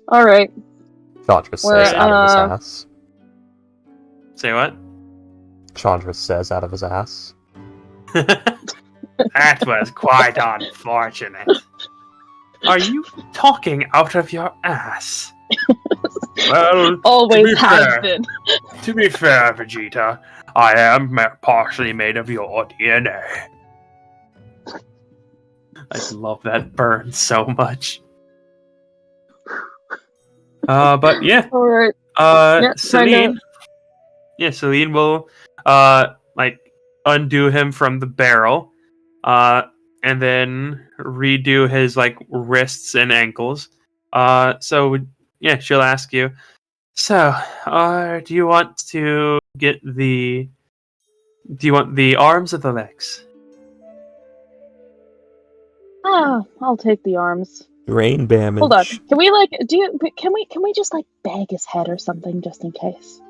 All right. Chandra says out of his ass. Say what? Chandra says out of his ass. That was quite unfortunate. Are you talking out of your ass? Well, always has been. To be fair, Vegeta, I am partially made of your DNA. I love that burn so much. But yeah. All right. Celine. Yeah, Celine will like undo him from the barrel, and then redo his like wrists and ankles. So yeah, she'll ask you. So, do you want to get the? Do you want the arms or the legs? I'll take the arms. Rain damage. Hold on. Can we like Can we just like bag his head or something just in case?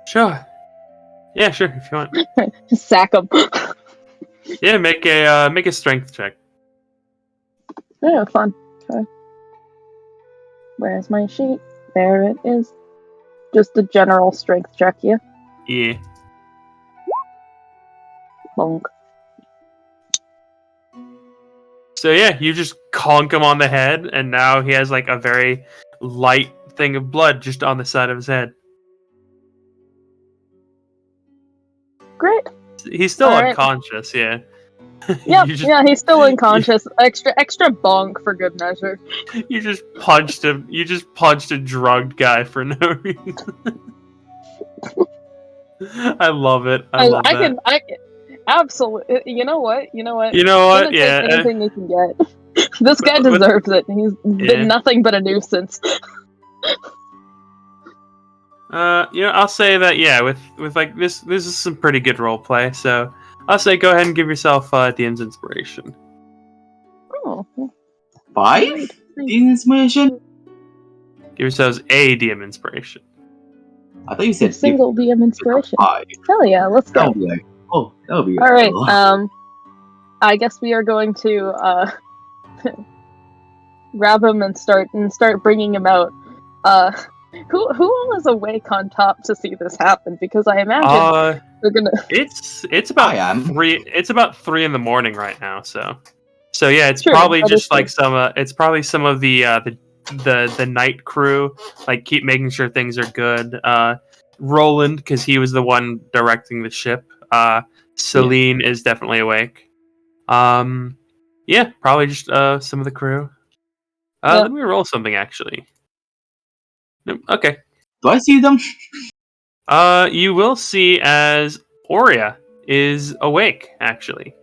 Sure. Yeah, sure. If you want. Just sack him. Yeah, make a strength check. Yeah, fun. Okay. Where's my sheet? There it is. Just a general strength check, yeah? Yeah. Bonk. So yeah, you just conk him on the head, and now he has like a very light thing of blood just on the side of his head. Great. He's still unconscious, yeah. Yep, yeah, he's still unconscious. Extra bonk for good measure. You just punched him. You just punched a drugged guy for no reason. I love it. I love that. I can absolutely. You know what? Yeah. Anything you can get. This guy deserves it. He's been nothing but a nuisance. I'll say that with like this is some pretty good role play. So I'll say go ahead and give yourself DM's inspiration. Oh. 5? DM inspiration? Give yourselves a DM inspiration. I thought you said single DM inspiration. 5. Hell yeah, let's go. That'll be all right. I guess we are going to grab him and start bringing him out. Who all is awake on top to see this happen? Because I imagine we're gonna. It's about 3. It's about 3 in the morning right now. So yeah, it's probably just like some. It's probably some of the night crew, like keep making sure things are good. Roland, because he was the one directing the ship. Celine is definitely awake. Yeah, probably just some of the crew. Let me roll something actually. Okay. Do I see them? You will see as Aurea is awake, actually.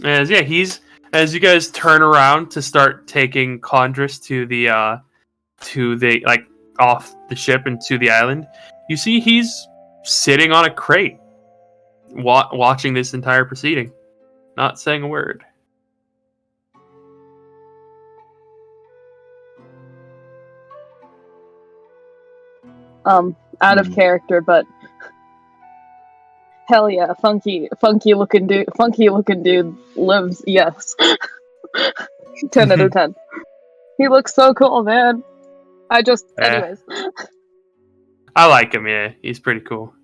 As you guys turn around to start taking Condris to the like off the ship and to the island, you see he's sitting on a crate, watching this entire proceeding, not saying a word. Out of character, but hell yeah, funky looking dude lives. Yes, 10 out of 10. He looks so cool, man. Anyways. I like him. Yeah, he's pretty cool.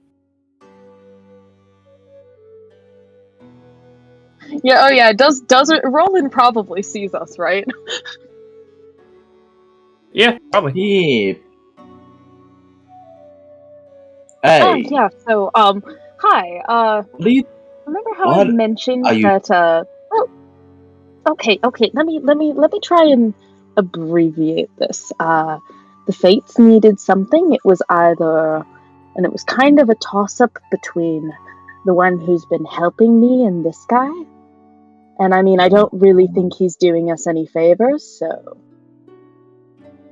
Yeah. Oh yeah. Does it? Roland probably sees us, right? Yeah, probably. Yeah. Oh Hey. yeah. So hi. Remember how I mentioned that? Oh, okay. Let me try and abbreviate this. The Fates needed something. It was kind of a toss-up between the one who's been helping me and this guy. And I mean, I don't really think he's doing us any favors, so...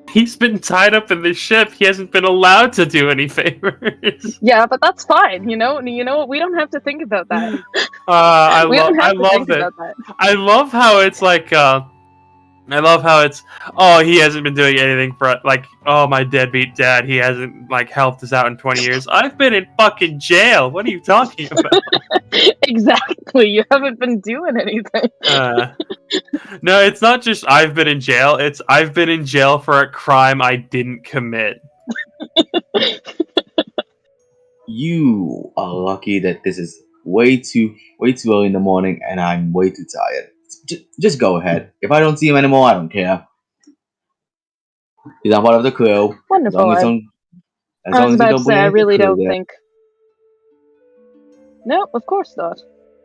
He's been tied up in the ship. He hasn't been allowed to do any favors. Yeah, but that's fine, you know? We don't have to think about that. I love that. I love how it's like, he hasn't been doing anything for, like, oh, my deadbeat dad, he hasn't, like, helped us out in 20 years. I've been in fucking jail. What are you talking about? Exactly. You haven't been doing anything. No, it's not just I've been in jail. It's I've been in jail for a crime I didn't commit. You are lucky that this is way too early in the morning and I'm way too tired. Just go ahead. If I don't see him anymore, I don't care. He's not part of the crew. Wonderful. I was about to say, I really don't think... No, of course not.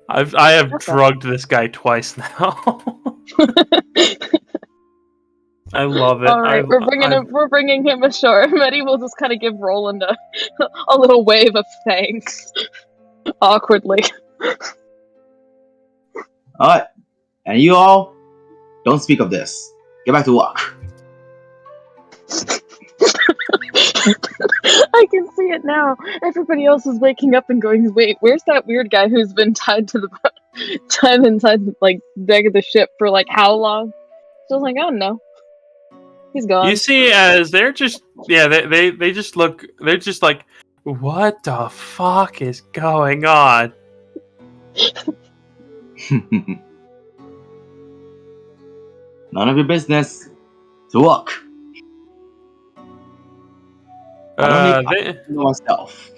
I have drugged this guy twice now. I love it. All right, we're bringing him ashore. Medi will just kind of give Roland a little wave of thanks, awkwardly. All right, and you all don't speak of this. Get back to work. I can see it now. Everybody else is waking up and going, "Wait, where's that weird guy who's been tied inside like deck of the ship for like how long?" So I was like, "I don't know. He's gone." You see, as they're just they just look. They're just like, what the fuck is going on? None of your business. To work. I don't know myself.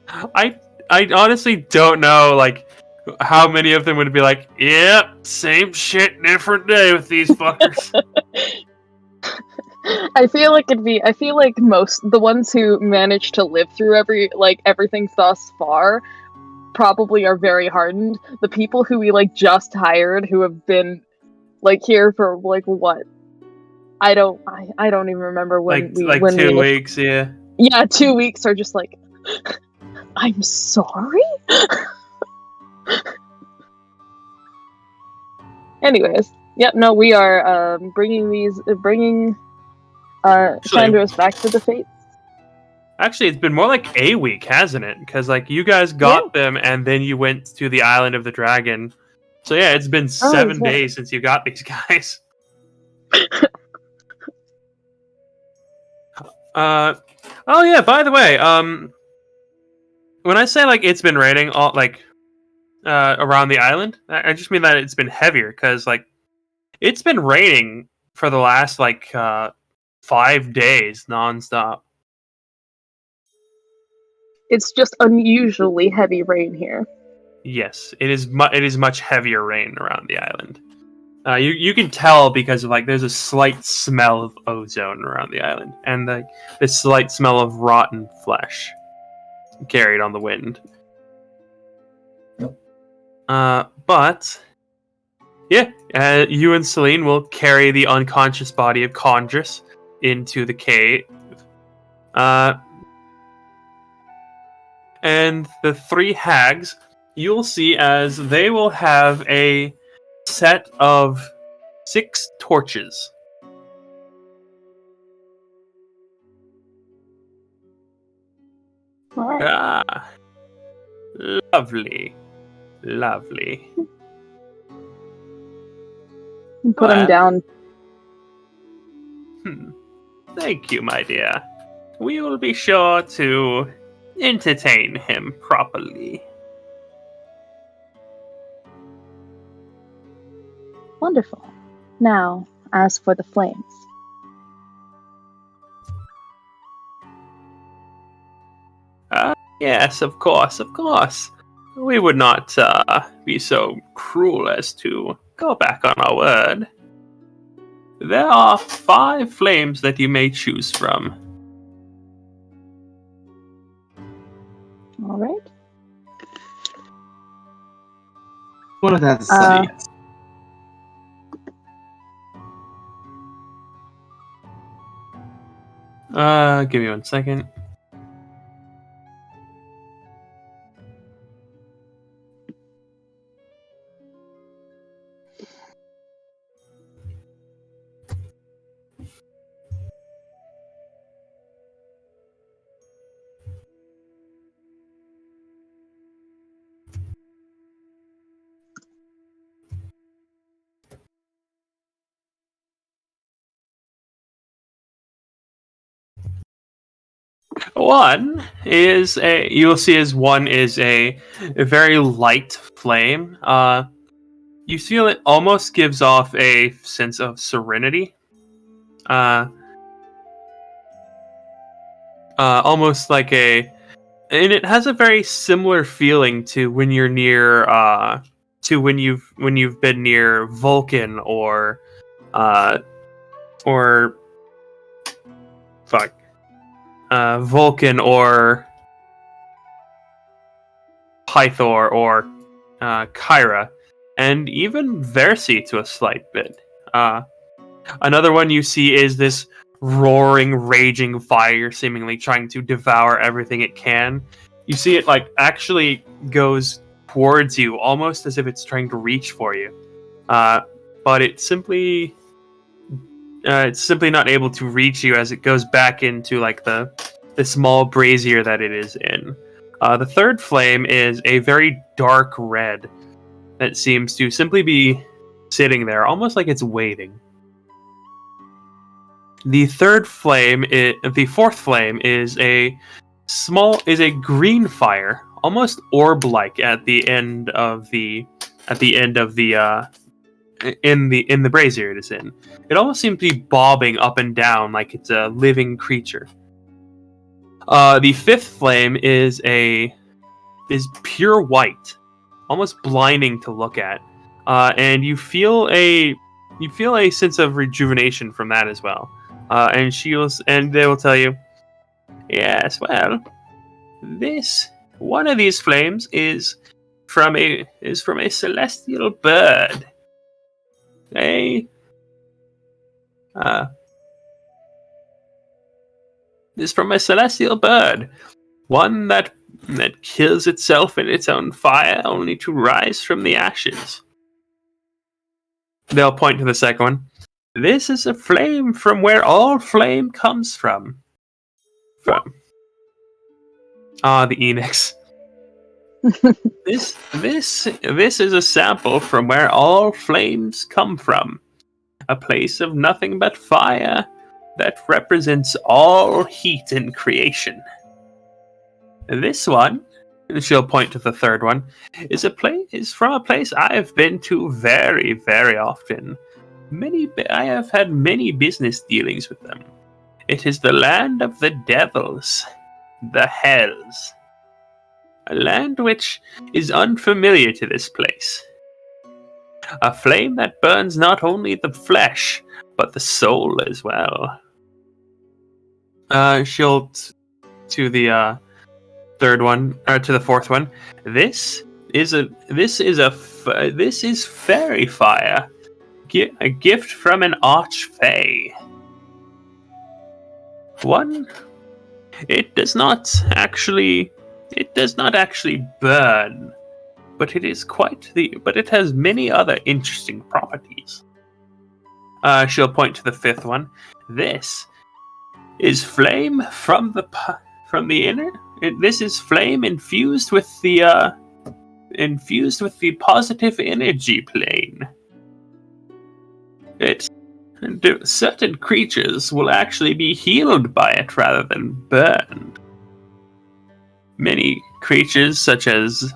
I honestly don't know, like, how many of them would be like, yep, same shit, different day with these fuckers. I feel like most the ones who managed to live through everything thus far probably are very hardened. The people who we like just hired who have been like here for like what? I don't even remember when like 2 weeks, yeah. Yeah, 2 weeks are just like, I'm sorry? Anyways, yep, no, we are bringing Chandra's back to the Fates. Actually, it's been more like a week, hasn't it? Because like you guys got them, and then you went to the Island of the Dragon. So yeah, it's been 7 days since you got these guys. Oh yeah, by the way, when I say like it's been raining all around the island, I just mean that it's been heavier because like it's been raining for the last 5 days nonstop. It's just unusually heavy rain here. Yes, it is much heavier rain around the island. You can tell because of there's a slight smell of ozone around the island, and the slight smell of rotten flesh carried on the wind. But yeah, you and Celine will carry the unconscious body of Condrus into the cave. And the 3 hags, you'll see as they will have a set of 6 torches. Alright. Ah, lovely. Lovely. Put him down. Thank you, my dear. We will be sure to entertain him properly. Wonderful. Now, as for the flames. Yes, of course. We would not be so cruel as to go back on our word. There are 5 flames that you may choose from. Alright. One of that say yes. Give me 1 second. One is you'll see as one is a very light flame. You feel it almost gives off a sense of serenity. Almost like and it has a very similar feeling to when you're near to when you've been near Vulcan or Vulcan or Pythor or Kyra, and even Versi to a slight bit. Another one you see is this roaring, raging fire, seemingly trying to devour everything it can. You see it actually goes towards you, almost as if it's trying to reach for you. But it's simply not able to reach you as it goes back into the small brazier that it is in. The third flame is a very dark red that seems to simply be sitting there, almost like it's waiting. The fourth flame is a green fire, almost orb-like in the brazier it is in. It almost seems to be bobbing up and down like it's a living creature. The fifth flame is pure white, almost blinding to look at, and you feel a sense of rejuvenation from that as well. And they will tell you, yes, well, one of these flames is from a celestial bird. Is from a celestial bird, one that kills itself in its own fire, only to rise from the ashes. They'll point to the second one. This is a flame from where all flame comes from. The Enix. This is a sample from where all flames come from. A place of nothing but fire that represents all heat in creation. This one, and she'll point to the third one, is from a place I have been to very, very often. I have had many business dealings with them. It is the land of the devils, the Hells. A land which is unfamiliar to this place. A flame that burns not only the flesh, but the soul as well. She'll to the third one, or to the fourth one. This is fairy fire. A gift from an archfey. It does not actually burn, but it has many other interesting properties. She'll point to the fifth one. This is flame from the inner. This is flame infused with the positive energy plane. Certain creatures will actually be healed by it rather than burned. Many creatures, such as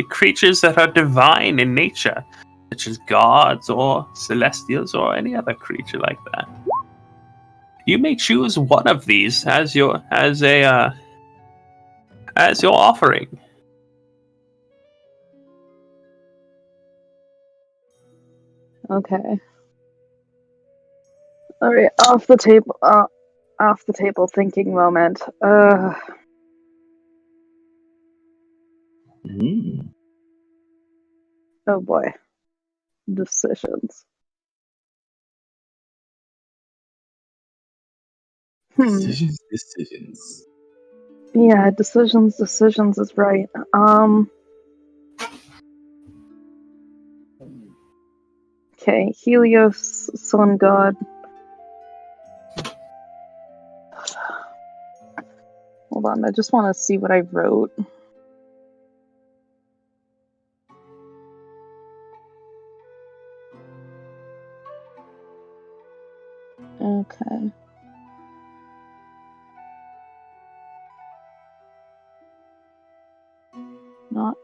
creatures that are divine in nature, such as gods or celestials or any other creature like that. You may choose one of these as your offering. Okay. All right, off the table. Thinking moment. Oh boy. Decisions. Decisions. Yeah, decisions is right. Okay, Helios, Sun God. Hold on, I just want to see what I wrote. Okay. Not.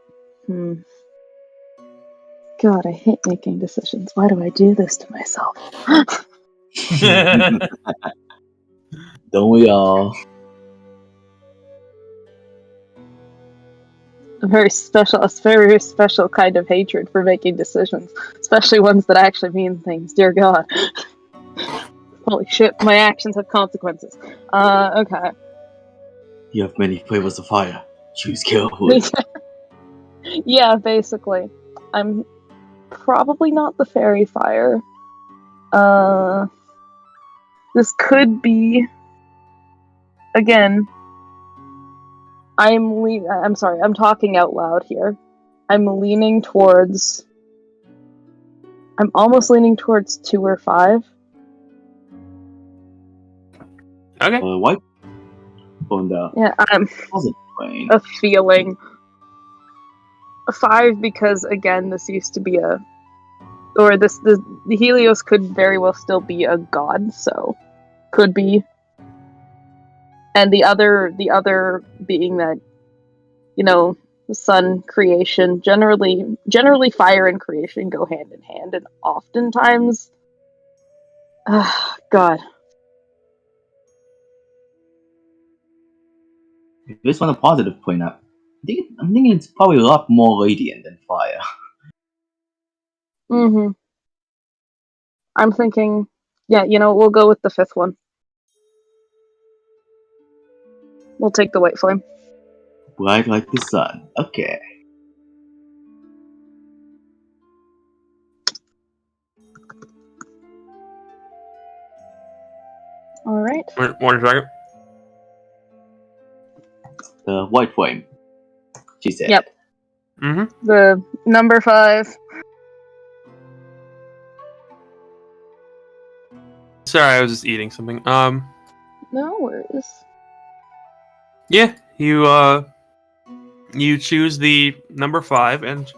God, I hate making decisions. Why do I do this to myself? Don't we all? A very special kind of hatred for making decisions, especially ones that actually mean things. Dear God. Holy shit, my actions have consequences. Okay. You have many flavors of fire. Choose carefully. Yeah, basically. I'm probably not the fairy fire. This could be... Again, I'm sorry, I'm talking out loud here. I'm almost leaning towards 2 or 5. Okay. What? On the I'm plane. a feeling. A 5 because, again, this used to be the Helios could very well still be a god, so could be. And the other being that, the sun creation, generally fire and creation go hand in hand, and oftentimes, God. If this one a positive point up, I'm thinking it's probably a lot more radiant than fire. Mm-hmm. I'm thinking, yeah, we'll go with the 5th one. We'll take the white flame. Bright like the sun. Okay. All right. One second. The white flame. She said. Yep. Mm-hmm. The number 5. Sorry, I was just eating something. No worries. Yeah, you choose the number 5, and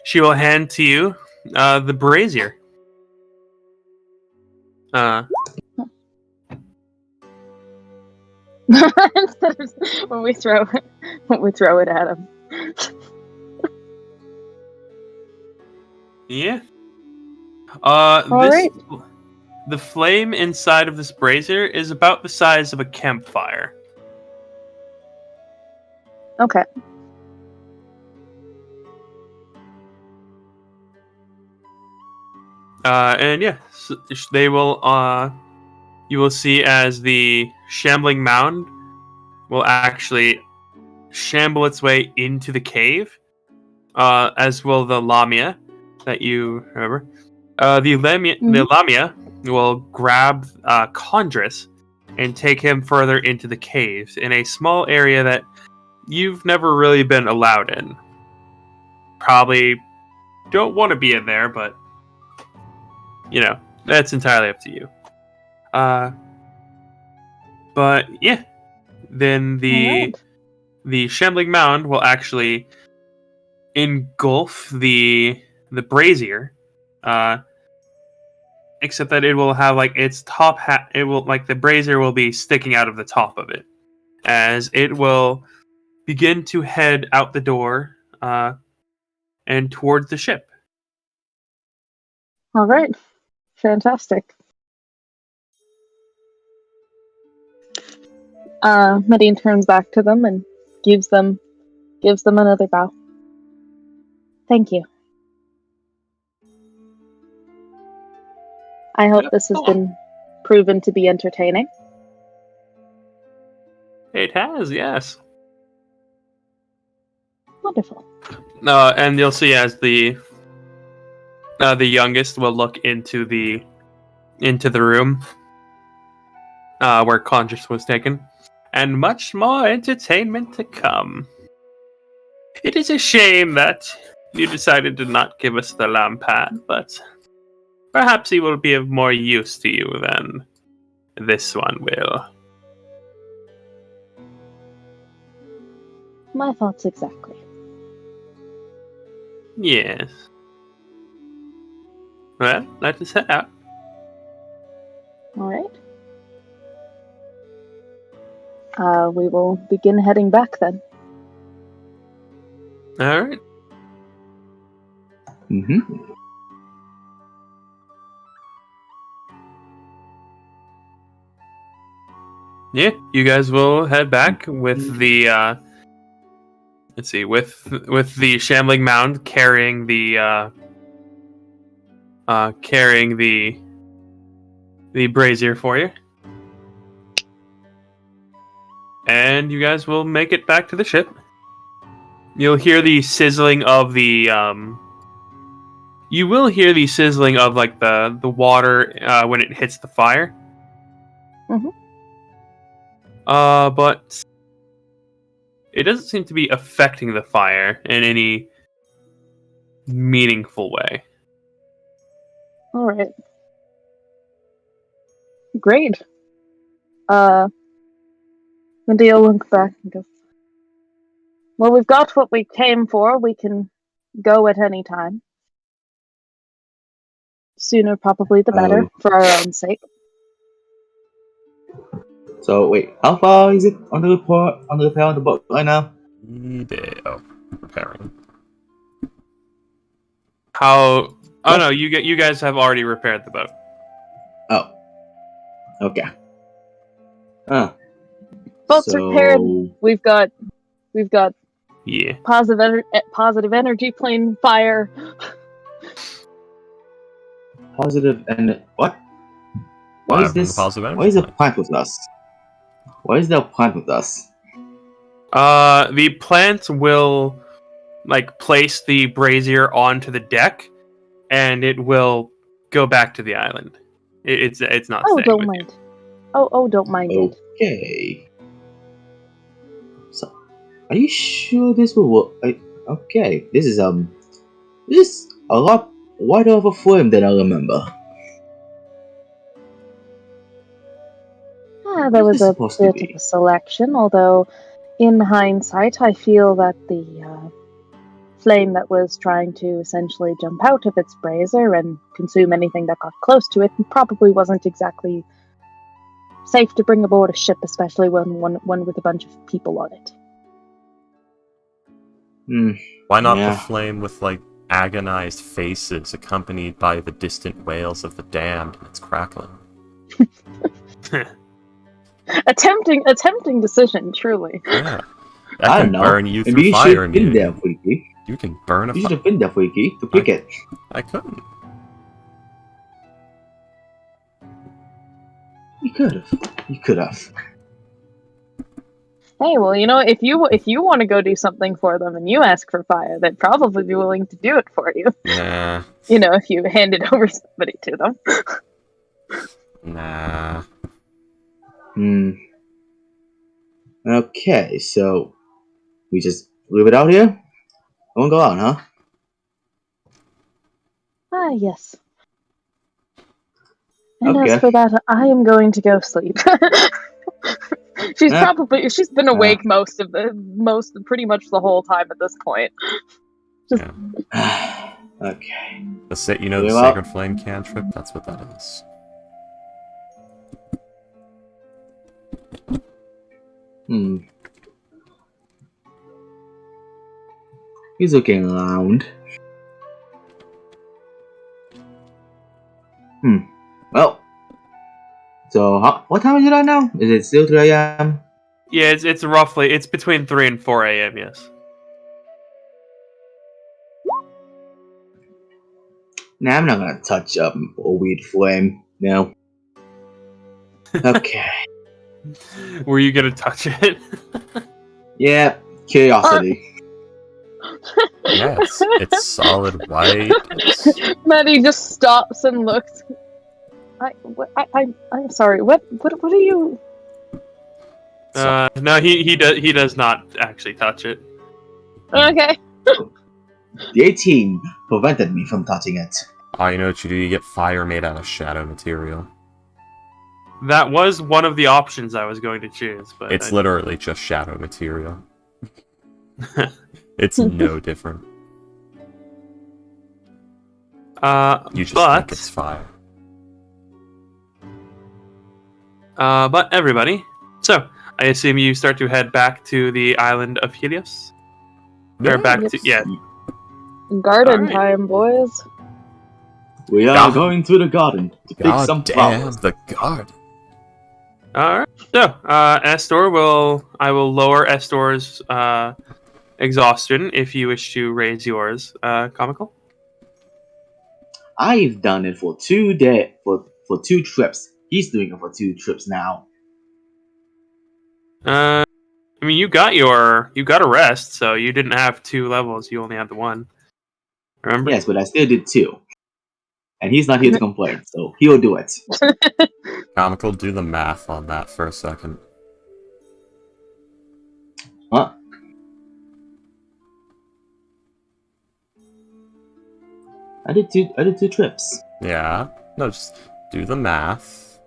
she will hand to you the brazier. Instead of when we throw it at him. Yeah. Right. The flame inside of this brazier is about the size of a campfire. Okay. And yeah, so they will. You will see as the shambling mound will actually shamble its way into the cave, as will the Lamia that you remember. The Lamia will grab Condris and take him further into the caves in a small area that you've never really been allowed in. Probably don't want to be in there, but that's entirely up to you. But yeah, then the shambling mound will actually engulf the brazier, except that it will have like its top hat. It will like the brazier will be sticking out of the top of it, as it will begin to head out the door and towards the ship. All right, fantastic. Medine turns back to them and gives them another bow. Thank you. I hope this has been proven to be entertaining. It has, yes. Wonderful. And you'll see as the youngest will look into the room where Conscious was taken, and much more entertainment to come. It is a shame that you decided to not give us the lampad, but perhaps he will be of more use to you than this one will. My thoughts exactly. Yes. Well, let us head out. All right. We will begin heading back then. All right. Mm-hmm. Yeah, you guys will head back with the let's see, with the shambling mound carrying the brazier for you. And you guys will make it back to the ship. You'll hear the sizzling of the you will hear the sizzling of like the water when it hits the fire. Mm-hmm. But it doesn't seem to be affecting the fire in any meaningful way. All right. Great. Medea will look back and go, well, we've got what we came for. We can go at any time. Sooner probably the better, for our own sake. So wait, how far is it on the repair on the boat right now? Repairing. How? Oh no, you guys have already repaired the boat. Oh. Okay. Boat's repaired. We've got Yeah. positive energy plane fire. Positive and what? What is this? What is the plant with us? What is the plant with us? The plant will like place the brazier onto the deck, and it will go back to the island. It's not. Oh, staying don't with mind. You. Don't mind it. Okay. So, are you sure this will work? Okay, this is a lot wider of a flame than I remember. There was a bit of a selection, although in hindsight I feel that the flame that was trying to essentially jump out of its brazier and consume anything that got close to it probably wasn't exactly safe to bring aboard a ship, especially one with a bunch of people on it. Why not the flame with like agonized faces accompanied by the distant wails of the damned and its crackling? Attempting decision, truly. Yeah. I don't know. Burn you Maybe through you fire should have been there, Freaky. You can burn a fire. You should have been there, Freaky, to pick it. I couldn't. You could have. Hey, well, if you want to go do something for them and you ask for fire, they'd probably be willing to do it for you. Nah. If you handed over somebody to them. Nah. Okay, so we just leave it out here? Won't go on, huh? Yes. And as for that, I am going to go sleep. She's been awake pretty much the whole time at this point. Just Okay. The Sacred Flame cantrip? That's what that is. He's looking around. Well. So, what time is it on now? Is it still 3 a.m.? Yeah, it's roughly, it's between 3 and 4 a.m., yes. Nah, I'm not gonna touch a weed flame. No. Okay. Were you gonna touch it? Yeah, curiosity. Yes, it's solid white. Maddie just stops and looks. I'm sorry. What are you? No, he does not actually touch it. Okay. The 18 prevented me from touching it. Oh, you know what you do? You get fire made out of shadow material. That was one of the options I was going to choose, but it's literally just shadow material. It's no different. You just think it's fire. But everybody, so I assume you start to head back to the island of Helios. Or back to garden time, boys. We are going to the garden to pick some flowers. The garden. Alright. So, I will lower Estor's exhaustion if you wish to raise yours, Comical. I've done it for 2 days, for 2 trips. He's doing it for 2 trips now. I mean, you got a rest, so you didn't have 2 levels. You only had the 1. Remember? Yes, but I still did 2. And he's not here to complain, so he'll do it. Comical, do the math on that for a second. Huh? I did 2 trips. Yeah. No, just do the math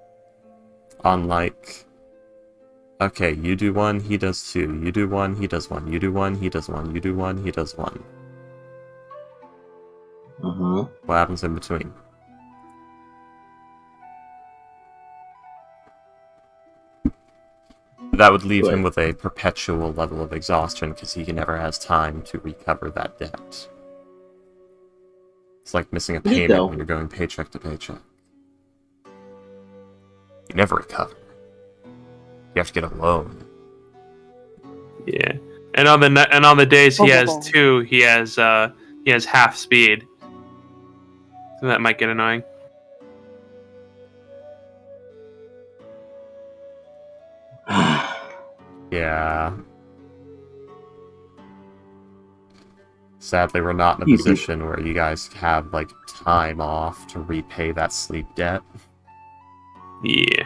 on, like... Okay, you do 1, he does 2. You do 1, he does 1. You do 1, he does 1. You do 1, he does 1. Uh-huh. What happens in between? That would leave him with a perpetual level of exhaustion because he never has time to recover that debt. It's like missing a payment when you're going paycheck to paycheck. You never recover. You have to get a loan. Yeah, and on the days he has 2, he has half speed, so that might get annoying. Yeah. Sadly, we're not in a position where you guys have, like, time off to repay that sleep debt. Yeah.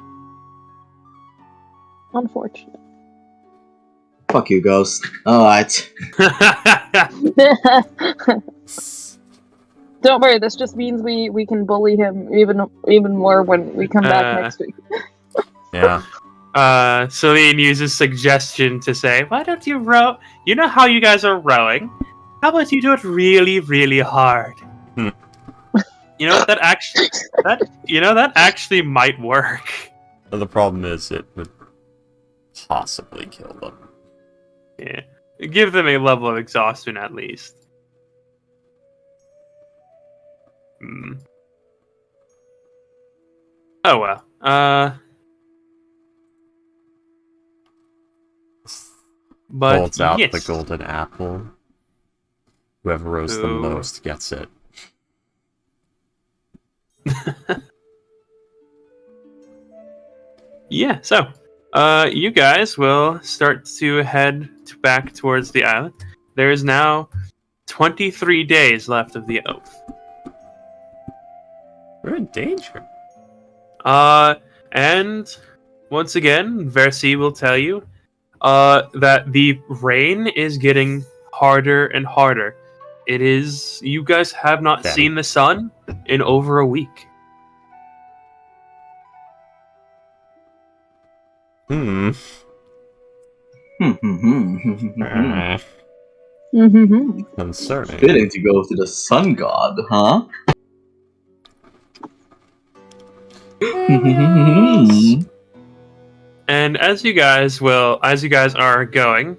Unfortunate. Fuck you, Ghost. Alright. Don't worry, this just means we can bully him even more when we come back next week. Yeah. Celine uses suggestion to say, why don't you row? You know how you guys are rowing? How about you do it really, really hard? You know that actually might work. But the problem is it would possibly kill them. Yeah. Give them a level of exhaustion at least. Oh well. But holds out the golden apple. Whoever rows the most gets it. Yeah, so you guys will start to head back towards the island. There is now 23 days left of the oath. We're in danger. And once again, Versi will tell you that the rain is getting harder and harder. It is... You guys have not seen the sun in over a week. Concerning. Fitting to go to the sun god, huh? And as you guys are going,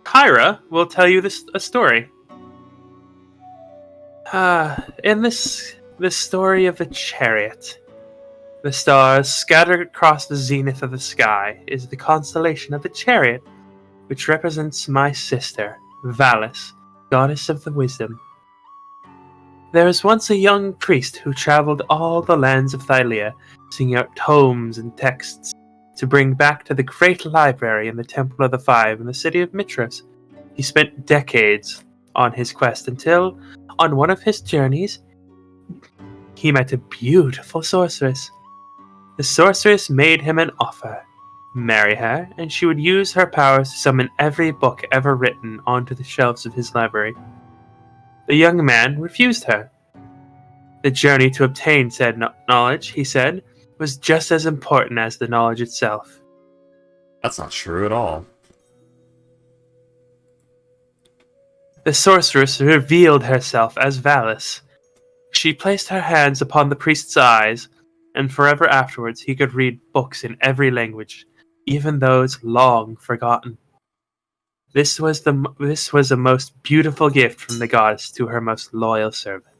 Kyra will tell you a story. In this story of the chariot, the stars scattered across the zenith of the sky is the constellation of the chariot, which represents my sister, Valis, goddess of the wisdom. There was once a young priest who traveled all the lands of Thylia, singing out tomes and texts to bring back to the great library in the Temple of the Five in the city of Mitras. He spent decades on his quest until, on one of his journeys, he met a beautiful sorceress. The sorceress made him an offer. Marry her, and she would use her powers to summon every book ever written onto the shelves of his library. The young man refused her. The journey to obtain said knowledge, he said, was just as important as the knowledge itself. That's not true at all. The sorceress revealed herself as Valis. She placed her hands upon the priest's eyes, and forever afterwards he could read books in every language, even those long forgotten. This was a most beautiful gift from the goddess to her most loyal servant.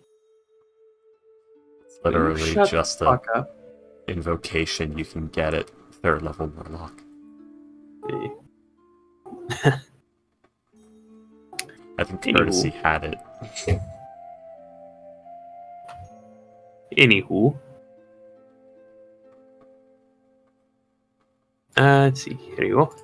It's literally Shut just the a fuck up. invocation you can get at 3rd level Warlock. I think Courtesy had it. Anywho. Let's see. Here you go.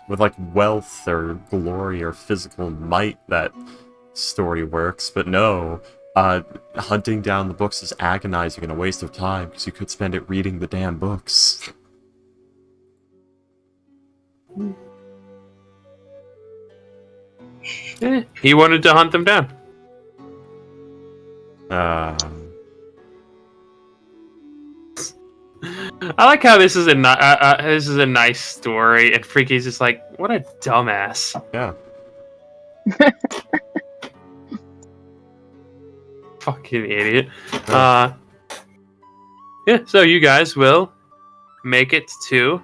With like wealth or glory or physical might, that story works, but no. Hunting down the books is agonizing and a waste of time because you could spend it reading the damn books. He wanted to hunt them down. I like how this is a nice story, and Freaky's just like, what a dumbass. Yeah. Fucking idiot. Yeah, so you guys will make it to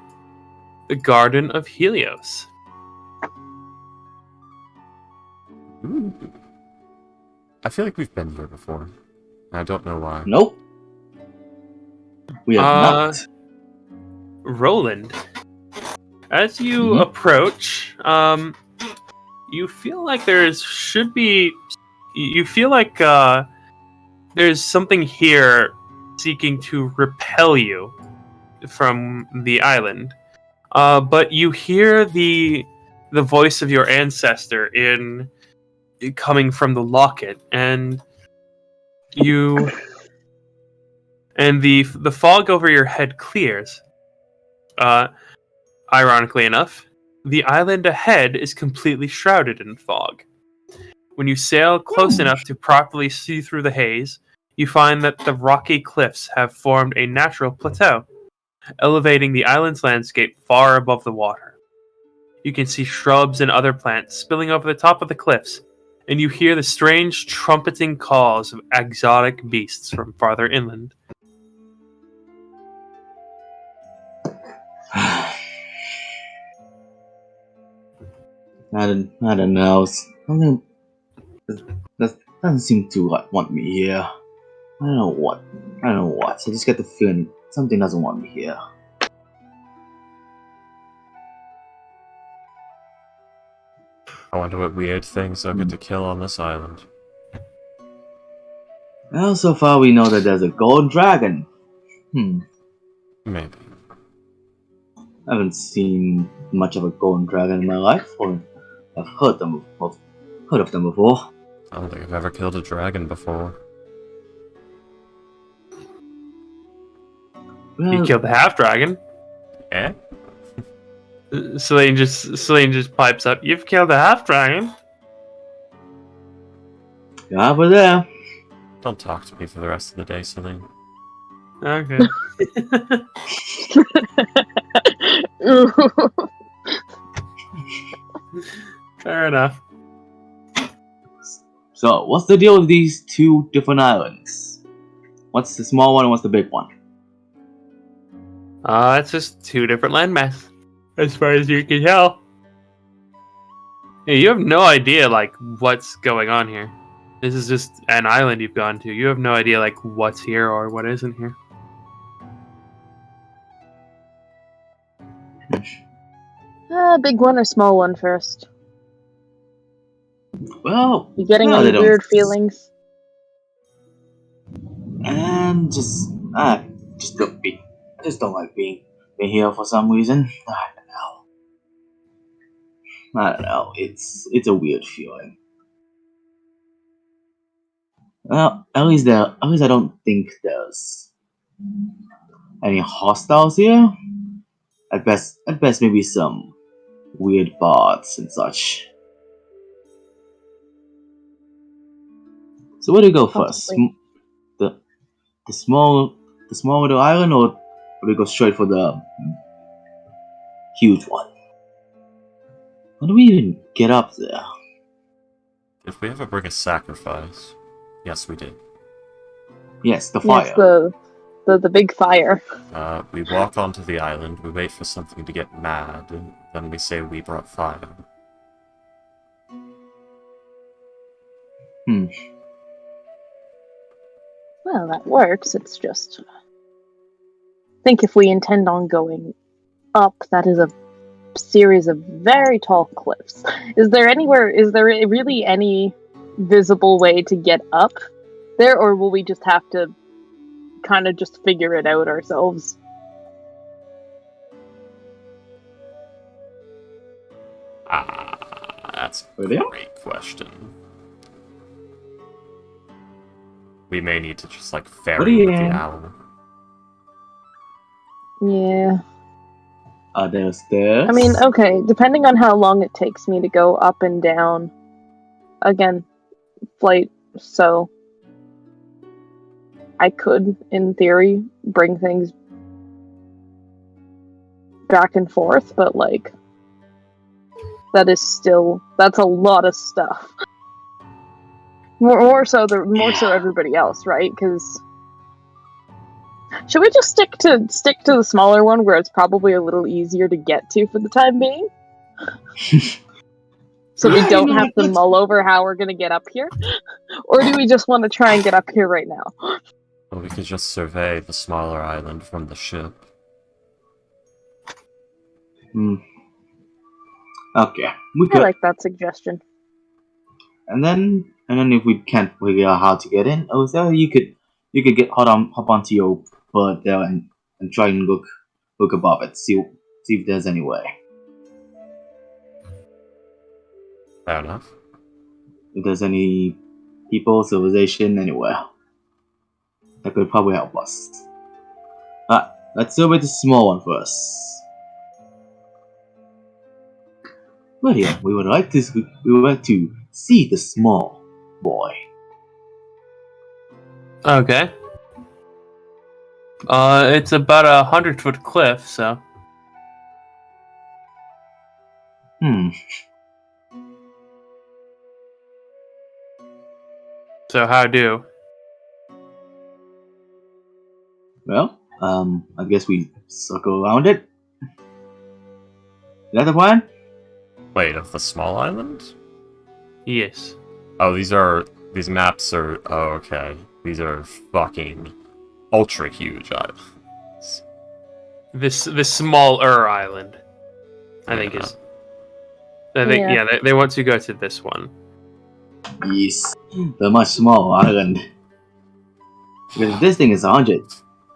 the Garden of Helios. Ooh. I feel like we've been here before. I don't know why. Nope. We have not. Roland, as you approach, you feel like there's something here seeking to repel you from the island. But you hear the voice of your ancestor coming from the locket, and the fog over your head clears. Ironically enough, the island ahead is completely shrouded in fog. When you sail close enough to properly see through the haze, you find that the rocky cliffs have formed a natural plateau, elevating the island's landscape far above the water. You can see shrubs and other plants spilling over the top of the cliffs, and you hear the strange trumpeting calls of exotic beasts from farther inland. I don't know. Something doesn't seem to want me here. I don't know what. I just get the feeling something doesn't want me here. I wonder what weird things I'll get to kill on this island. Well, so far we know that there's a gold dragon. Maybe. I haven't seen much of a golden dragon in my life, or I've heard of them before. I don't think I've ever killed a dragon before. Well, You killed the half dragon. Eh? Celine just pipes up. You've killed the half dragon. yeah, but there. Don't talk to me for the rest of the day, Celine. Okay. Fair enough. So, what's the deal with these two different islands? What's the small one and what's the big one? It's just two different landmass, as far as you can tell. Yeah, you have no idea, like, what's going on here. This is just an island you've gone to. You have no idea, like, what's here or what isn't here. Big one or small one first? Well, You getting no, any they don't. weird feelings? And just don't like being here for some reason. I don't know. It's a weird feeling. Well, at least I don't think there's any hostiles here. At best maybe some weird bots and such. So where do you go first? Possibly. The small little island, or do we go straight for the huge one? How do we even get up there? Did we ever bring a sacrifice? Yes, we did. Yes, the fire. Yes, the big fire. We walk onto the island, we wait for something to get mad, and then we say we brought fire. Well, that works. It's just... I think if we intend on going up, that is a series of very tall cliffs. Is there really any visible way to get up there, or will we just have to kind of just figure it out ourselves? That's a great question. We may need to just, like, ferry with the owl. Yeah. Are there stairs? I mean, okay, depending on how long it takes me to go up and down. Again, flight, so I could, in theory, bring things back and forth, but, like, that's a lot of stuff. More so everybody else, right? Because should we just stick to the smaller one where it's probably a little easier to get to for the time being? So we don't have to mull over how we're gonna get up here? Or do we just want to try and get up here right now? Well, we could just survey the smaller island from the ship. Okay, I like that suggestion. And then if we can't figure out how to get in, you could hop onto your bird there and try and look above it, see if there's any way. Fair enough. If there's any people, civilization, anywhere that could probably help us. Let's survey the small one first. Well, yeah, we would like to see the small boy. Okay. It's about 100-foot cliff, so. So how do? Well, I guess we circle around it. Is that the plan? Wait, of the small island? Yes. Oh, these maps are... Oh, okay. These are fucking ultra huge islands. This smaller island, I think is... they want to go to this one. Yes, the much small island. Because if this thing is 100,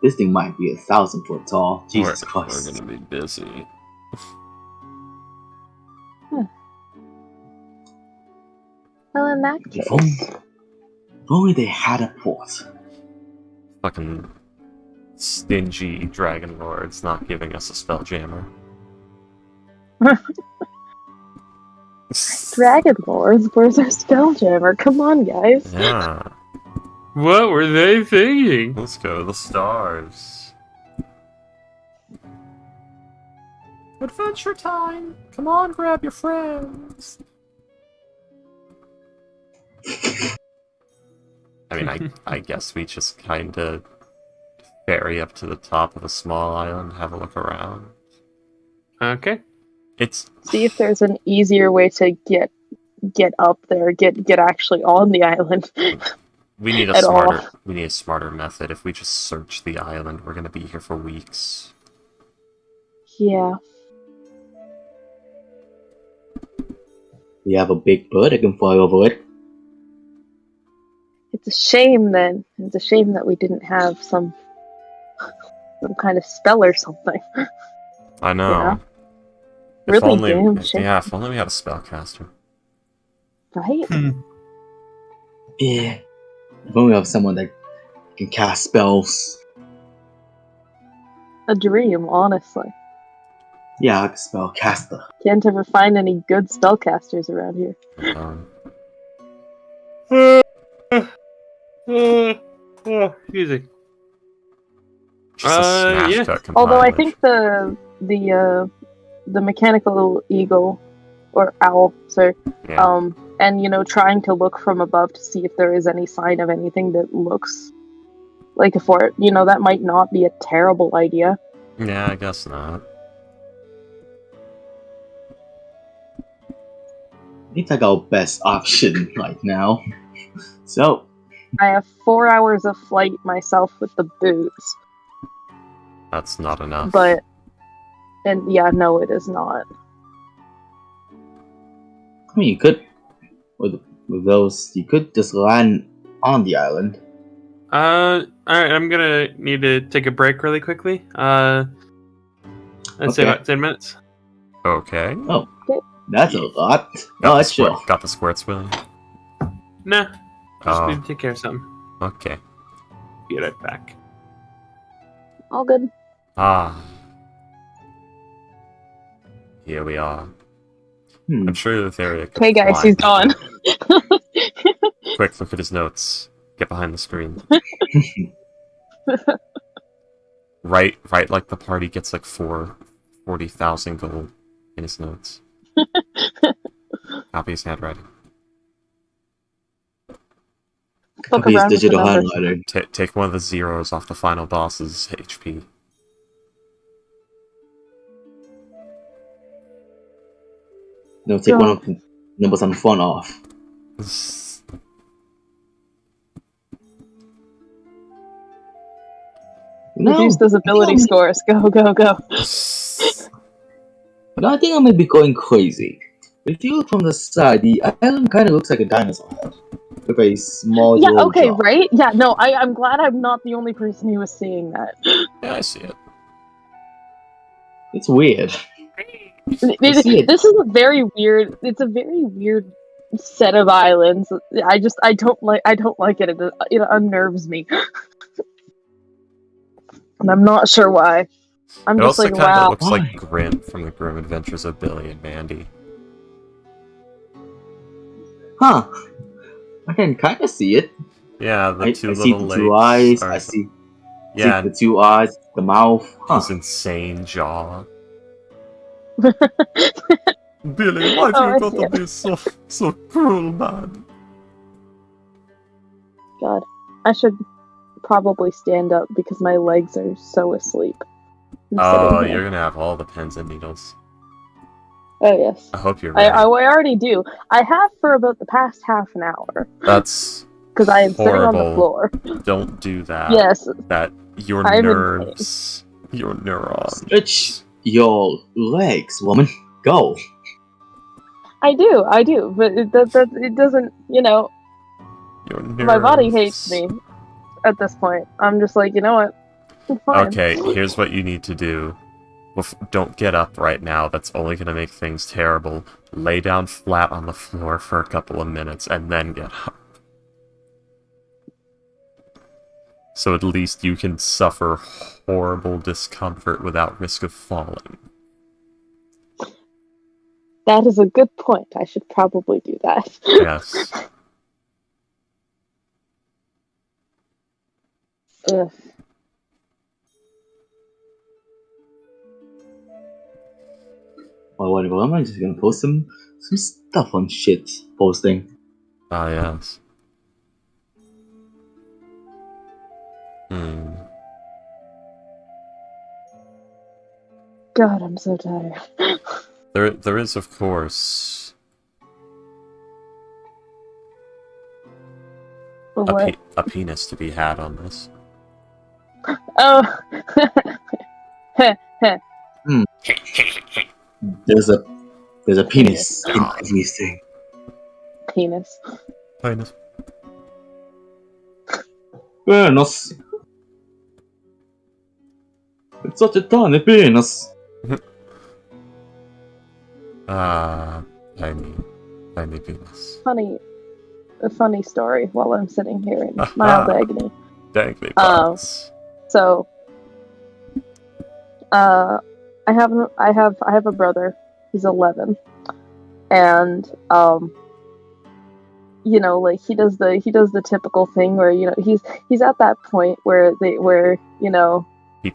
this thing might be 1,000 foot tall. Jesus Christ. We're gonna be busy. Well, in that case... If only they had a port. Fucking stingy dragon lords not giving us a spelljammer. Dragon Lords? Where's our Spelljammer? Come on, guys. Yeah. What were they thinking? Let's go to the stars. Adventure time! Come on, grab your friends! I mean, I guess we just kinda ferry up to the top of a small island, have a look around. Okay. See if there's an easier way to get up there, get actually on the island. We need a smarter method. If we just search the island, we're gonna be here for weeks. Yeah. We have a big bird that can fly over it. It's a shame then. It's a shame that we didn't have some kind of spell or something. I know. Yeah. If Really only, damn shame. yeah, if only we had a spellcaster. Right? Yeah. If only we have someone that can cast spells. A dream, honestly. Yeah, like a spellcaster. Can't ever find any good spellcasters around here. Excuse me. Just a smash yeah. cut Although I compilation. think the mechanical eagle or owl, sorry, Yeah. and trying to look from above to see if there is any sign of anything that looks like a fort, that might not be a terrible idea. Yeah, I guess not. It's like our best option right now. So, I have 4 hours of flight myself with the boots, That's not enough. and yeah, no, it is not. I mean, you could, with those, you could just land on the island. Alright, I'm gonna need to take a break really quickly. Let's say Okay. about 10 minutes. Okay. Oh, that's a lot. Got, Oh, the that's chill. got the squirts, William? Nah, just Oh. need to take care of something. Okay. Be right back. All good. Ah. Here we are. I'm sure that area could Okay, guys, fly. he's gone. Quick, look at his notes. Get behind the screen. Right, like the party gets like 40,000 gold in his notes. Copy his handwriting. Look Copy his around with the digital numbers. handwriting. Take one of the zeros off the final boss's HP. No, take one of the numbers on the front off. Reduce those ability scores. Go, go, go. But I think I might be going crazy. If you look from the side, the island kind of looks like a dinosaur head. With a small little okay, jaw. right? Yeah, no, I'm glad I'm not the only person who was seeing that. Yeah, I see it. It's weird. This is a very weird. It's a very weird set of islands. I don't like it. It unnerves me, and I'm not sure why. I'm It just also like, kind of wow. looks like Grim from the Grim Adventures of Billy and Mandy. Huh. I can kind of see it. Yeah, the I two see little the two lakes. eyes. I see Yeah, the two eyes, the mouth. Huh. his insane jaw. Billy, why Oh, I you got see to it. be so cruel, man? God, I should probably stand up because my legs are so asleep. I'm Oh, sitting here. you're gonna have all the pins and needles. Oh yes. I hope you're I ready. already do. I have for about the past half an hour. That's because I am sitting on the horrible. floor. Don't do that. Yes. That your I'm in nerves, your neurons. Stretch your legs, woman. Go. I do, but it doesn't. Your nerves. My body hates me at this point. I'm just like, you know what? I'm fine. Okay, here's what you need to do. Don't get up right now. That's only going to make things terrible. Lay down flat on the floor for a couple of minutes and then get up. So at least you can suffer horrible discomfort without risk of falling. That is a good point. I should probably do that. Yes. Ugh. Or whatever, am I just gonna post some stuff on shit posting? Ah, yes. God, I'm so tired. There is, of course, What? a penis to be had on this. Oh. There's a penis in everything. Penis. Penis. Penis. It's such a tiny penis. Tiny penis. A funny story while I'm sitting here in mild agony. Dangly butts. So, I have a brother. He's 11, and you know, like he does the typical thing where, you know, he's at that point where you know. You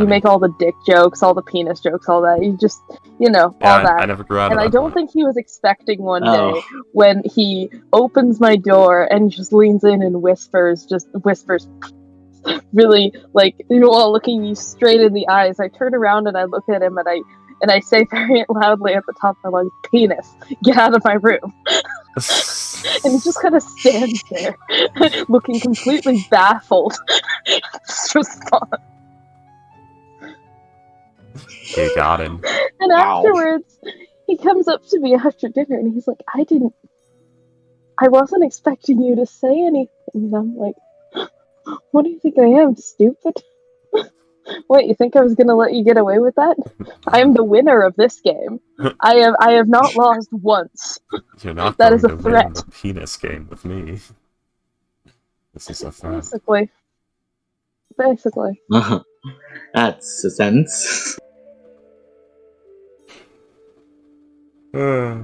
make all the dick jokes, all the penis jokes, all that. You just, you know, all that. I never grew out of and that I don't point. think he was expecting one day when he opens my door and just leans in and whispers, really, like, you know, while looking me straight in the eyes. I turn around and I look at him and I say very loudly at the top of my lungs, "Penis, get out of my room." And he just kind of stands there, looking completely baffled. Just You got him. And afterwards, he comes up to me after dinner and he's like, I wasn't expecting you to say anything. And I'm like, what do you think I am, stupid? What, you think I was gonna let you get away with that? I am the winner of this game. I have not lost once. You're not that going is a to threat. win the penis game with me. This is a threat. Basically. That's a sense. Look,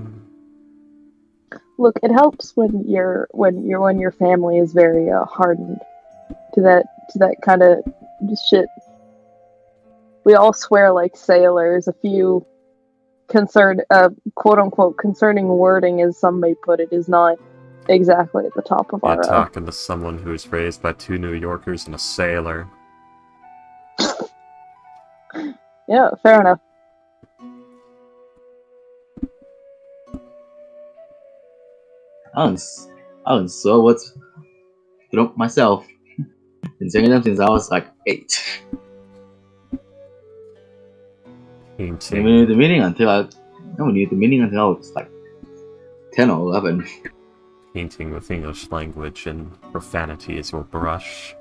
it helps when your family is very hardened to that kind of shit. We all swear like sailors. A few quote unquote concerning wording, as some may put it, is not exactly at the top of You're our. talking to someone who was raised by 2 New Yorkers and a sailor. Yeah, fair enough. I was so what's myself. Been singing them since I was like 8. Painting. I knew the meaning until I was like 10 or 11. Painting with English language and profanity as your brush.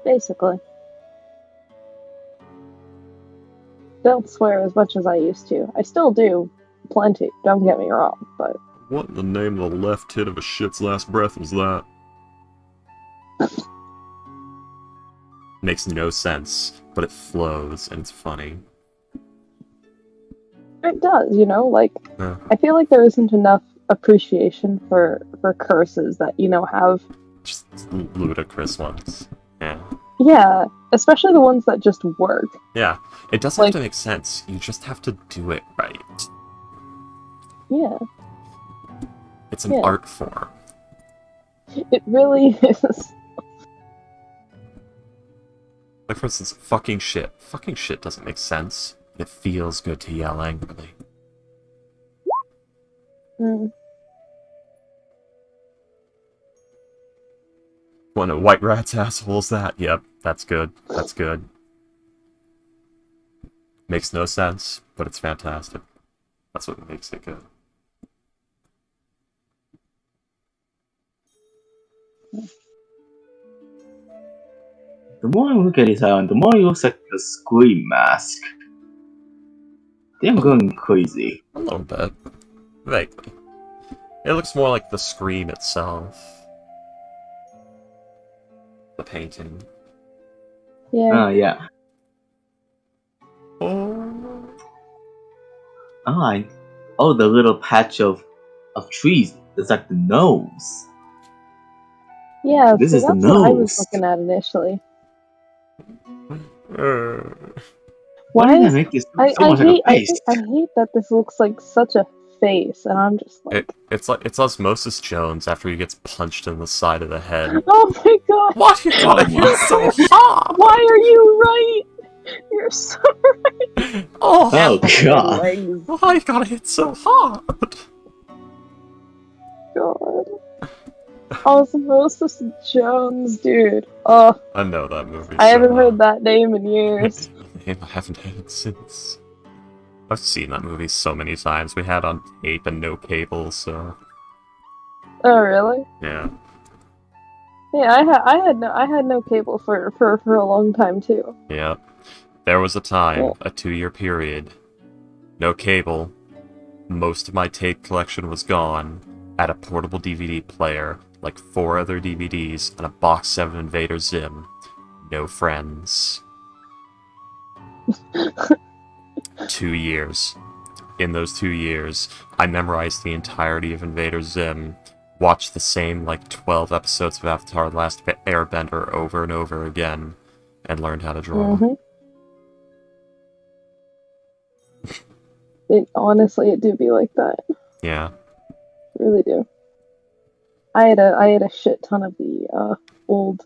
Basically. Don't swear as much as I used to. I still do. Plenty. Don't get me wrong, but... What in the name of the left tit of a shit's last breath was that? Makes no sense, but it flows and it's funny. It does, you know, like, Yeah. I feel like there isn't enough appreciation for curses that, you know, have... Just ludicrous ones. Yeah. Yeah, especially the ones that just work. Yeah, it doesn't have to make sense, you just have to do it right. Yeah. It's an art form. It really is. Like, for instance, fucking shit. Fucking shit doesn't make sense. It feels good to yell angrily. When a white rat's asshole's that? Yep, that's good. That's good. Makes no sense, but it's fantastic. That's what makes it good. The more I look at his hand, the more he looks like a Scream mask. I think I'm going crazy. A little bit. Vaguely. It looks more like the Scream itself. The painting. Yeah. Yeah. Oh, the little patch of trees. It's like the nose. Yeah, This see, is the that's what I was nose. looking at initially. Why Why did I is make this I, so I much like hate a face? I hate that this looks like such a face, and I'm just like, It's Osmosis Jones after he gets punched in the side of the head. oh my god! Why you gotta hit so hard? Why are you right? You're so right. Oh, Oh god. Legs, why you gotta hit so hard? God. Osmosis Jones, dude. Oh, I know that movie. I so haven't well. heard that name in years. I haven't heard it since. I've seen that movie so many times. We had on tape and no cable, so Oh, really? yeah. Yeah, I had no cable for a long time too. Yeah. There was a time, Yeah. a 2-year period, no cable, most of my tape collection was gone, at a portable DVD player, like 4 other DVDs, and a box set of Invader Zim. No friends. 2 years. In those 2 years, I memorized the entirety of Invader Zim, watched the same, 12 episodes of Avatar: The Last Airbender over and over again, and learned how to draw. Mm-hmm. Honestly, it do be like that. Yeah. Really do. I had a shit ton of the old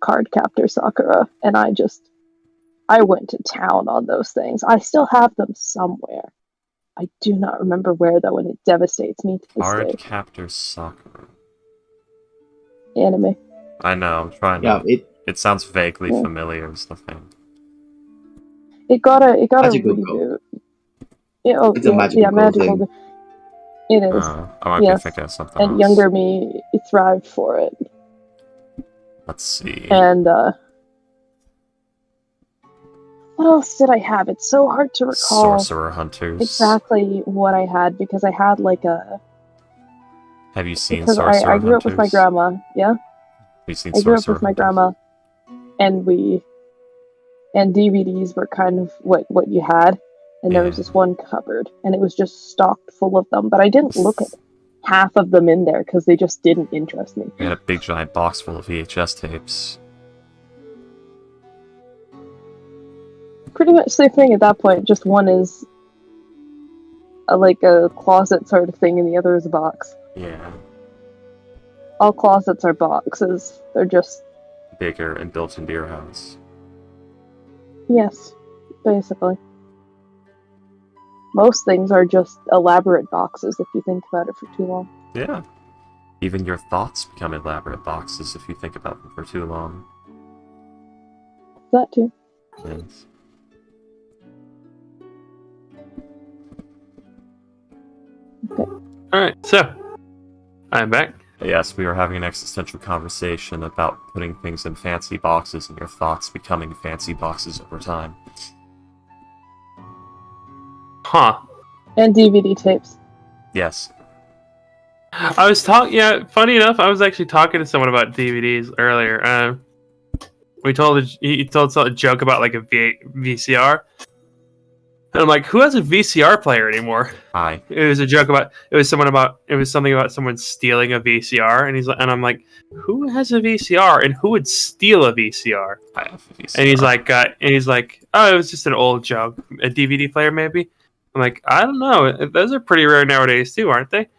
card captor Sakura, and I went to town on those things. I still have them somewhere. I do not remember where though, and it devastates me to this Card day. Captor Sakura. Anime. I know, I'm trying Yeah, to... It sounds vaguely Yeah. familiar is the thing. It got a Magical reboot. It's a magical thing. It is. I might be thinking of something And else. younger me thrived for it. Let's see. And what else did I have? It's so hard to recall Sorcerer Hunters. exactly what I had because I had like a. Have you seen Because Sorcerer I grew Hunters? up with my grandma. Yeah, Have you seen I grew up Sorcerer with my Hunters? grandma, and DVDs were kind of what you had, and there was Yeah. this one cupboard, and it was just stocked full of them. But I didn't look at half of them in there because they just didn't interest me. We had a big giant box full of VHS tapes. Pretty much same thing at that point. Just one is like a closet sort of thing, and the other is a box. Yeah. All closets are boxes. They're just Bigger and built into your house. yes, basically. Most things are just elaborate boxes if you think about it for too long. Yeah. Even your thoughts become elaborate boxes if you think about them for too long. That too. Yes. Alright, so I'm back. Yes, we were having an existential conversation about putting things in fancy boxes and your thoughts becoming fancy boxes over time. Huh. And DVD tapes. Yes. I was funny enough, I was actually talking to someone about DVDs earlier. He told a joke about like a VCR. And I'm like, who has a VCR player anymore? Hi. It was something about someone stealing a VCR, and I'm like, who has a VCR and who would steal a VCR? I have a VCR. And he's like, oh, it was just an old joke, a DVD player maybe. I'm like, I don't know, those are pretty rare nowadays too, aren't they?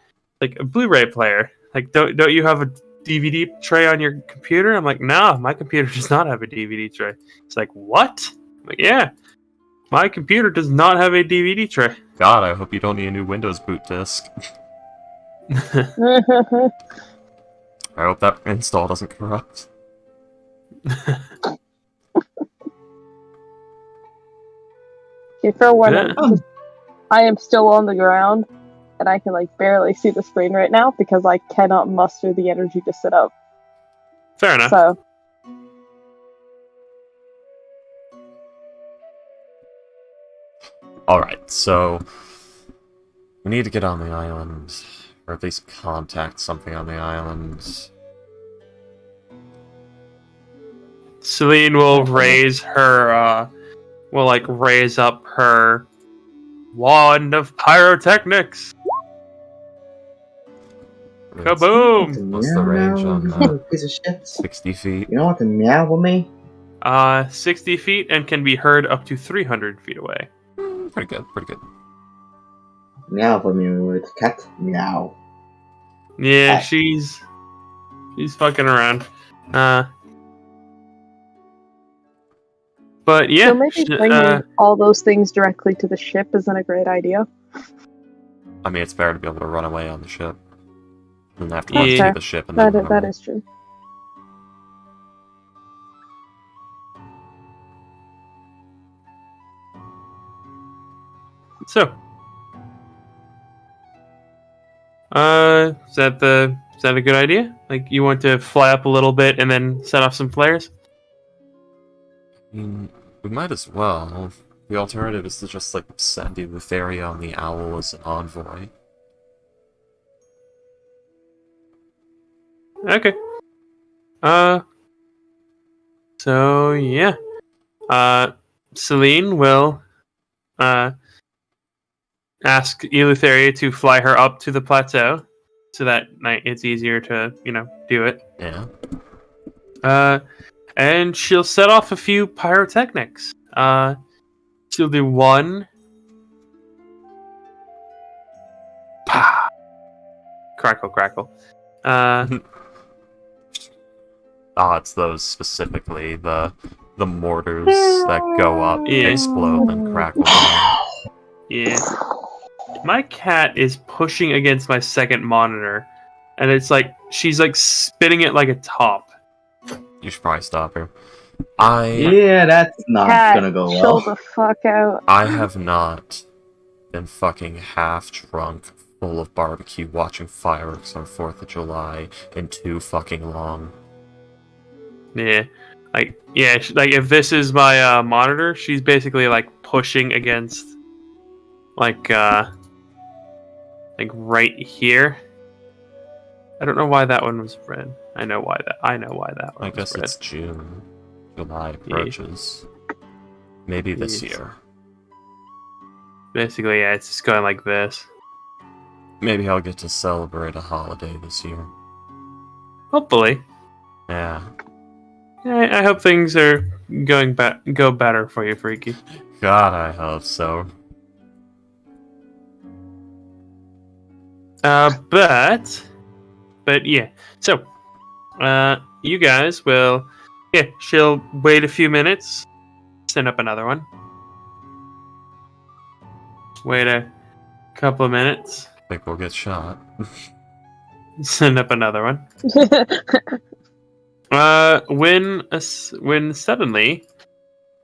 Like a Blu-ray player. Like, don't you have a DVD tray on your computer? I'm like, no, my computer does not have a DVD tray. It's like, what? I'm like, yeah. My computer does not have a DVD tray. God, I hope you don't need a new Windows boot disk. I hope that install doesn't corrupt. Okay, for one, I am still on the ground, and I can like barely see the screen right now because I cannot muster the energy to sit up. Fair enough. So. Alright, so we need to get on the island, or at least contact something on the island. Celine will raise her, raise up her wand of pyrotechnics. Kaboom! What's the range on that? Piece of shit. 60 feet. You don't want to meow with me? 60 feet and can be heard up to 300 feet away. Pretty good, pretty good. Meow for me with cat. Meow. Yeah, Hey. she's fucking around. But yeah, So maybe bringing all those things directly to the ship isn't a great idea. I mean, it's better to be able to run away on the ship than have to That's run fair. to the ship and then run That away. is true. So, is that a good idea? Like, you want to fly up a little bit and then set off some flares? We might as well. The alternative is to just, like, send Eleutheria on the Owl as an envoy. Okay. So yeah. Celine will ask Eleutheria to fly her up to the plateau, so that it's easier to, do it. Yeah. And she'll set off a few pyrotechnics. She'll do one. Pah! Crackle, crackle. It's those specifically, the mortars that go up, Yeah. explode, and crackle down. Yeah. My cat is pushing against my second monitor, and it's like she's like spinning it like a top. You should probably stop her. Yeah, that's not Cat, gonna go chill well. the fuck out. I have not been fucking half drunk, full of barbecue, watching fireworks on 4th of July in too fucking long. Yeah. Like if this is my monitor, she's basically like pushing against like right here. I don't know why that one was red. I know why that one I was guess red. it's June. July approaches. Maybe this Yes. year. Basically, yeah, it's just going like this. Maybe I'll get to celebrate a holiday this year. Hopefully. Yeah. Yeah, I hope things are go better for you, Freaky. God, I hope so. But yeah. So, you guys will, she'll wait a few minutes, send up another one. Wait a couple of minutes, I think we'll get shot. send up another one. When suddenly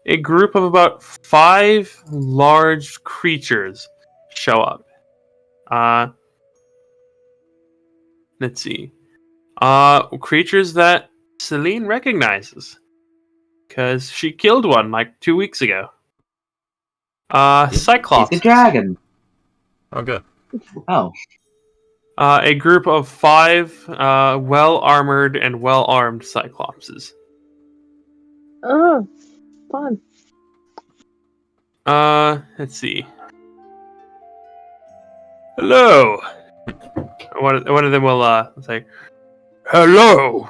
a group of about 5 large creatures show up. Let's see. Creatures that Celine recognizes, because she killed one like 2 weeks ago. Cyclops. He's a dragon. Oh, good. Oh. A group of 5 well-armored and well-armed Cyclopses. Oh, fun. Let's see. Hello. One of them will say, "Hello,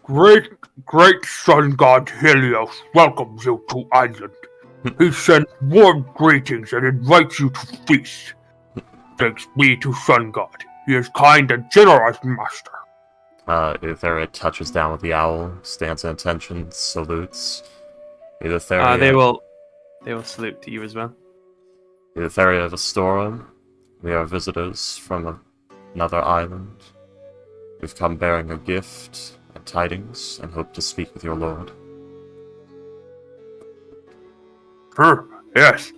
great sun god Helios welcomes you to Island. He sends warm greetings and invites you to feast. Thanks be to Sun God. He is kind and generous master." Eleutheria touches down with the owl, stands at attention, salutes. Eleutheria... They will salute to you as well. Eleutheria of Astorum, we are visitors from another island. We've come bearing a gift and tidings, and hope to speak with your lord. Yes.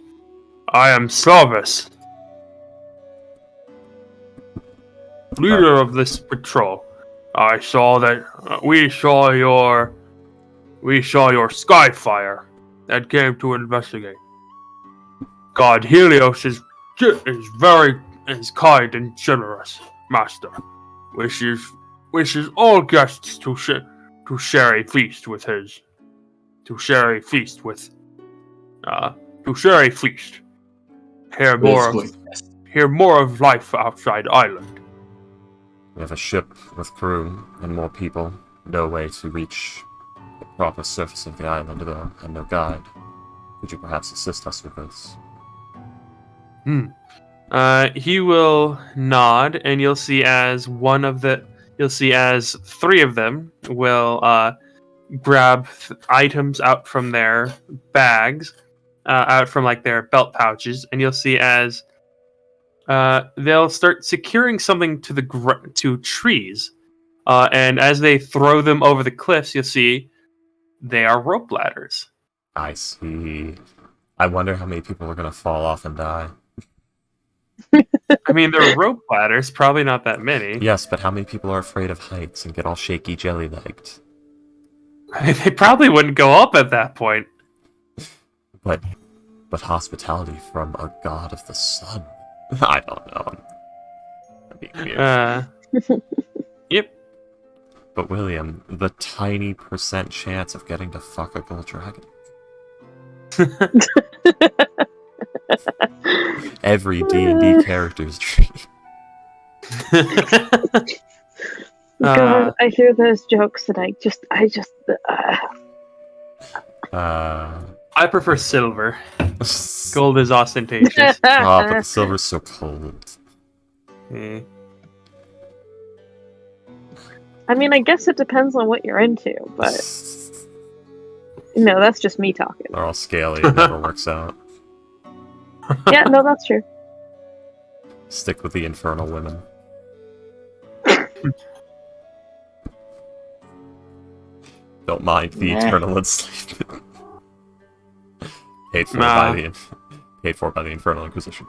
I am Salvis, leader of this patrol. I saw that we saw your Skyfire that came to investigate. God Helios is kind and generous, master. Wishes all guests to share a feast with his. To share a feast. Hear more of life outside island. We have a ship with crew and more people. No way to reach the proper surface of the island, though, and no guide. Could you perhaps assist us with this? He will nod, and you'll see as three of them will grab items out from their bags, out from like their belt pouches, and you'll see as they'll start securing something to to trees, and as they throw them over the cliffs, you'll see they are rope ladders. I see. I wonder how many people are going to fall off and die. I mean, they're rope ladders, probably not that many. Yes, but how many people are afraid of heights and get all shaky jelly-legged? They probably wouldn't go up at that point. But hospitality from a god of the sun? I don't know. That'd be weird. Yep. But William, the tiny % chance of getting to fuck a gold dragon. Every D&D character's dream. God, I hear those jokes and I just. I prefer silver. Gold is ostentatious. But the silver's so cold. Mm. I mean, I guess it depends on what you're into, but no, that's just me talking. They're all scaly, it never works out. Yeah, no, that's true. Stick with the infernal women. Don't mind the eternal enslavement. Paid for by the Infernal Inquisition.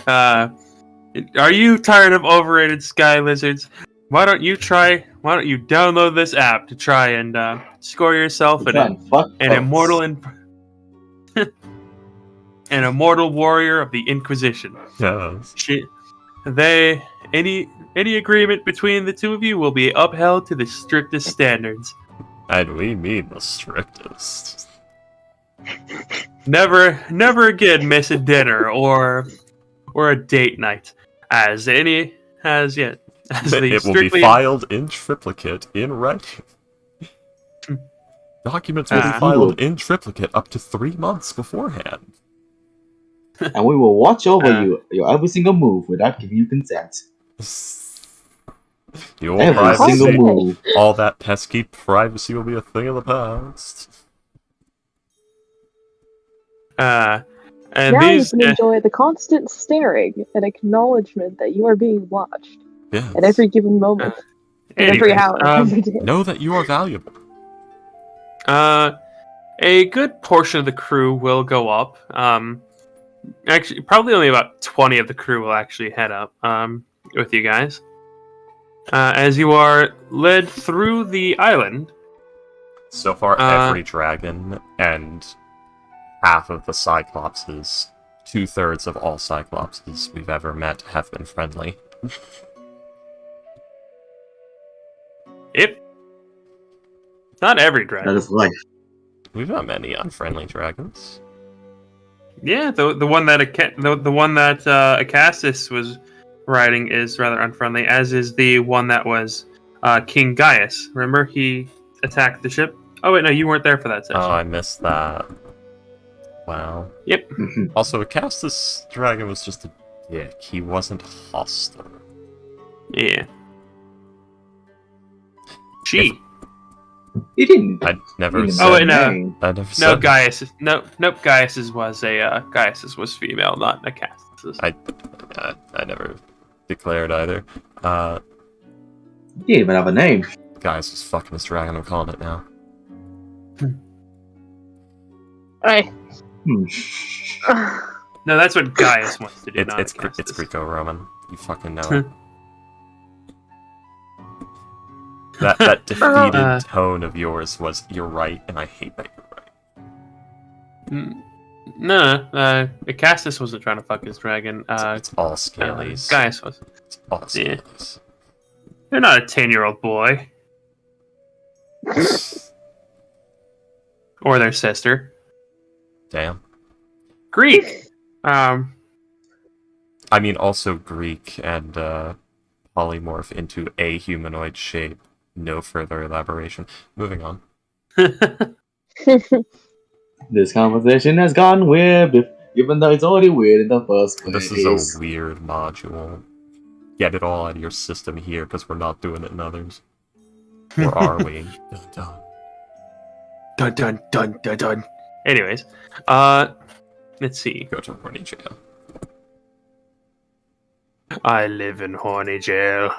Are you tired of overrated sky lizards? Why don't you download this app to try and score yourself an immortal an immortal warrior of the Inquisition. Yes. Any agreement between the two of you will be upheld to the strictest standards. And we mean the strictest. Never again miss a dinner or a date night, it will be filed in triplicate in writing. Documents will be filed in triplicate up to 3 months beforehand. And we will watch over your every single move without giving you consent. Your privacy, all that pesky privacy will be a thing of the past. And now you can enjoy the constant staring and acknowledgement that you are being watched at every given moment, every hour, every day. Know that you are valuable. A good portion of the crew will go up. Actually, probably only about 20 of the crew will actually head up with you guys. As you are led through the island. So far, every dragon and half of the Cyclopses, 2/3 of all Cyclopses we've ever met have been friendly. Yep. Not every dragon. That is life. We've not many unfriendly dragons. Yeah, the one that Acastus was riding is rather unfriendly, as is the one that was King Gaius. Remember, he attacked the ship? Oh wait, no, you weren't there for that session. Oh, I missed that. Wow. Yep. Also, Acastus dragon was just a dick. He wasn't hostile. Yeah. He didn't. I never. Oh wait, no. I never said. No, Gaius. Nope. Gaius's was Gaius's was female, not Acastus's. I never declared either. He didn't even have a name. Gaius was fucking his dragon. I'm calling it now. Right. No, that's what Gaius wants to do. It's Greco-Roman. You fucking know it. That defeated tone of yours was, you're right, and I hate that you're right. No, Acastus wasn't trying to fuck his dragon. It's all scalies. Gaius was. It's all scalies. Yeah. You're not a 10-year-old boy. Or their sister. Damn. Greek! I mean, also Greek and polymorph into a humanoid shape. No further elaboration. Moving on. This conversation has gone weird, even though it's already weird in the first place. This is a weird module. Get it all out of your system here, because we're not doing it in others. Or are we? Dun dun. Dun dun dun dun dun. Anyways, let's see. Go to horny jail. I live in horny jail.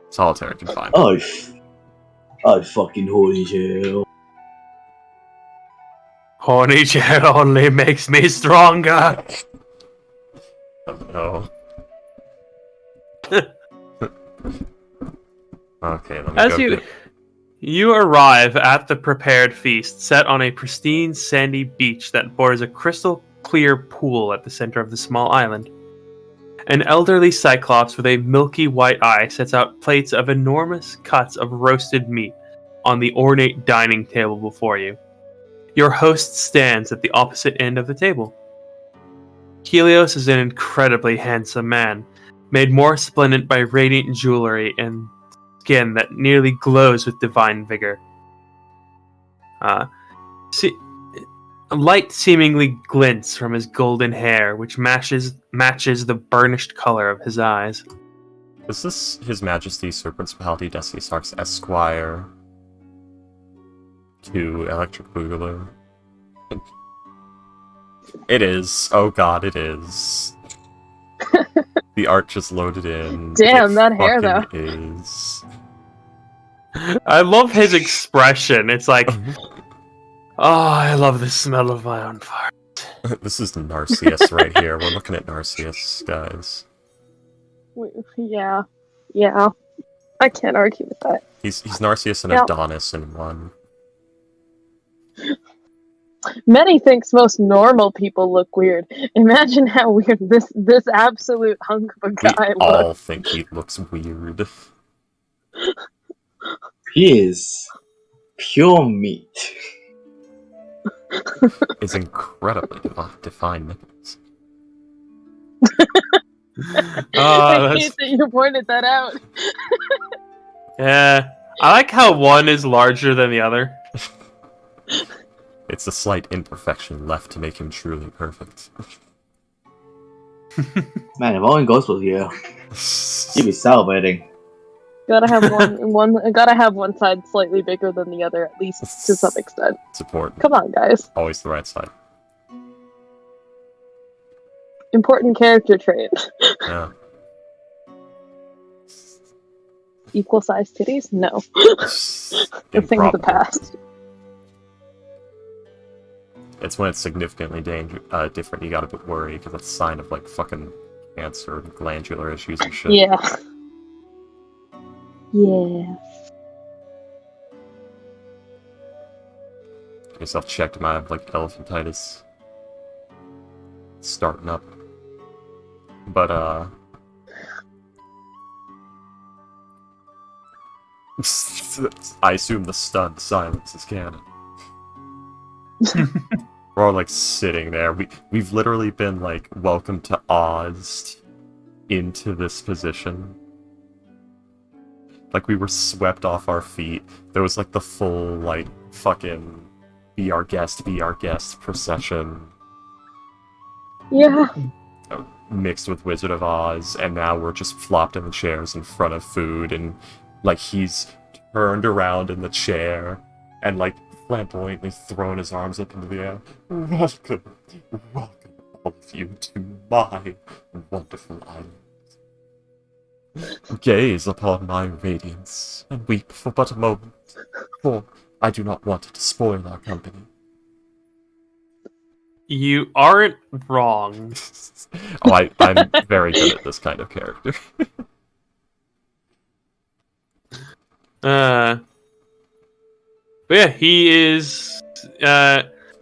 Solitary confinement. I fucking horny jail. Horny jail only makes me stronger. Oh, no. Okay, let me As go. you arrive at the prepared feast, set on a pristine sandy beach that borders a crystal clear pool at the center of the small island. An elderly cyclops with a milky white eye sets out plates of enormous cuts of roasted meat on the ornate dining table before you. Your host stands at the opposite end of the table. Helios is an incredibly handsome man, made more splendid by radiant jewelry and skin that nearly glows with divine vigor. Light seemingly glints from his golden hair, which matches the burnished color of his eyes. Is this His Majesty Sir Principality Deciusarch's Esquire to Electric Boogaloo? It is. Oh god, it is. The art just loaded in. Damn, that hair, though. Is. I love his expression. It's like, oh, I love the smell of my own fart. This is Narcissus right here. We're looking at Narcissus, guys. Yeah. I can't argue with that. He's Narcissus and Adonis in one. Many thinks most normal people look weird. Imagine how weird this absolute hunk of a guy We all looks. think he looks weird. He is pure meat. It's incredibly defined nipples. I hate that you pointed that out. Yeah, I like how one is larger than the other. It's a slight imperfection left to make him truly perfect. Man, if only Ghost was here, he'd be salivating. Gotta have gotta have one side slightly bigger than the other, at least to some extent. Support. Come on, guys. Always the right side. Important character trait. Yeah. Equal sized titties? No. The thing of the past. It's when it's significantly different, you gotta worry, because that's a sign of, like, fucking cancer and glandular issues and shit. Yeah. Yeah. Get yourself checked, might have, like, elephantitis. Starting up. But, I assume the stunned silence is canon. We're all, like, sitting there. We've literally been, like, welcomed to Oz into this position. Like, we were swept off our feet. There was, like, the full, like, fucking be our guest procession. Yeah. Mixed with Wizard of Oz, and now we're just flopped in the chairs in front of food, and, like, he's turned around in the chair, and, like, flamboyantly thrown his arms up into the air. Welcome, all of you to my wonderful island. Gaze upon my radiance, and weep for but a moment, for I do not want to spoil our company. You aren't wrong. Oh, I'm very good at this kind of character. But yeah, he is.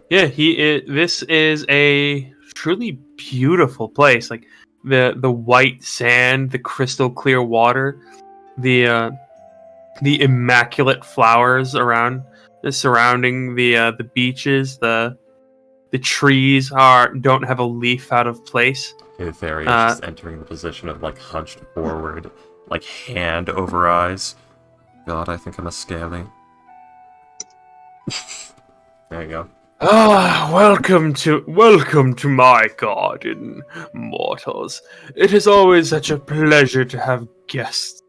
This is a truly beautiful place. Like the white sand, the crystal clear water, the immaculate flowers surrounding the beaches, the The trees don't have a leaf out of place. Theory is just entering the position of like hunched forward, like hand over eyes. God, I think I'm a scaly. There you go. Welcome to my garden, mortals. It is always such a pleasure to have guests.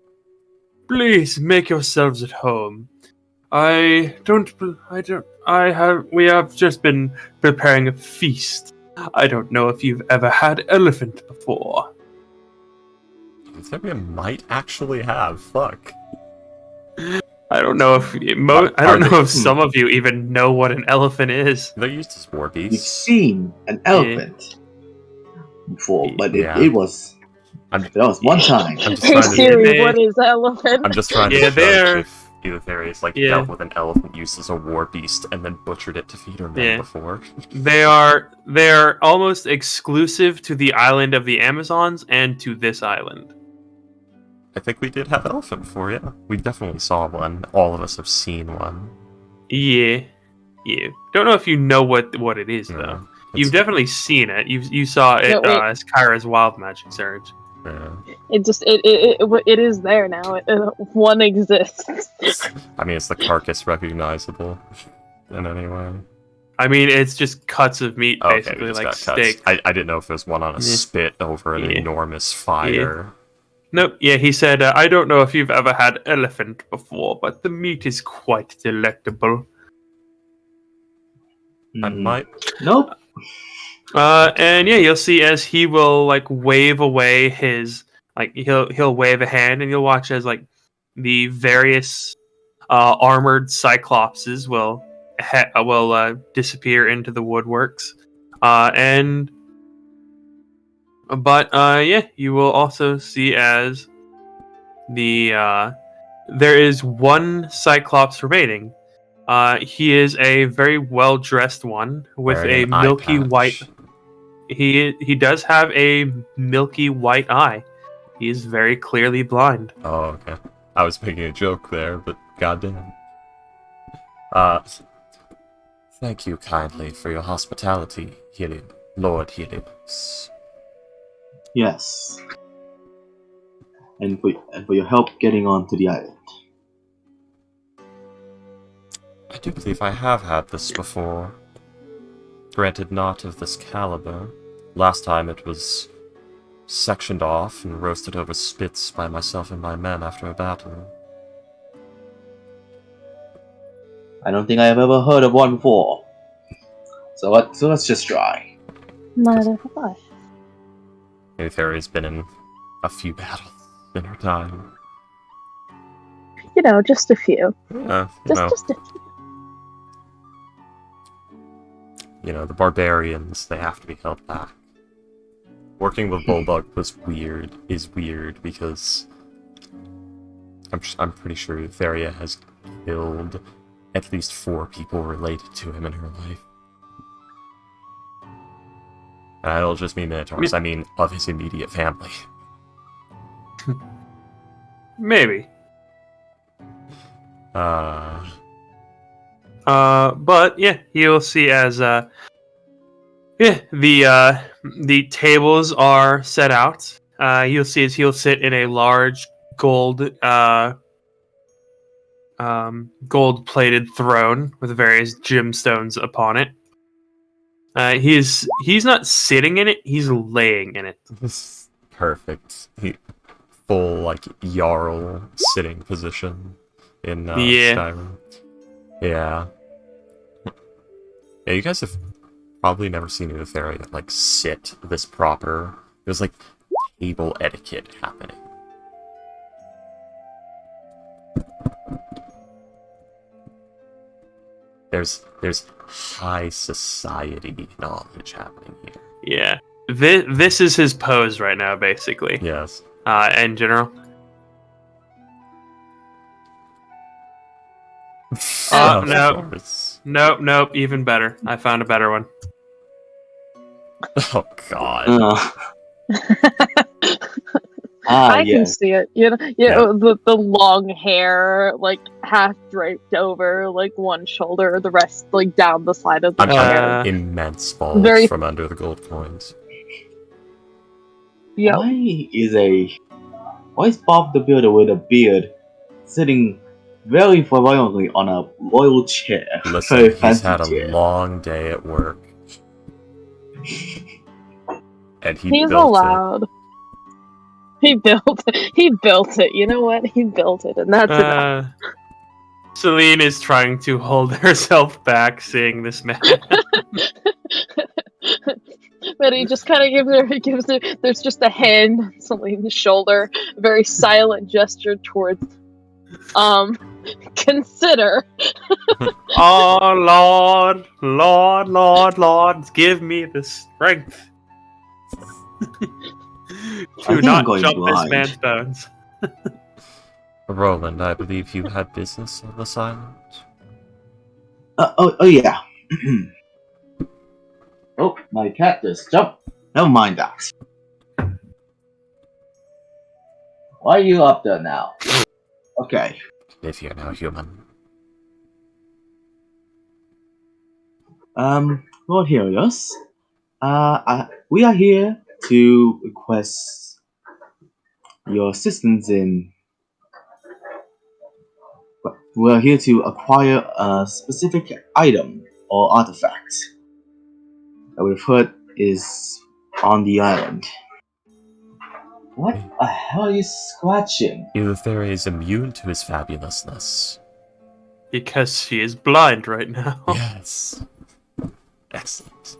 Please make yourselves at home. We have just been preparing a feast. I don't know if you've ever had elephant before. Theory might actually have. Fuck. I don't know if some of you even know what an elephant is. They're used as war We've beasts. seen an elephant before, but it was one time. I'm just Hey trying to. Siri, what is elephant? I'm just trying to Yeah, judge if either theories dealt with an elephant used as a war beast and then butchered it to feed her men before. They're almost exclusive to the island of the Amazons and to this island. I think we did have an elephant before, yeah. We definitely saw one. All of us have seen one. Yeah. Don't know if you know what it is though. You've definitely seen it. You saw it as Kyra's wild magic surge. Yeah. It is there now. One exists. I mean, it's the carcass recognizable in any way. I mean, it's just cuts of meat, basically, like steak. I didn't know if there's one on a spit over an enormous fire. Yeah. Nope. Yeah, he said, I don't know if you've ever had elephant before, but the meat is quite delectable. I might. Nope. And yeah, you'll see as he will wave away his he'll wave a hand, and you'll watch as the various armored cyclopses will disappear into the woodworks, yeah, you will also see as there is one Cyclops remaining. He is a very well dressed one with a milky white. He does have a milky white eye. He is very clearly blind. Oh, okay. I was making a joke there, but goddamn. Thank you kindly for your hospitality, Lord Helios. Yes. And for your help getting onto the island. I do believe I have had this before. Granted, not of this caliber. Last time it was sectioned off and roasted over spits by myself and my men after a battle. I don't think I have ever heard of one before. So let's just try. Neither have I. Aetheria's been in a few battles in her time. Just a few. Just a few. The barbarians, they have to be held back. Working with Bulldog is weird because I'm pretty sure Theria has killed at least 4 people related to him in her life. And I don't just mean Minotaurs, I mean of his immediate family. Maybe. But yeah, you'll see as the tables are set out. You'll see as he'll sit in a large gold-plated throne with various gemstones upon it. He's not sitting in it; he's laying in it. Perfect. Full Jarl sitting position in Skyrim. Yeah. Yeah, you guys have probably never seen Etheria sit this proper. There's table etiquette happening. There's high society knowledge happening here. Yeah. This is his pose right now, basically. Yes. In general. Nope. Even better. I found a better one. Oh God. I can yes. see it. The long hair, like half draped over like one shoulder, the rest like down the side of the chair. Immense balls Very- from under the gold coins. Yep. Why is Bob the Builder with a beard sitting very violently on a royal chair? Listen, Very he's fancy had a chair. long day at work. And He's built allowed. He built it. You know what? He built it, and that's enough. Celine is trying to hold herself back, seeing this man. But he just kind of gives her. There's just a hand on Celine's shoulder, a very silent gesture towards. Consider. Oh Lord, Lord, Lord, Lord, give me the strength to not jump this man's bones. Roland, I believe you had business on this island? Oh yeah. Oh, my cat just jumped. Never mind that. Why are you up there now? Okay. Live here now, human. Lord Helios, we are here to request your assistance in. We are here to acquire a specific item or artifact that we've heard is on the island. What the hell are you scratching? Eleutheria is immune to his fabulousness. Because she is blind right now. Yes. Excellent.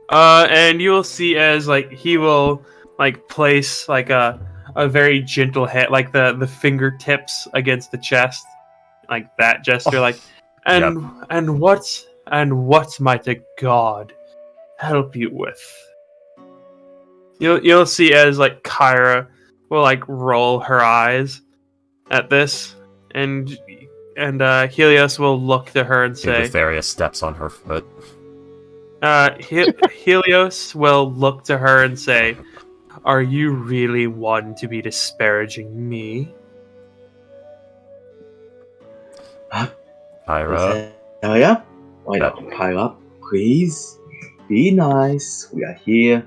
And you will see as like he will like place like a very gentle hand, like the fingertips against the chest, like that gesture, like and what might a god help you with? You'll see as like Kyra will like roll her eyes at this, and Helios will look to her and say, Eleutheria steps on her foot. Helios will look to her and say, "Are you really one to be disparaging me?" Kyra. Yeah? Why not? Kyra, please be nice. We are here.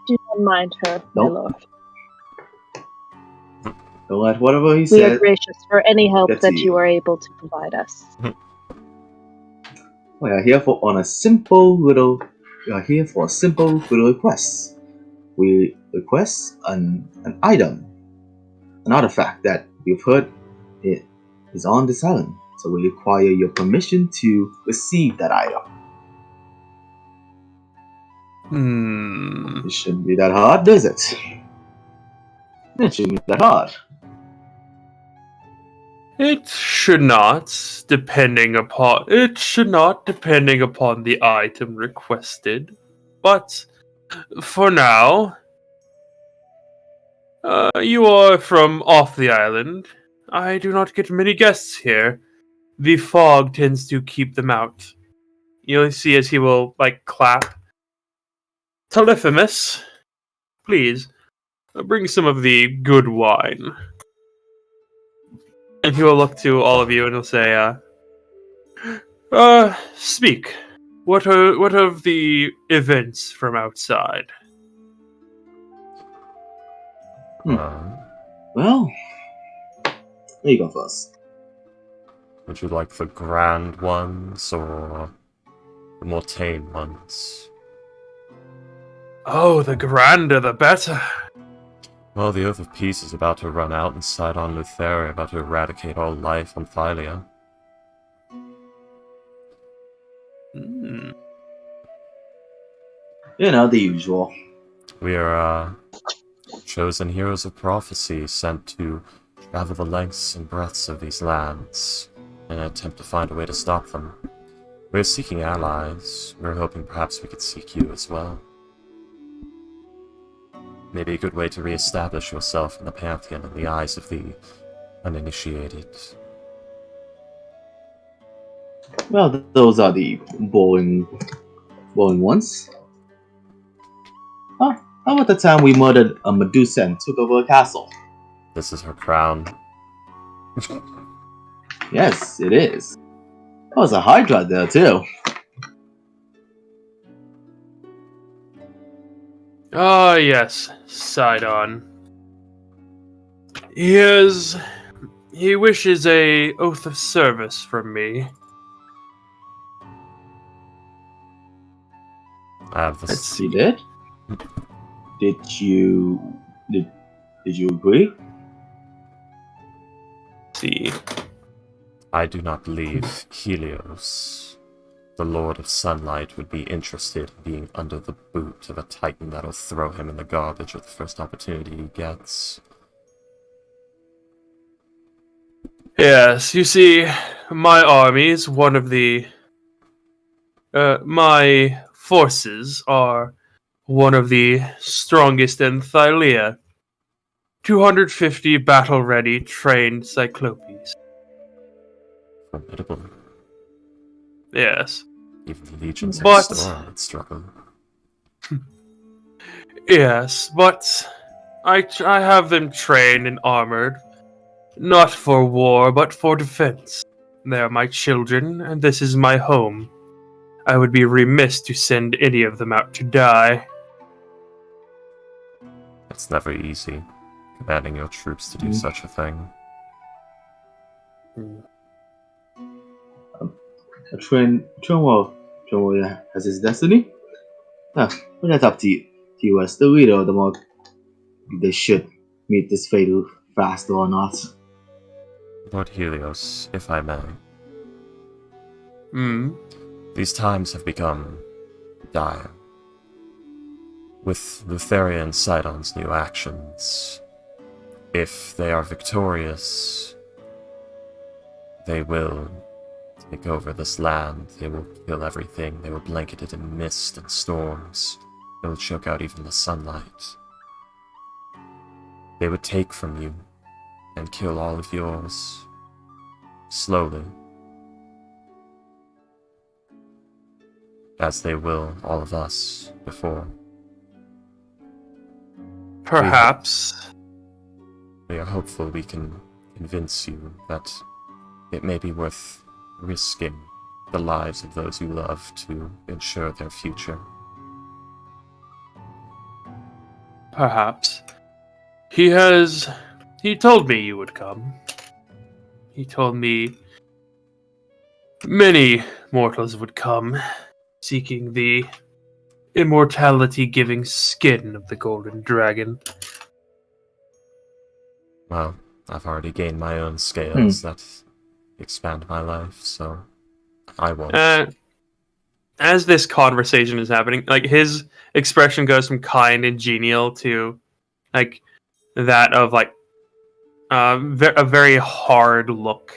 Do not mind her, my lord. Don't let whatever he We said. are gracious for any help That's that you. you are able to provide us. We are here for a simple little request. We request an item, an artifact that we've heard it is on this island. So we require your permission to receive that item. It shouldn't be that hard, does it? It shouldn't be that hard. It should not, depending upon the item requested. But for now, you are from off the island. I do not get many guests here. The fog tends to keep them out. You'll see as he will like clap. Telephimus, please bring some of the good wine. And he will look to all of you and he'll say, speak. What of the events from outside? Well, there you go first. Would you like the grand ones or the more tame ones? Oh, the grander the better. Well, the Oath of Peace is about to run out inside on Eleutheria, about to eradicate all life on Thylia. You know, the usual. We are, chosen heroes of prophecy sent to travel the lengths and breadths of these lands in an attempt to find a way to stop them. We're seeking allies. We're hoping perhaps we could seek you as well. Maybe a good way to re-establish yourself in the Pantheon in the eyes of the uninitiated. Well, those are the boring ones. How about the time we murdered a Medusa and took over a castle? This is her crown. Yes, it is. That was a Hydra there, too. Ah, yes, Sidon. He wishes a oath of service from me. I have this. Let's see that. Did you agree? See. I do not believe Helios, the Lord of Sunlight, would be interested in being under the boot of a Titan that'll throw him in the garbage at the first opportunity he gets. Yes, you see, my army is one of the... my forces are one of the strongest in Thylea. 250 battle-ready, trained Cyclopes. Formidable. Yes. Even the legions But- next door would struggle. Yes, but I have them trained and armored, not for war, but for defense. They are my children, and this is my home. I would be remiss to send any of them out to die. It's never easy, commanding your troops to do such a thing. Trunwell has his destiny? But that's up to you as the leader of the mod. They should meet this fate fast or not. Lord Helios, if I may. Hmm. These times have become dire. With Lutheria and Sidon's new actions, if they are victorious, they will take over this land, they will kill everything, they will blanket it in mist and storms, they will choke out even the sunlight. They would take from you and kill all of yours, slowly. As they will all of us before. Perhaps. We are hopeful we can convince you that it may be worth risking the lives of those you love to ensure their future. Perhaps. He told me you would come. He told me many mortals would come, seeking the immortality-giving skin of the golden dragon. Well, I've already gained my own scales that expand my life, so I won't. As this conversation is happening, like, his expression goes from kind and genial to, like, that of, like, a very hard look.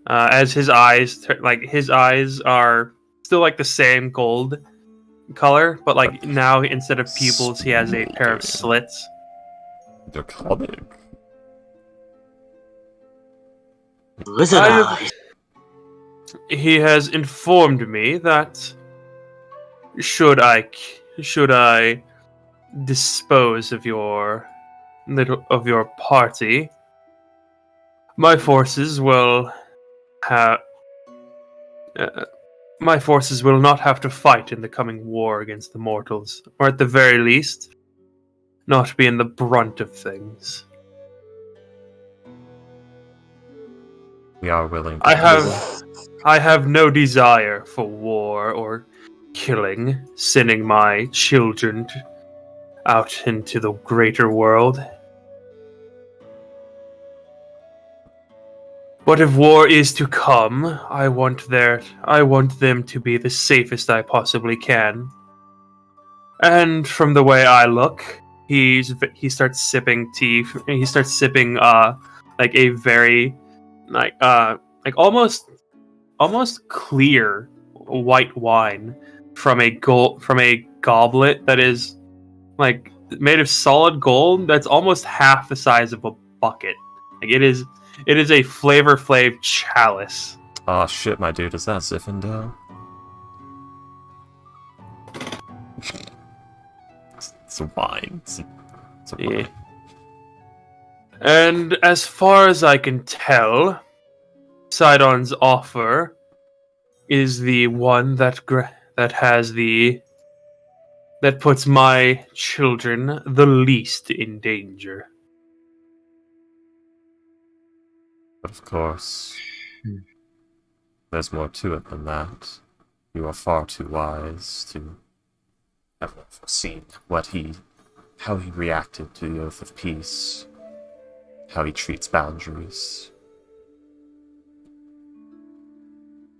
As his eyes, his eyes are still, like, the same gold color, but, like, now instead of pupils, he has a pair of slits. They're coming. He has informed me that should I dispose of your party, my forces will not have to fight in the coming war against the mortals, or at the very least, not be in the brunt of things. We are willing to I have no desire for war or killing, sending my children out into the greater world. But if war is to come, I want them to be the safest I possibly can. And from the way I look, he starts sipping tea. He starts sipping like a very like almost clear white wine from a goblet that is like made of solid gold that's almost half the size of a bucket. Like it is a Flavor Flav chalice. Oh shit, my dude, is that Zinfandel? It's a wine. It's a wine. Yeah. And as far as I can tell, Sidon's offer is the one that puts my children the least in danger. But of course, there's more to it than that. You are far too wise to have foreseen how he reacted to the Oath of Peace, how he treats boundaries.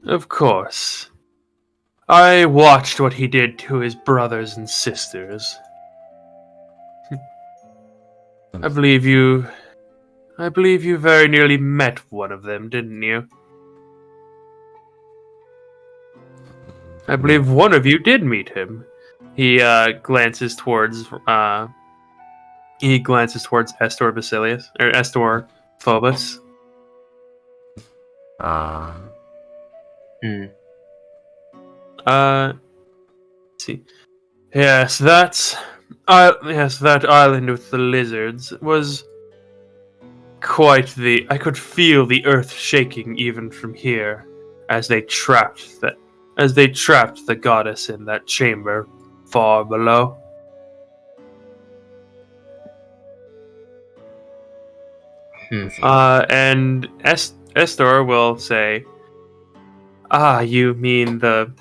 Of course. I watched what he did to his brothers and sisters. I believe you very nearly met one of them, didn't you? I believe one of you did meet him. He glances towards Estor Basilius or Estor Phobos. Let's see. Yes, that island with the lizards was quite the. I could feel the earth shaking even from here, as they trapped the goddess in that chamber far below. And Estor will say, "Ah, you mean the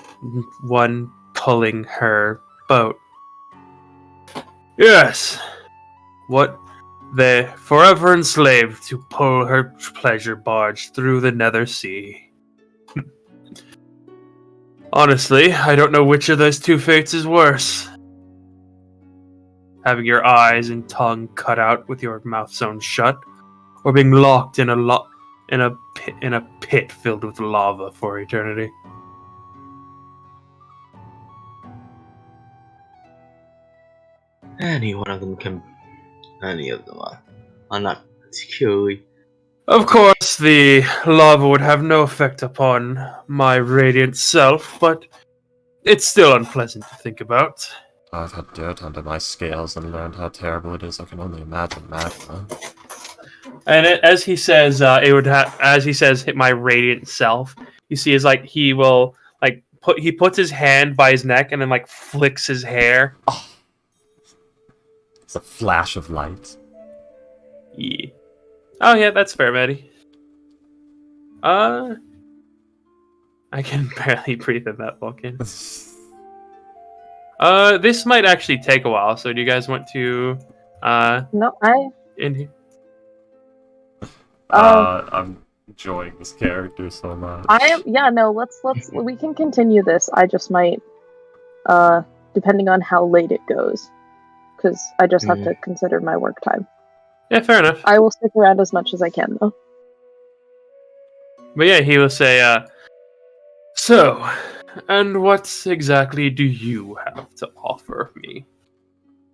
one pulling her boat?" Yes. What? They forever enslaved to pull her pleasure barge through the Nether Sea. Honestly, I don't know which of those two fates is worse. Having your eyes and tongue cut out with your mouth sewn shut, or being locked in a pit filled with lava for eternity. Any one of them can. Any of them are. I'm not particularly. Of course, the lava would have no effect upon my radiant self, but it's still unpleasant to think about. I've had dirt under my scales and learned how terrible it is. I can only imagine magma. And as he says, hit my radiant self. You see, is like he will he puts his hand by his neck and then flicks his hair. Oh. It's a flash of light. Yeah. Oh yeah, that's fair, Maddie. I can barely breathe in that Vulcan. This might actually take a while. So do you guys want to? No, In here. I'm enjoying this character so much. we can continue this. I just might, depending on how late it goes, because I just have to consider my work time. Yeah, fair enough. I will stick around as much as I can, though. But yeah, he will say, so, and what exactly do you have to offer me?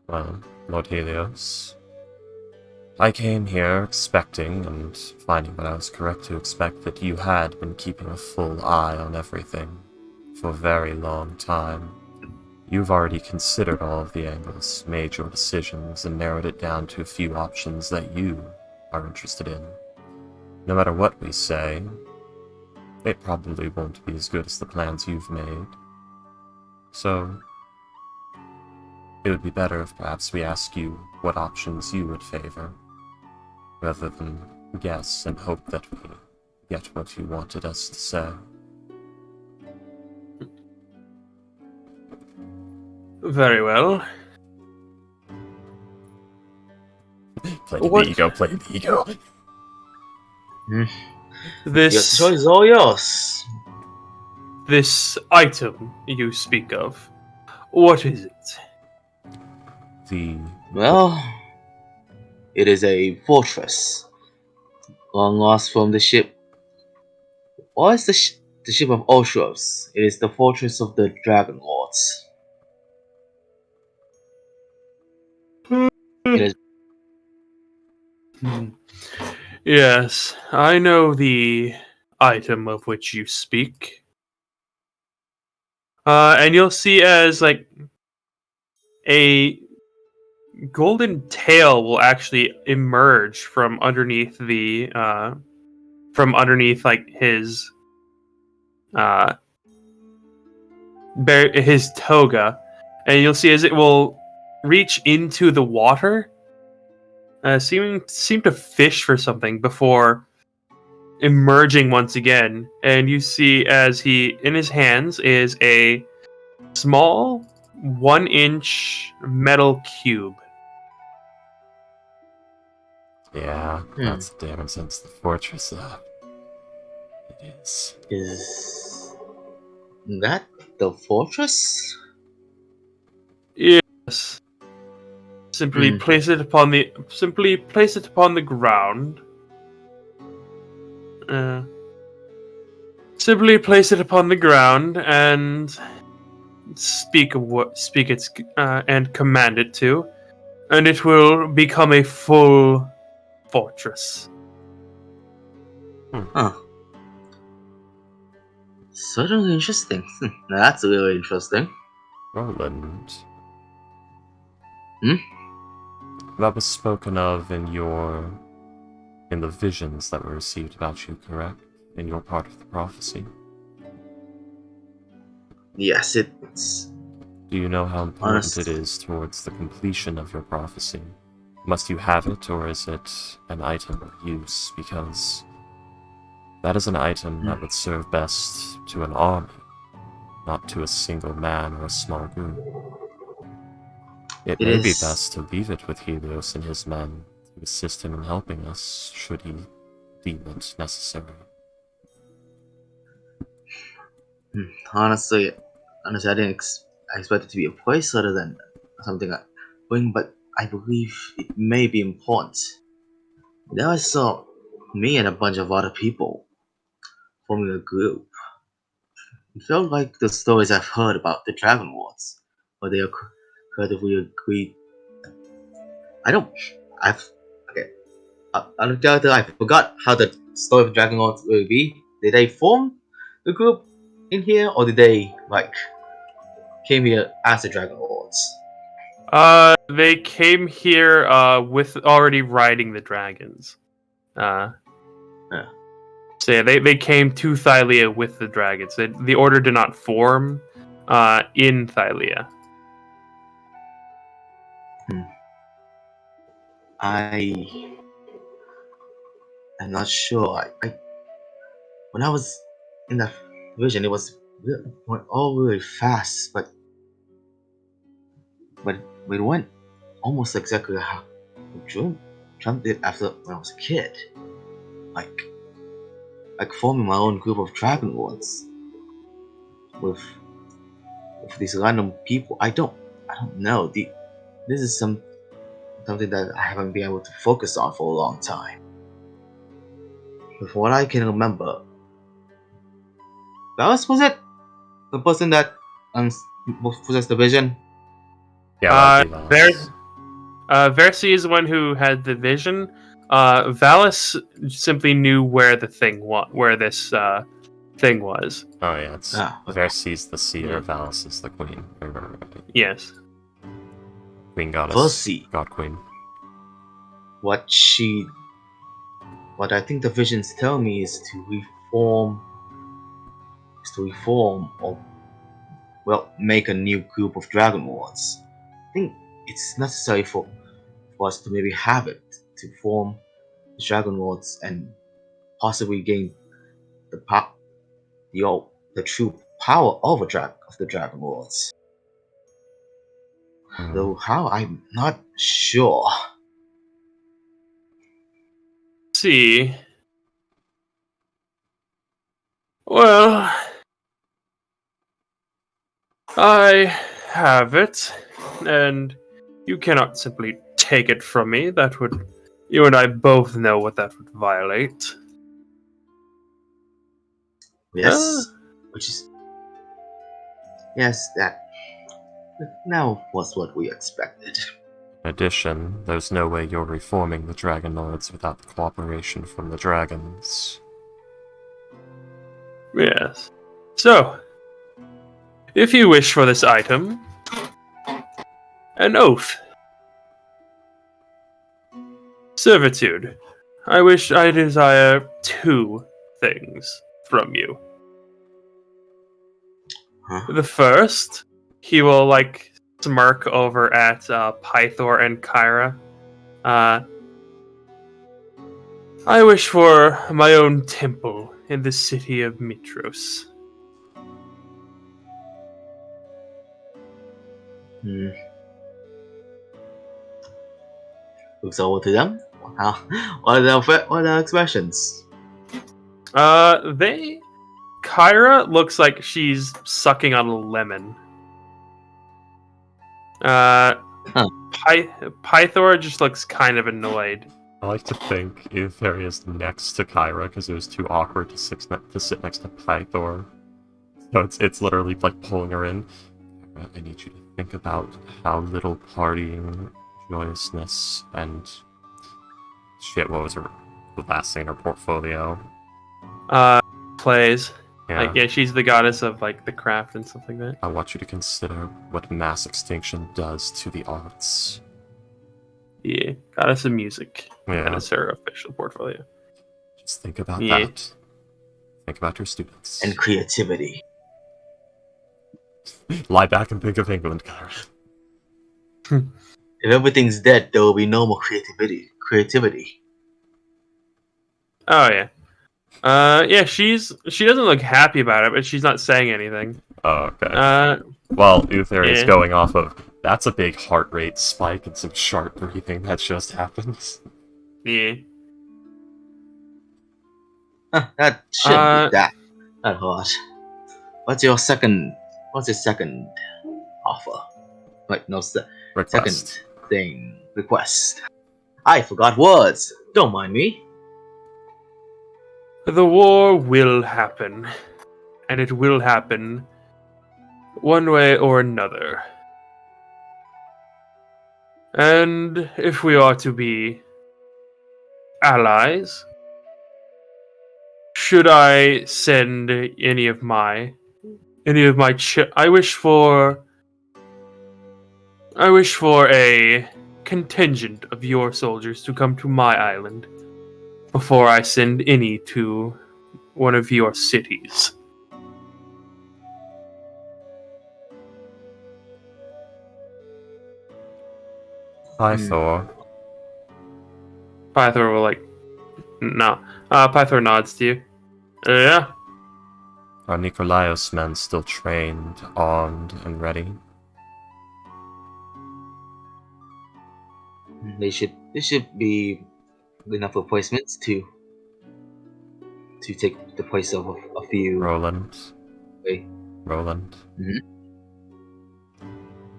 Well, Lord Helios, I came here expecting, and finding that I was correct to expect, that you had been keeping a full eye on everything for a very long time. You've already considered all of the angles, made your decisions, and narrowed it down to a few options that you are interested in. No matter what we say, it probably won't be as good as the plans you've made. So, it would be better if perhaps we ask you what options you would favor, rather than guess and hope that we get what you wanted us to say. Very well. Play the ego, play the ego. This Your choice is all yours. This item you speak of, what is it? Well, it is a fortress, long lost from the ship. What is the ship of Oshros? It is the fortress of the Dragon Lords. It is. Yes, I know the item of which you speak. And you'll see as a golden tail will actually emerge from underneath like his his toga, and you'll see as it will reach into the water, seem to fish for something before emerging once again. And you see as he in his hands is a small 1-inch metal cube. Yeah, that's the damage since the fortress. It is. Is that the fortress? Yes. Simply place it upon the ground. Simply place it upon the ground and speak its and command it to, and it will become a full fortress. Huh. Certainly interesting. That's really interesting. Roland. Hmm? That was spoken of in the visions that were received about you, correct? In your part of the prophecy? Yes, it's... Do you know how important it is towards the completion of your prophecy? Must you have it, or is it an item of use? Because that is an item that would serve best to an army, not to a single man or a small group. It may be best to leave it with Helios and his men to assist him in helping us, should he deem it necessary. Honestly, I didn't expect it to be a place other than something I bring, but I believe it may be important. Then I saw me and a bunch of other people forming a group. It felt like the stories I've heard about the Dragon Wars, where they creatively agreed. I forgot how the story of Dragon Wars will be. Did they form the group in here, or did they, came here as the Dragon Lords? They came here with already riding the dragons. So yeah, they came to Thylia with the dragons. The order did not form in Thylia. I'm not sure. When I was in that vision, it was went all really fast, but it went almost exactly how Trump did after when I was a kid. Like forming my own group of Dragon Lords with these random people. I don't know. This is something that I haven't been able to focus on for a long time. But from what I can remember, was it? The person that possessed the vision? Yeah, that would be Versi is the one who had the vision. Valis simply knew where the thing where this thing was. Oh yeah, it's Versi's the seer, Valis is the queen. Yes. Queen goddess. Versi. God queen. What I think the visions tell me is to reform or make a new group of Dragon Lords. I think it's necessary for us to maybe have it to form the Dragon Lords and possibly gain the true power of the Dragon Lords. Though how, I'm not sure. See. Well, I have it, and you cannot simply take it from me. You and I both know what that would violate. Yes, that now was what we expected. In addition, there's no way you're reforming the Dragon Lords without the cooperation from the dragons. Yes. So, if you wish for this item, an oath. Servitude. I desire 2 things from you. Huh? The first, he will like smirk over at Pythor and Kyra. I wish for my own temple in the city of Mitros. Looks over to them. What are their expressions? Kyra looks like she's sucking on a lemon. Pythor just looks kind of annoyed. I like to think Ether is next to Kyra because it was too awkward to sit next to Pythor. So it's literally like pulling her in. I need you to think about how little partying, joyousness, and shit. What was the last thing in her portfolio? Plays. Yeah. She's the goddess of like the craft and stuff like that. I want you to consider what mass extinction does to the arts. Yeah, goddess of music. Yeah. That is her official portfolio. Just think about that. Think about your students. And creativity. Lie back and think of England, Kyra. If everything's dead, there will be no more creativity. Oh yeah. She doesn't look happy about it, but she's not saying anything. Oh, okay. Well, Uther is going off of, that's a big heart rate spike and some sharp breathing that just happened. Yeah. That shouldn't be that hard. What's your second offer? Like, no, second thing, request. I forgot words. Don't mind me. The war will happen, and it will happen one way or another. And if we are to be allies, should I send any of my I wish for a contingent of your soldiers to come to my island before I send any to one of your cities. Pythor. Pythor will no. Pythor nods to you. Yeah. Are Nikolaios men still trained, armed, and ready? They should be enough replacements to take the place of a few. Roland. Wait. Roland. Mm-hmm.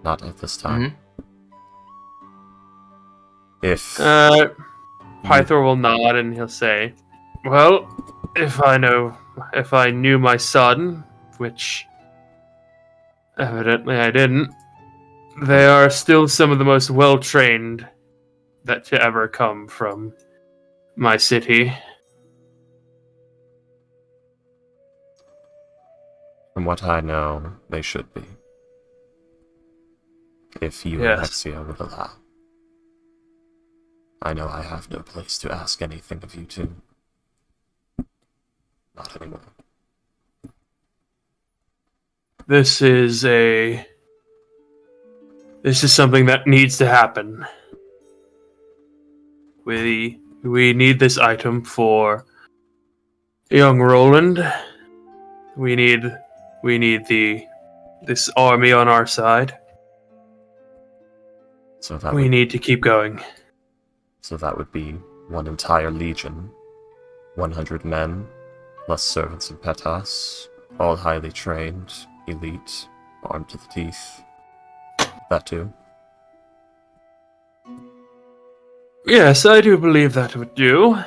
Not at this time. Mm-hmm. If Pythor will nod and he'll say, "Well, if I knew my son, which evidently I didn't, they are still some of the most well-trained that to ever come from my city." From what I know, they should be. If you Yes. and Hexia would allow. I know I have no place to ask anything of you two. Not anymore. This is something that needs to happen. We need this item for young Roland. We need this army on our side. So that We need to keep going. So that would be one entire legion, 100 men, plus servants and petas, all highly trained, elite, armed to the teeth. That too. Yes, I do believe that would do.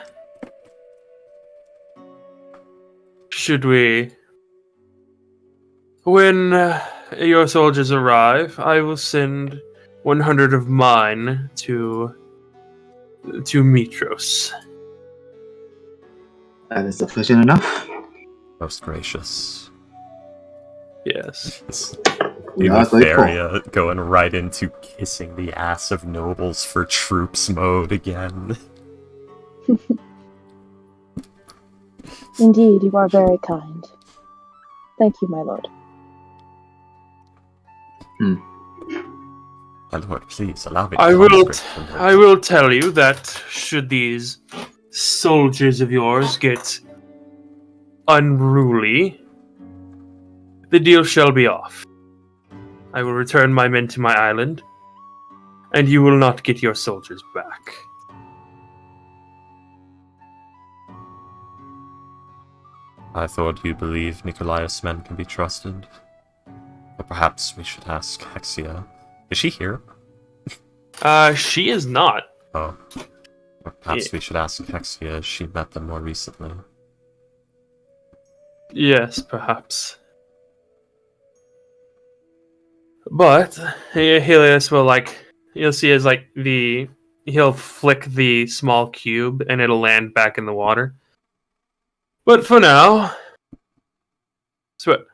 Should we... When your soldiers arrive, I will send 100 of mine to Mitros. That is sufficient enough. Most gracious. Yes. Eleutheria going right into kissing the ass of nobles for troops mode again. Indeed, you are very kind. Thank you, my lord. My lord, please allow me to I conscript will tell you that should these soldiers of yours get unruly, the deal shall be off. I will return my men to my island, and you will not get your soldiers back. I thought you believed Nikolai's men can be trusted. But perhaps we should ask Hexia. Is she here? She is not. Oh. Or perhaps we should ask Hexia if she met them more recently. Yes, perhaps. But Helios will you'll see as he'll flick the small cube and it'll land back in the water. But for now, so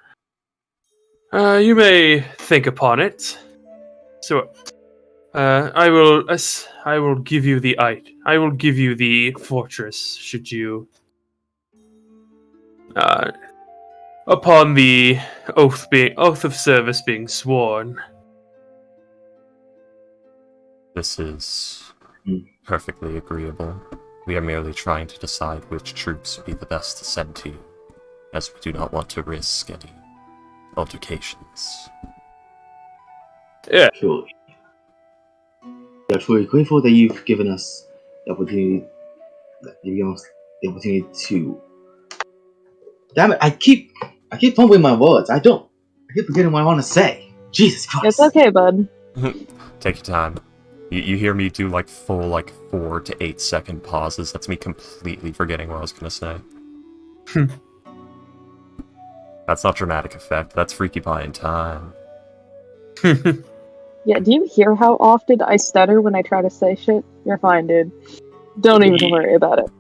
you may think upon it. So I will give you the fortress should you upon the oath of service being sworn. This is perfectly agreeable. We are merely trying to decide which troops would be the best to send to you, as we do not want to risk any altercations. Yeah. Truly. We are truly grateful that you've given us the opportunity. To. Damn it! I keep fumbling my words. I keep forgetting what I want to say. Jesus Christ! It's okay, bud. Take your time. You hear me do full 4 to 8 second pauses. That's me completely forgetting what I was gonna say. That's not dramatic effect. That's freaky pie in time. Yeah, do you hear how often I stutter when I try to say shit? You're fine, dude. Don't even worry about it.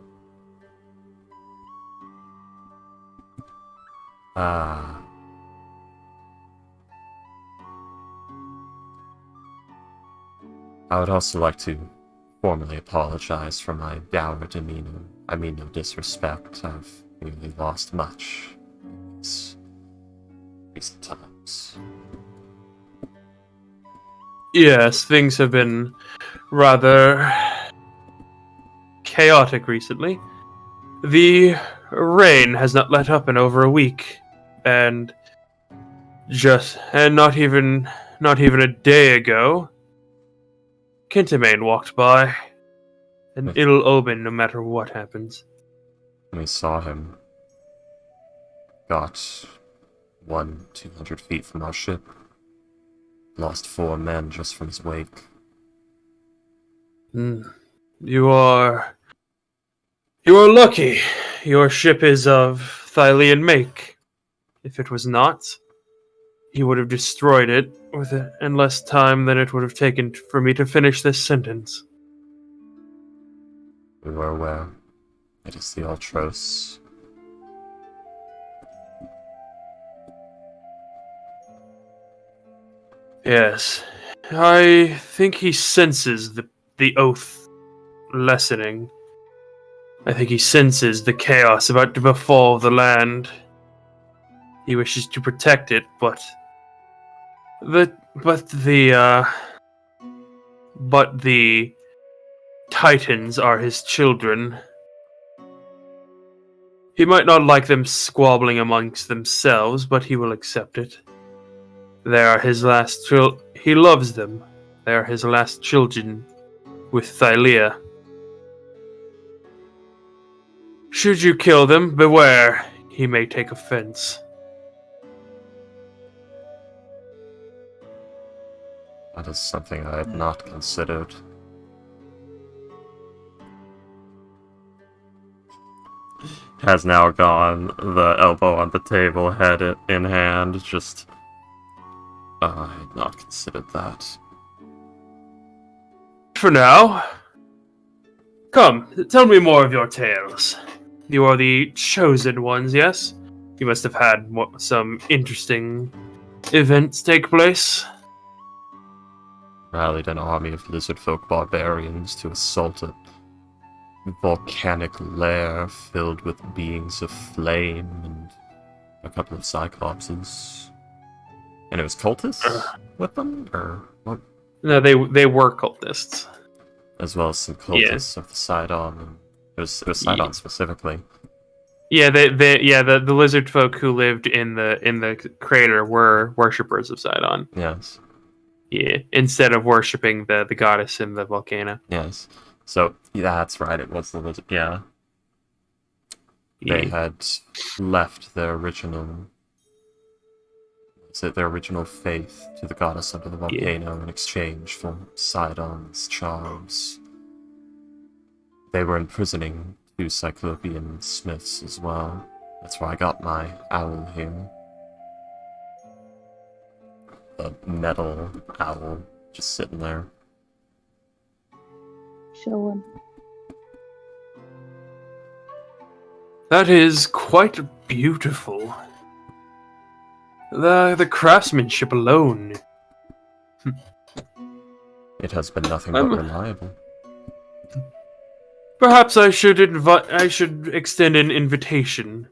I would also like to formally apologize for my dour demeanor. I mean no disrespect. I've really lost much these recent times. Yes, things have been rather chaotic recently. The rain has not let up in over a week, and not even a day ago, Kintamane walked by. An ill omen no matter what happens. We saw him. Got 200 feet from our ship. Lost 4 men just from his wake. You are lucky. Your ship is of Thylean make. If it was not, he would have destroyed it in less time than it would have taken for me to finish this sentence. We were aware. It is the Ultros. Yes. I think he senses the oath lessening. I think he senses the chaos about to befall the land. He wishes to protect it, but the Titans are his children. He might not like them squabbling amongst themselves, but he will accept it. They are his last he loves them. They are his last children with Thylea. Should you kill them, beware. He may take offense. That is something I had not considered. Has now gone, the elbow on the table, head in hand, just... I had not considered that. For now. Come, tell me more of your tales. You are the chosen ones, yes? You must have had some interesting events take place. Rallied an army of lizard folk barbarians to assault volcanic lair filled with beings of flame and a couple of cyclopses. And it was cultists with them, or what? No, they were cultists. As well as some cultists of the Sidon. And it was Sidon specifically. Yeah, the lizard folk who lived in the crater were worshippers of Sidon. Yes. Yeah, instead of worshipping the goddess in the volcano. Yes. So yeah, that's right. It was the lizard. Yeah. They had left their original faith to the goddess under the volcano in exchange for Sidon's charms. They were imprisoning 2 Cyclopean smiths as well. That's where I got my owl here. A metal owl just sitting there. Chillin'. That is quite beautiful. The craftsmanship alone. It has been nothing but reliable. Perhaps I should extend an invitation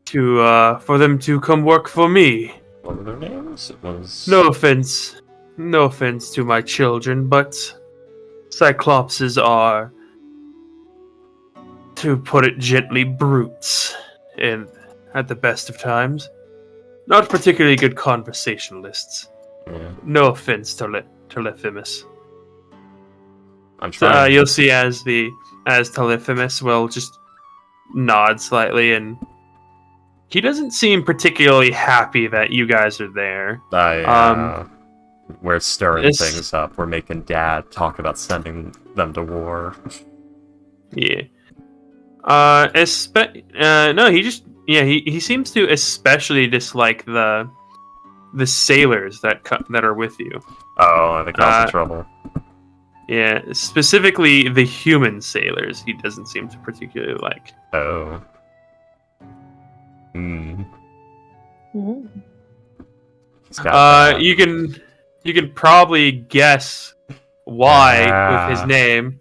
to for them to come work for me. What were their names? It was... No offense to my children, but Cyclopses are, to put it gently, brutes, and at the best of times, not particularly good conversationalists. Yeah. No offense to Lithimus. I'm trying. You'll see as Telephimus will just nod slightly, and he doesn't seem particularly happy that you guys are there. We're stirring things up. We're making Dad talk about sending them to war. Yeah. No, he seems to especially dislike the sailors that are with you. Oh, I think that's trouble. Yeah, specifically the human sailors he doesn't seem to particularly like. Oh. You can probably guess why with his name,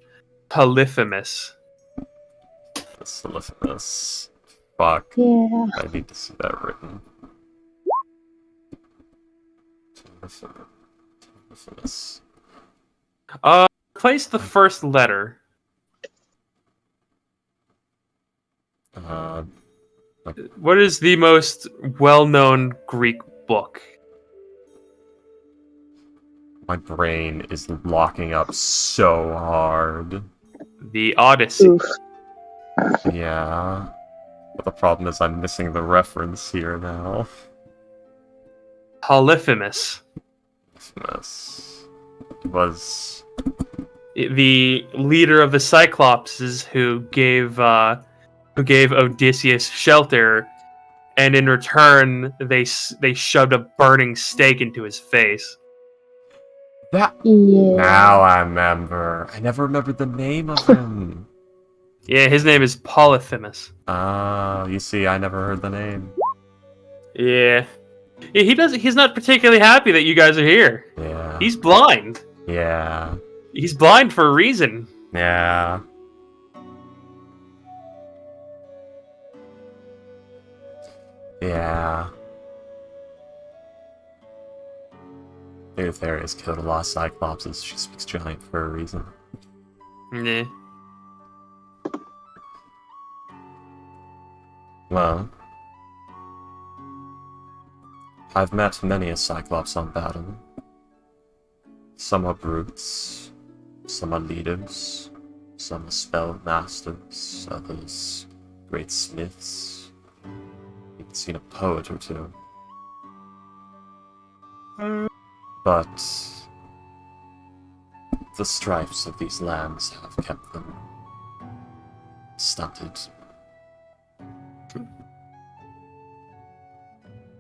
Polyphemus. Polyphemus. Fuck. Yeah. I need to see that written. Polyphemus. Place the first letter. What is the most well-known Greek book? My brain is locking up so hard. The Odyssey. Oof. Yeah. But the problem is I'm missing the reference here now. Polyphemus. Polyphemus was the leader of the Cyclopses who gave Odysseus shelter, and in return they shoved a burning stake into his face. Now I remember. I never remembered the name of him. Yeah, his name is Polyphemus. You see, I never heard the name. Yeah. He's not particularly happy that you guys are here. Yeah. He's blind. Yeah. He's blind for a reason. Yeah. Yeah. There's killed a lot of Cyclopses. She speaks giant for a reason. Yeah. Well, I've met many a Cyclops on battle. Some are brutes, some are leaders, some are spell masters, others great smiths. Even seen a poet or two. But the strifes of these lands have kept them stunted.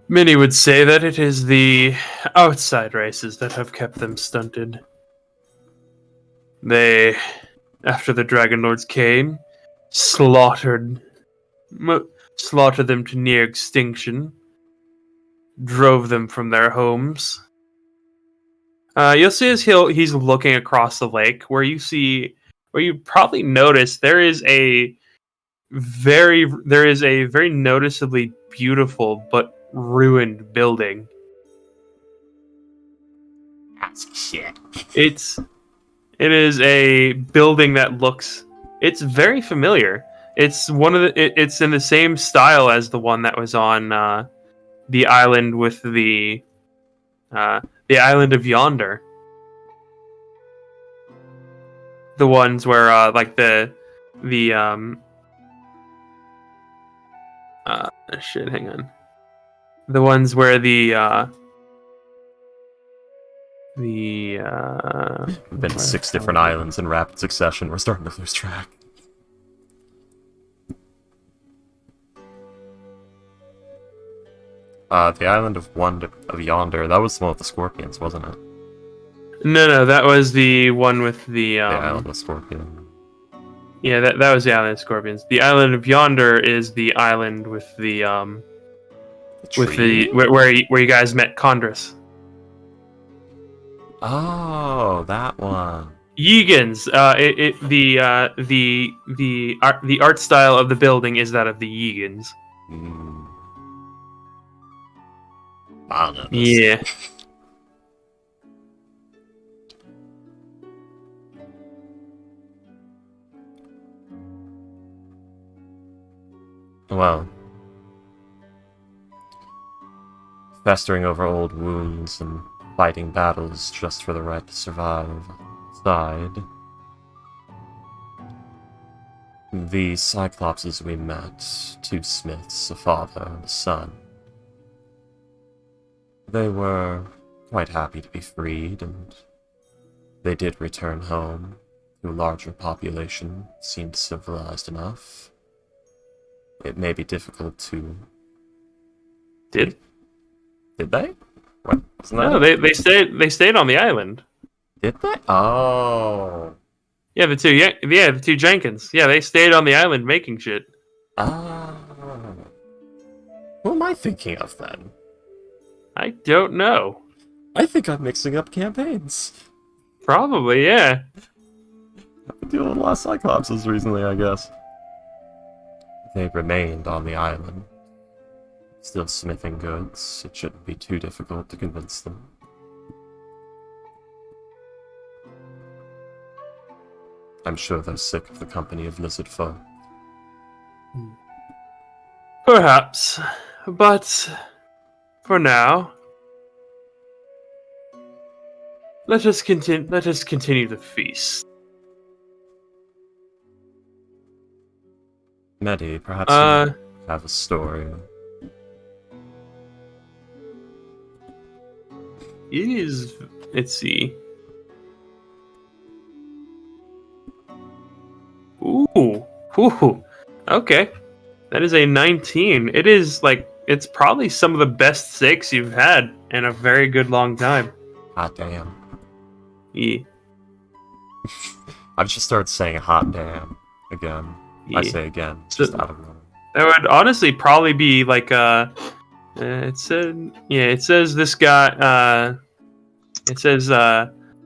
Many would say that it is the outside races that have kept them stunted. They, after the Dragon Lords came, slaughtered them to near extinction, drove them from their homes, You'll see as he's looking across the lake, where you probably notice there is a very noticeably beautiful but ruined building. That's shit. It is a building that looks. It's very familiar. It's it's in the same style as the one that was on the island with the island of Yonder. The ones where like the shit. Hang on. The ones where been 6 different islands in rapid succession. We're starting to lose track. The island of Yonder. That was the one with the scorpions, wasn't it? No, that was the one with the island of scorpions. Yeah, that was the island of scorpions. The island of Yonder is the island with the where you guys met Condris. Oh, that one. Yeagans. The art style of the building is that of the Yeagans. Yeah. Well, festering over old wounds and fighting battles just for the right to survive side. The Cyclopses we met, 2 smiths, a father and a son. They were quite happy to be freed, and they did return home to a larger population, seemed civilized enough. It may be difficult to... Did they? What? No, they stayed on the island. Did they? Oh. Yeah, the two Jenkins. Yeah, they stayed on the island making shit. Ah. Who am I thinking of then? I don't know. I think I'm mixing up campaigns. Probably, yeah. I've been dealing with a lot of Cyclopses recently, I guess. They remained on the island. Still smithing goods. It shouldn't be too difficult to convince them. I'm sure they're sick of the company of lizard folk. Perhaps. But for now, let us continue the feast. Medi, perhaps you have a story. It is. Let's see. Ooh. Okay. That is a 19. It is like it's probably some of the best steaks you've had in a very good long time. Hot damn. Yeah. I've just started saying hot damn again. Yeah. I say again, just out of nowhere. That would honestly probably be like it says this guy it says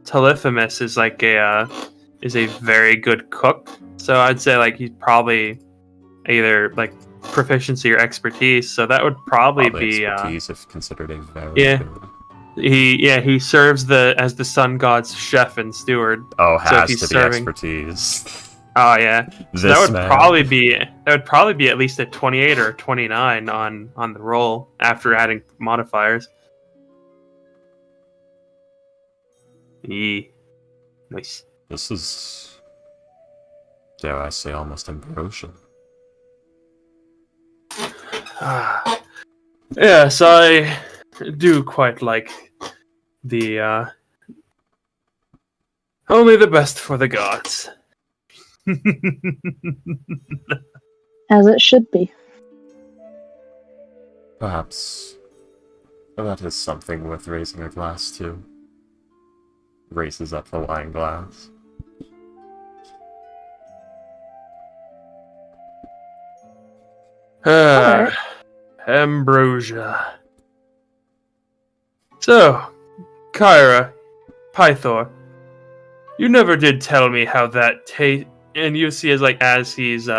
Telephemus is like is a very good cook. So I'd say like he's probably either like proficiency or expertise. So that would probably be expertise if considered a very good. He serves as the sun god's chef and steward. Oh, has to be expertise. Oh yeah, so that would probably be at least a 28 or a 29 on the roll after adding modifiers. Nice. This is, dare I say, almost ambrosial. Yes, I do quite like the only the best for the gods. As it should be. Perhaps that is something worth raising a glass to. Raises up the wine glass. Ambrosia. So, Kyra, Pythor, you never did tell me how that tastes. And you see as he's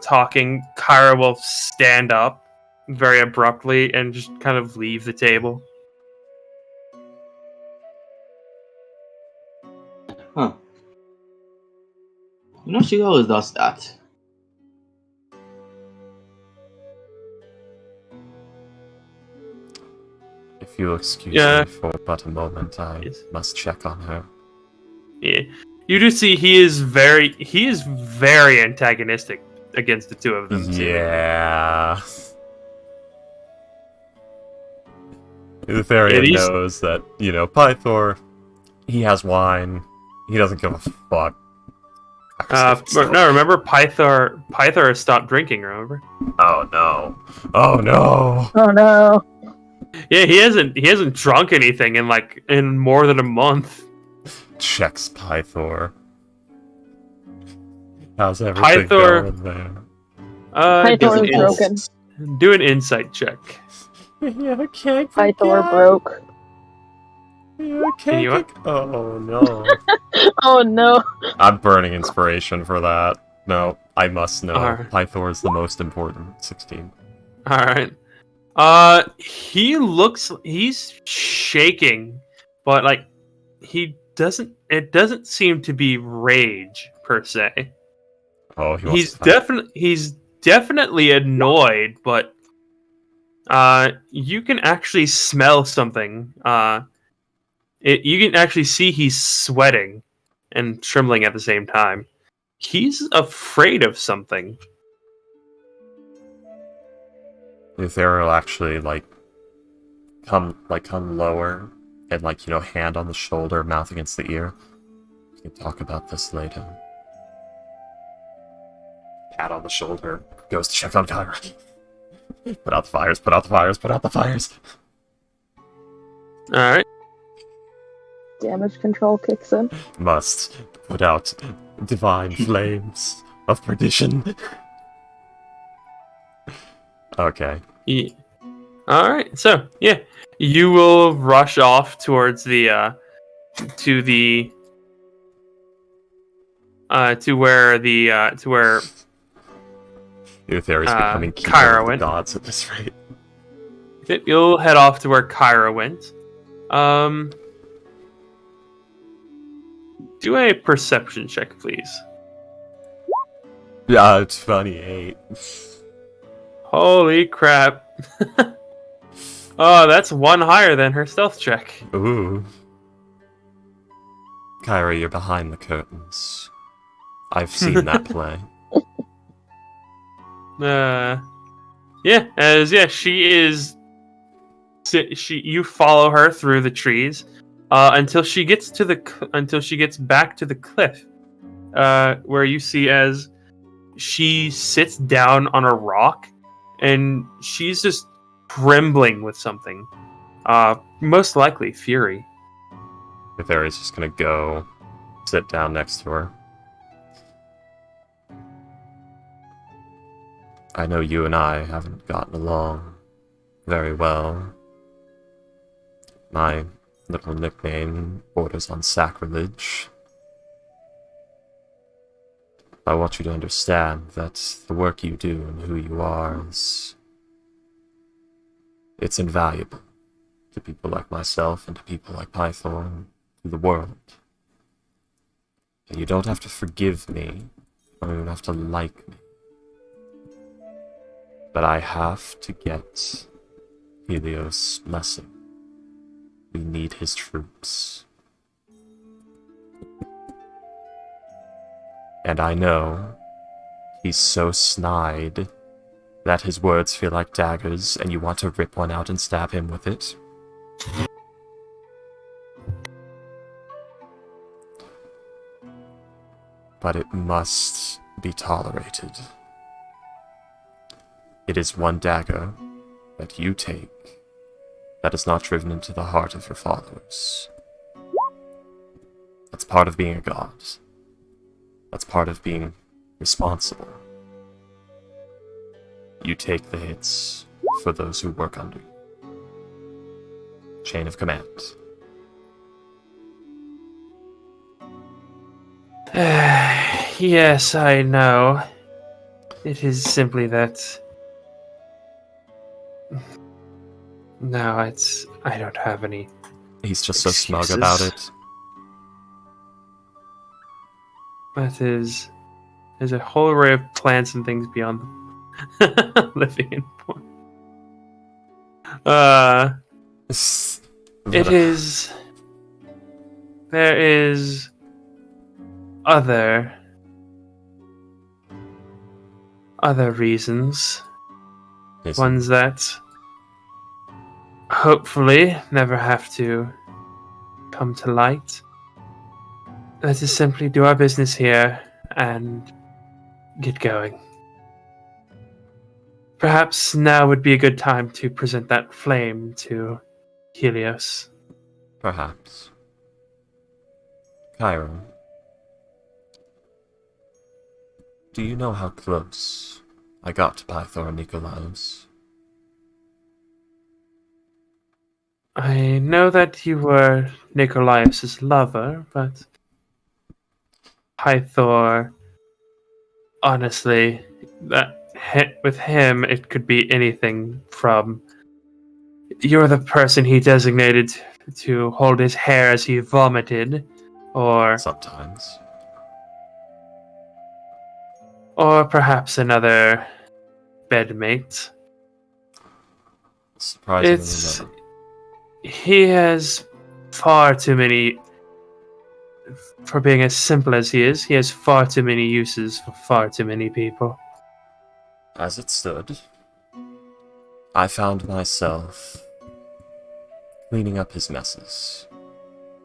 talking, Kyra will stand up very abruptly and just kind of leave the table. Huh. She always does that. If you'll excuse me for but a moment, I must check on her. Yeah. You do see he is very antagonistic against the two of them. Yeah. Itharian knows that, Pythor, he has wine. He doesn't give a fuck. No, remember Pythor has stopped drinking, remember? Oh no. Oh no. Oh no. Yeah, he hasn't drunk anything in more than a month. Checks Pythor. How's everything going there? Pythor is broken. Do an insight check. Okay, Pythor broke. Okay. Oh no. Oh no. I'm burning inspiration for that. No, I must know. Right. Pythor is the most important. 16. Alright. He's shaking, but it doesn't seem to be rage per se. Oh, he's definitely annoyed, but you can actually smell something. You can actually see he's sweating and trembling at the same time. He's afraid of something. Ithariel will actually come lower and hand on the shoulder, mouth against the ear. We can talk about this later. Pat on the shoulder, goes to check on Kyra. Put out the fires, put out the fires, put out the fires. Alright. Damage control kicks in. Must put out divine flames of perdition. Okay. Yeah. Alright, so, yeah. You will rush off towards to where Ithariel's becoming Kyra of went. The gods at this rate. You'll head off to where Kyra went. Do a perception check, please. Yeah, it's 28. Holy crap. Oh, that's one higher than her stealth check. Ooh. Kyra, you're behind the curtains. I've seen that play. She is. You follow her through the trees, until she gets back to the cliff, where you see as she sits down on a rock, and she's just trembling with something. Most likely fury. Ithariel's just gonna go sit down next to her. I know you and I haven't gotten along very well. My little nickname borders on sacrilege. I want you to understand that the work you do and who you are it's invaluable to people like myself and to people like Pythor and to the world. And you don't have to forgive me, or even have to like me. But I have to get Helios' blessing. We need his troops. And I know he's so snide that his words feel like daggers and you want to rip one out and stab him with it. But it must be tolerated. It is one dagger that you take that is not driven into the heart of your followers. That's part of being a god. That's part of being responsible. You take the hits for those who work under you. Chain of command. Yes, I know. It is simply that... No, I don't have any He's just so smug excuses. about it. That is... There's a whole array of plants and things beyond the living in point. It is... There is... Other reasons. Ones that hopefully never have to come to light. Let us simply do our business here and get going. Perhaps now would be a good time to present that flame to Helios. Perhaps. Chiron, do you know how close I got to Pythor and Nikolaos? I know that you were Nikolaos' lover, but Pythor, honestly, with him, it could be anything from you're the person he designated to hold his hair as he vomited, or sometimes. Or perhaps another bedmate. Surprisingly, no. He has far too many... For being as simple as he has far too many uses for far too many people. As it stood, I found myself cleaning up his messes.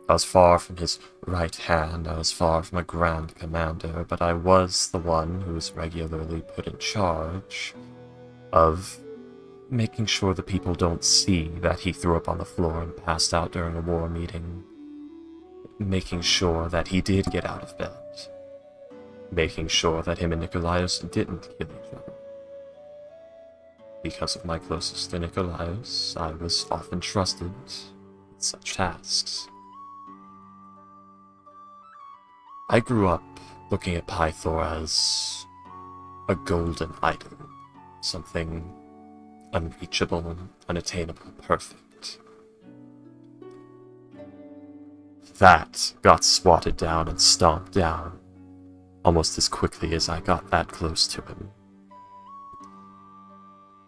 I was far from his right hand, I was far from a grand commander, but I was the one who was regularly put in charge of making sure the people don't see that he threw up on the floor and passed out during a war meeting. Making sure that he did get out of bed. Making sure that him and Nikolaos didn't kill each other. Because of my closeness to Nikolaos, I was often trusted with such tasks. I grew up looking at Pythor as a golden idol. Something unreachable, unattainable, perfect. That got swatted down and stomped down almost as quickly as I got that close to him.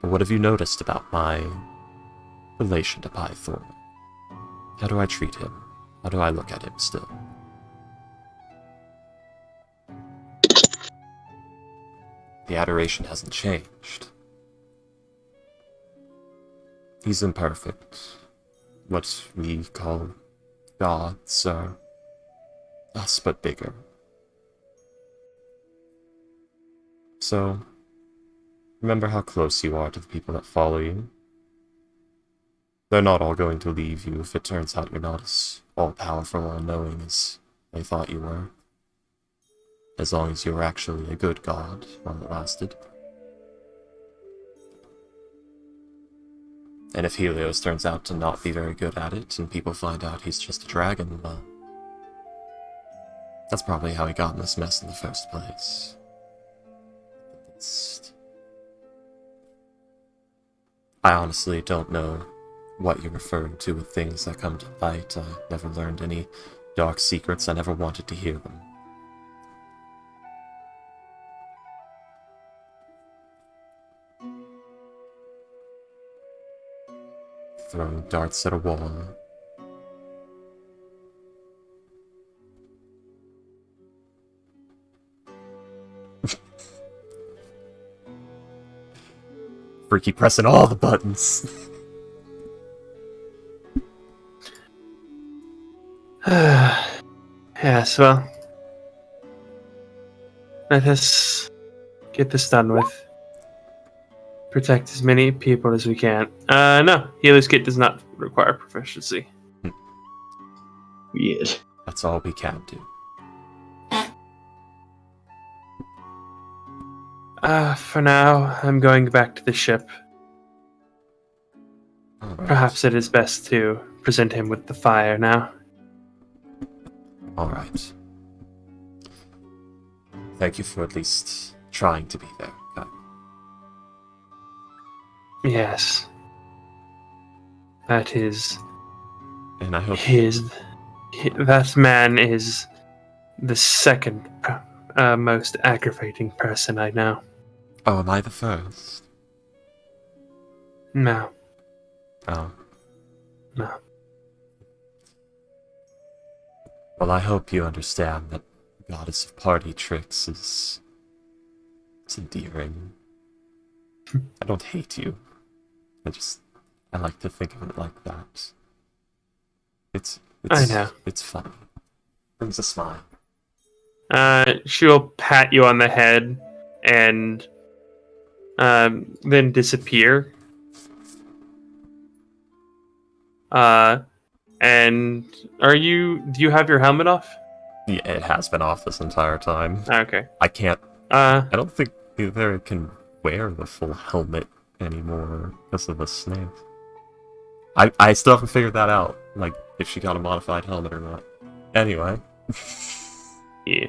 But what have you noticed about my relation to Pythor? How do I treat him? How do I look at him still? The adoration hasn't changed. He's imperfect. What we call gods are us, but bigger. So, remember how close you are to the people that follow you. They're not all going to leave you if it turns out you're not as all-powerful or all-knowing as they thought you were. As long as you were actually a good god while it lasted. And if Helios turns out to not be very good at it, and people find out he's just a dragon, well, that's probably how he got in this mess in the first place. I honestly don't know what you're referring to with things that come to light. I never learned any dark secrets. I never wanted to hear them. Throwing darts at a wall. Freaky pressing all the buttons. Yes, well, let us get this done with. Protect as many people as we can. No, Healer's Kit does not require proficiency. Weird. That's all we can do. For now, I'm going back to the ship. Right. Perhaps it is best to present him with the fire now. Alright. thank you for at least trying to be there. Yes. That is... And I hope... That man is the second most aggravating person I know. Oh, am I the first? No. Oh. No. Well, I hope you understand that Goddess of Party Tricks is... It's endearing. I don't hate you. I like to think of it like that. I know. It's funny. Brings a smile. She'll pat you on the head and then disappear. And do you have your helmet off? Yeah, it has been off this entire time. Okay. I can't... I don't think either can wear the full helmet anymore because of the snake. I still haven't figured that out, like, if she got a modified helmet or not. Anyway. Yeah.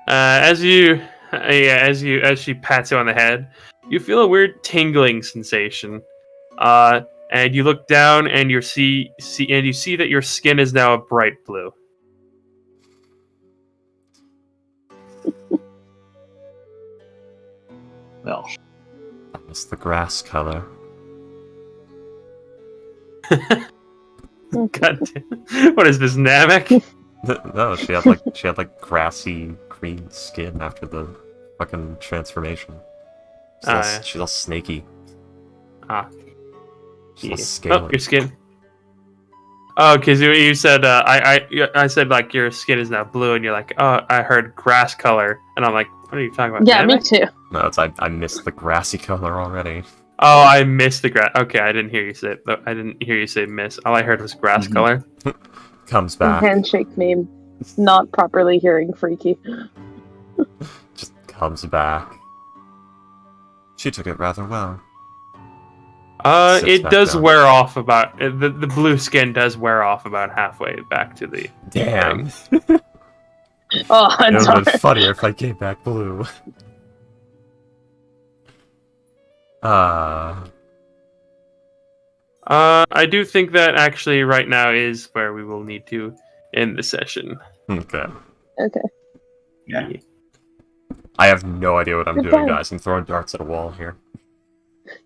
As she pats you on the head, you feel a weird tingling sensation. And you look down and you see that your skin is now a bright blue. Well, It's the grass color. God damn. What is this, Namek? No, she had like grassy green skin after the fucking transformation. She's all snaky. She's all scaly. Oh, your skin. Oh, because you said I said like your skin is now blue, and you're like, oh, I heard grass color, and I'm like, what are you talking about? Yeah, Namek? me too. No, I missed the grassy color already. Oh, I missed the grass. Okay, I didn't hear you say it. I didn't hear you say miss. All I heard was grass color. Comes back. Handshake meme. Not properly hearing freaky. Just comes back. She took it rather well. It does wear off about the blue skin does wear off about halfway back to the Damn. Oh, I'm It would have sorry. been funnier if I came back blue. I do think that actually right now is where we will need to end the session. Okay. Okay. yeah. I have no idea what I'm doing, Goodbye. guys. I'm throwing darts at a wall here.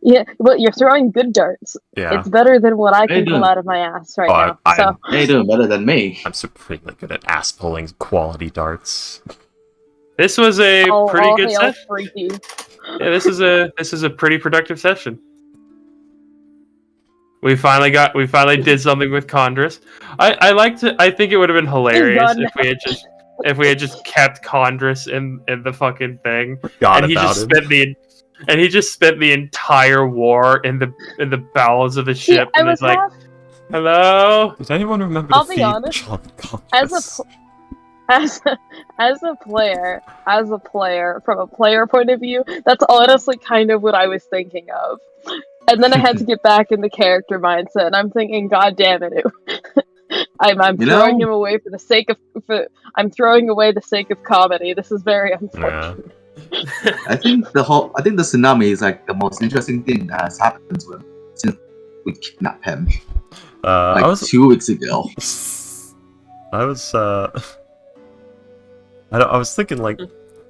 Yeah, well, you're throwing good darts. Yeah. It's better than what I Hey, can pull dude. out of my ass right now. So You're doing better than me. I'm supremely good at ass pulling quality darts. This was a pretty good hail session. freaky. Yeah, this is a pretty productive session. We finally did something with Condrus. I think it would have been hilarious done. if we had just kept Condrus in the fucking thing. Forgot and he about just him. spent the entire war in the bowels of the See, ship, I and was it's like, half, hello. Did anyone remember I'll to be feed honest, John as Congress? as a player from a player point of view, that's honestly kind of what I was thinking of. And then I had to get back in the character mindset, and I'm thinking, God damn it! I'm throwing him away for the sake of. I'm throwing away the sake of comedy. This is very unfortunate. Yeah. I think the tsunami is like the most interesting thing that has happened to him since we kidnapped him. Like I was 2 weeks ago. I was thinking like,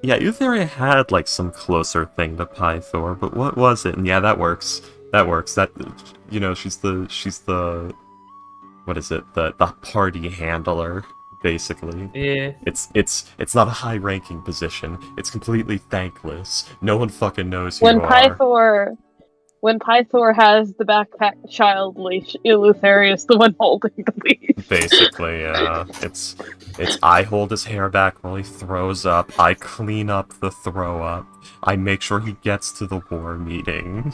yeah, Eutheria had like some closer thing to Pythor, but what was it? And yeah, that works. That, you know, she's the what is it? The party handler, basically. Yeah. It's not a high-ranking position. It's completely thankless. No one fucking knows who you are. When Pythor has the backpack child leash, Eleutheria is the one holding the leash. Basically, yeah. It's I hold his hair back while he throws up. I clean up the throw up. I make sure he gets to the war meeting.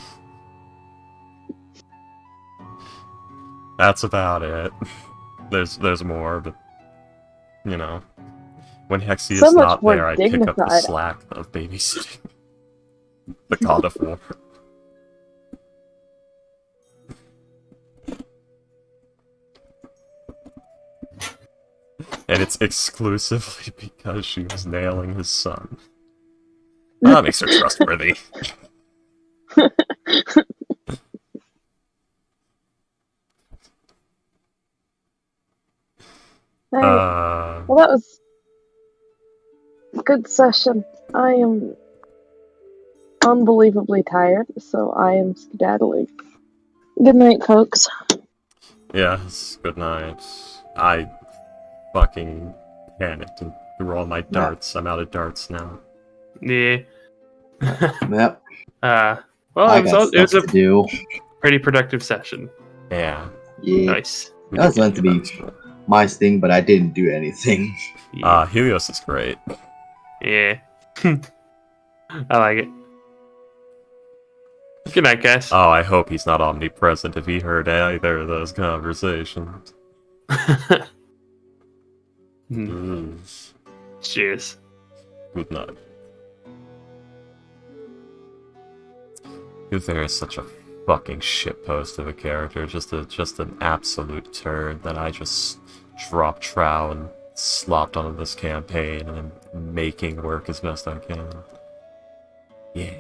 That's about it. There's more, but you know, when Hexy So is much not more there, I pick up the dignified. slack of babysitting. The god of war. And it's exclusively because she was nailing his son. That makes her trustworthy. Well, that was a good session. I am unbelievably tired, so I am skedaddling. Good night, folks. Yes, good night. I fucking panicked and threw all my darts. I'm out of darts now. Yeah. Yep. Well, I it got was stuff a to do. pretty productive session. Yeah. Yeah. Nice. That was meant to be my thing, but I didn't do anything. Yeah. Helios is great. Yeah. I like it. Good night, guys. Oh, I hope he's not omnipresent if he heard either of those conversations. Cheers. Good night. Uther is such a fucking shitpost of a character, just an absolute turd that I just dropped trow and slopped onto this campaign and I'm making work as best I can. Yeah.